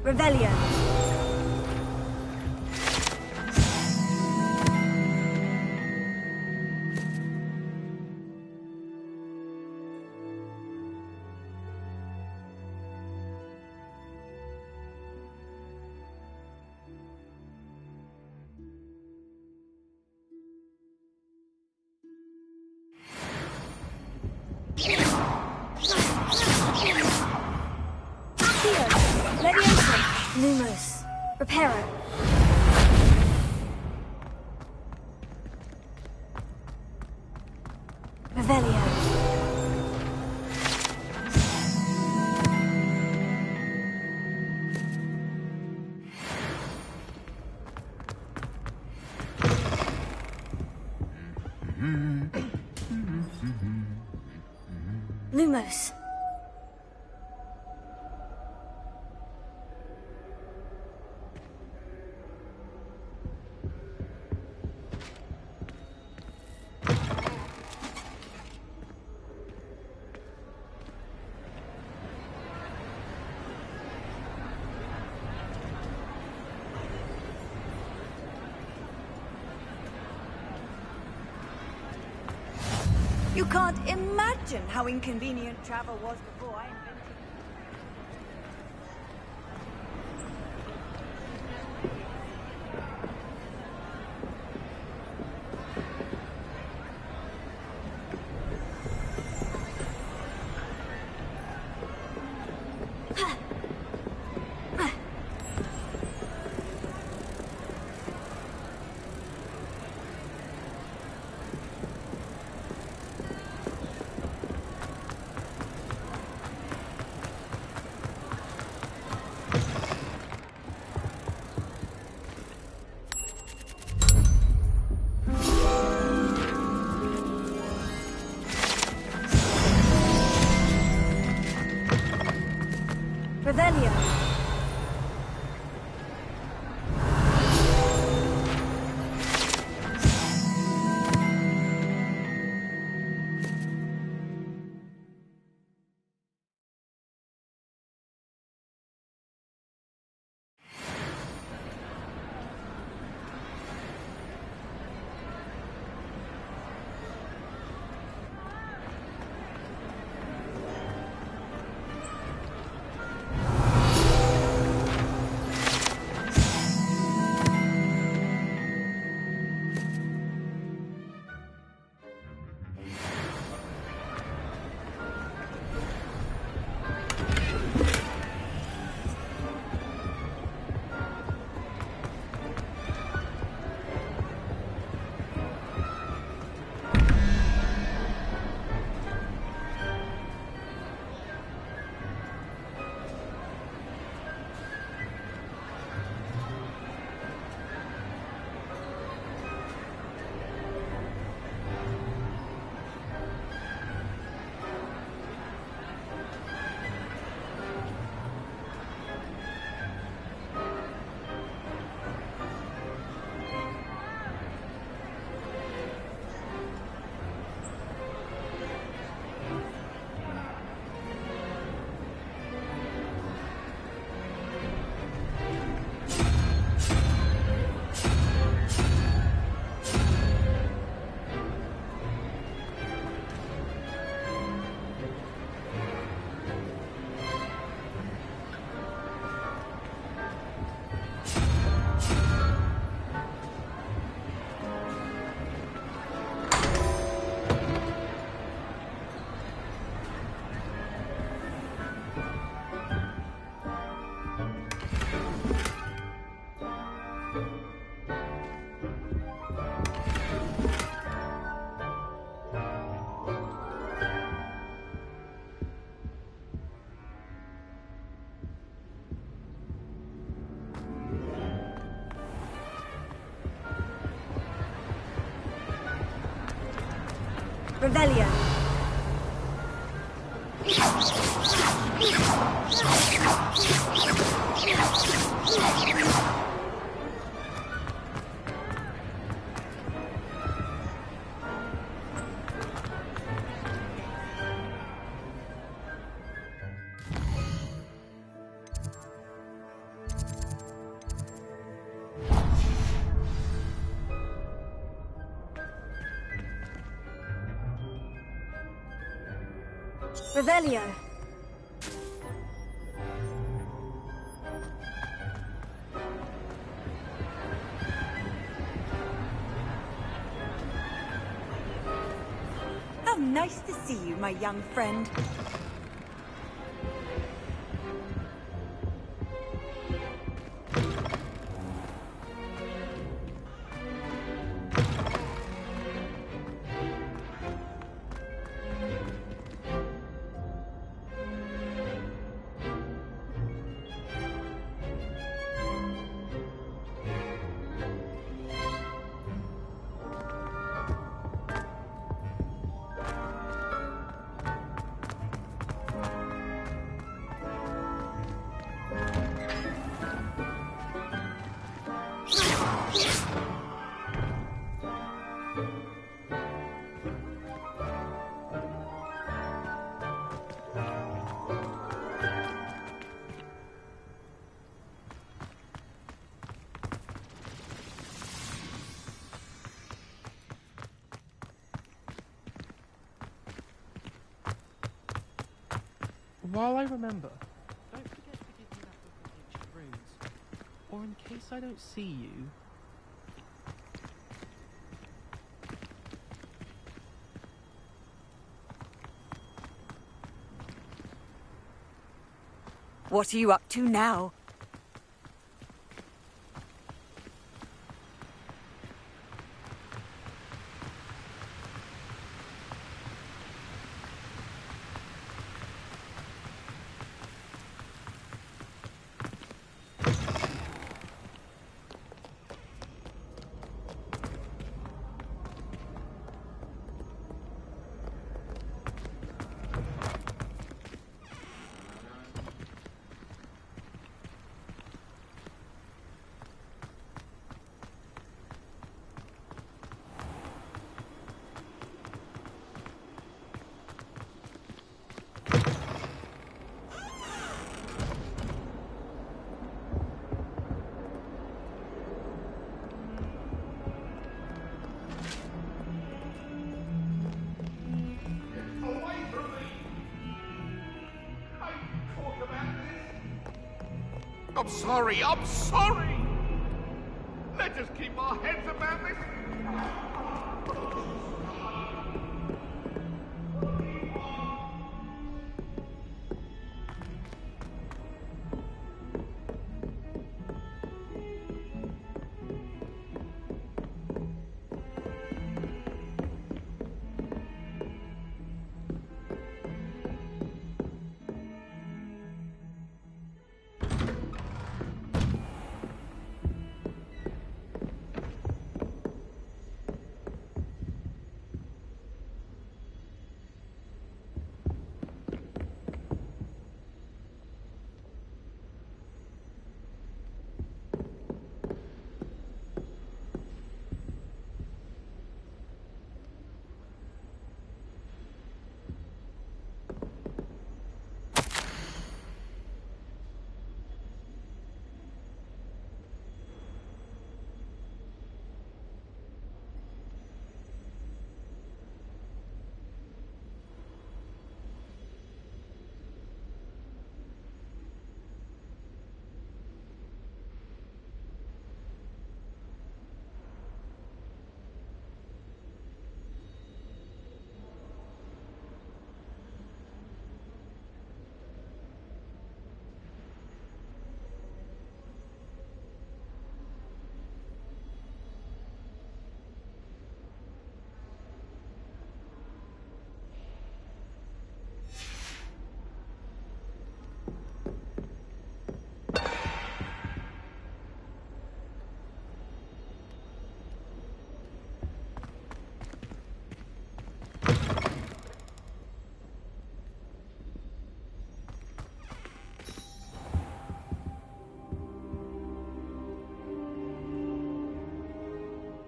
S4: Revelio. Lumos. Reparo. Revelio. Lumos.
S8: You can't imagine how inconvenient travel was before I invented it.
S4: Revelio.
S8: Revelio. Revelio. How nice to see you, my young friend.
S1: While I remember, don't forget to give me that book of ancient runes, or in case I don't see you.
S8: What are you up to now?
S10: I'm sorry, I'm sorry! Let us keep our heads about this.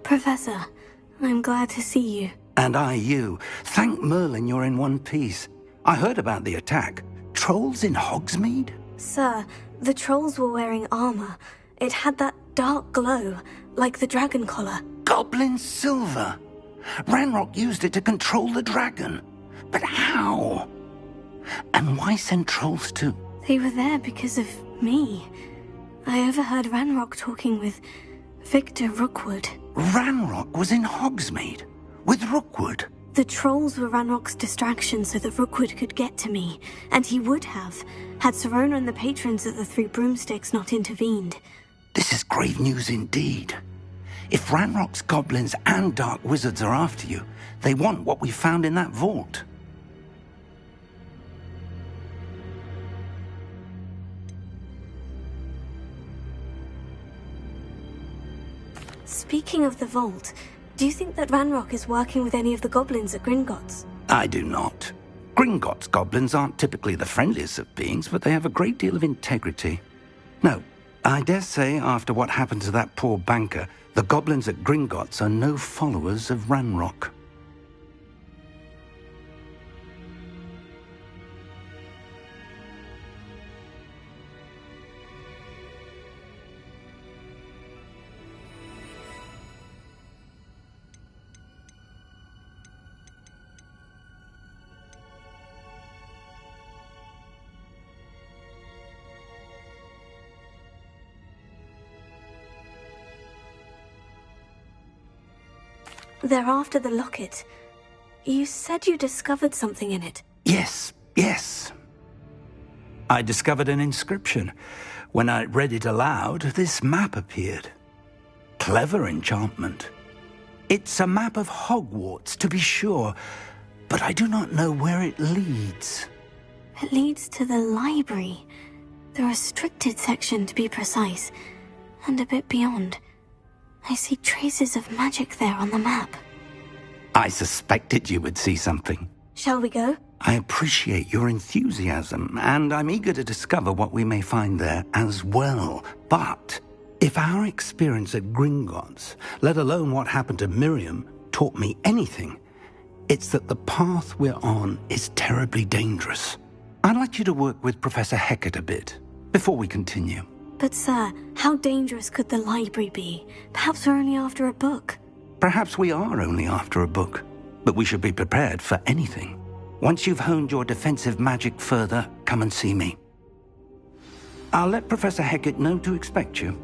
S4: Professor, I'm glad to see you.
S6: And I you. Thank Merlin you're in one piece. I heard about the attack. Trolls in Hogsmeade?
S4: Sir, the trolls were wearing armor. It had that dark glow, like the dragon collar.
S6: Goblin silver. Ranrock used it to control the dragon. But how? And why send trolls to...
S4: They were there because of me. I overheard Ranrock talking with Victor Rookwood.
S6: Ranrock was in Hogsmeade? With Rookwood?
S4: The trolls were Ranrock's distraction so that Rookwood could get to me. And he would have, had Serona and the patrons at the Three Broomsticks not intervened.
S6: This is grave news indeed. If Ranrock's goblins and dark wizards are after you, they want what we found in that vault.
S4: Speaking of the vault, do you think that Ranrock is working with any of the goblins at Gringotts?
S6: I do not. Gringotts goblins aren't typically the friendliest of beings, but they have a great deal of integrity. No, I dare say after what happened to that poor banker, the goblins at Gringotts are no followers of Ranrock.
S4: They're after the locket. You said you discovered something in it.
S6: Yes. I discovered an inscription. When I read it aloud, this map appeared. Clever enchantment. It's a map of Hogwarts, to be sure, but I do not know where it leads.
S4: It leads to the library. The restricted section, to be precise. And a bit beyond. I see traces of magic there on the map.
S6: I suspected you would see something.
S4: Shall we go?
S6: I appreciate your enthusiasm, and I'm eager to discover what we may find there as well. But if our experience at Gringotts, let alone what happened to Miriam, taught me anything, it's that the path we're on is terribly dangerous. I'd like you to work with Professor Hecat a bit before we continue.
S4: But sir, how dangerous could the library be? Perhaps we're only after a book.
S6: Perhaps we are only after a book, but we should be prepared for anything. Once you've honed your defensive magic further, come and see me. I'll let Professor Hecat know to expect you.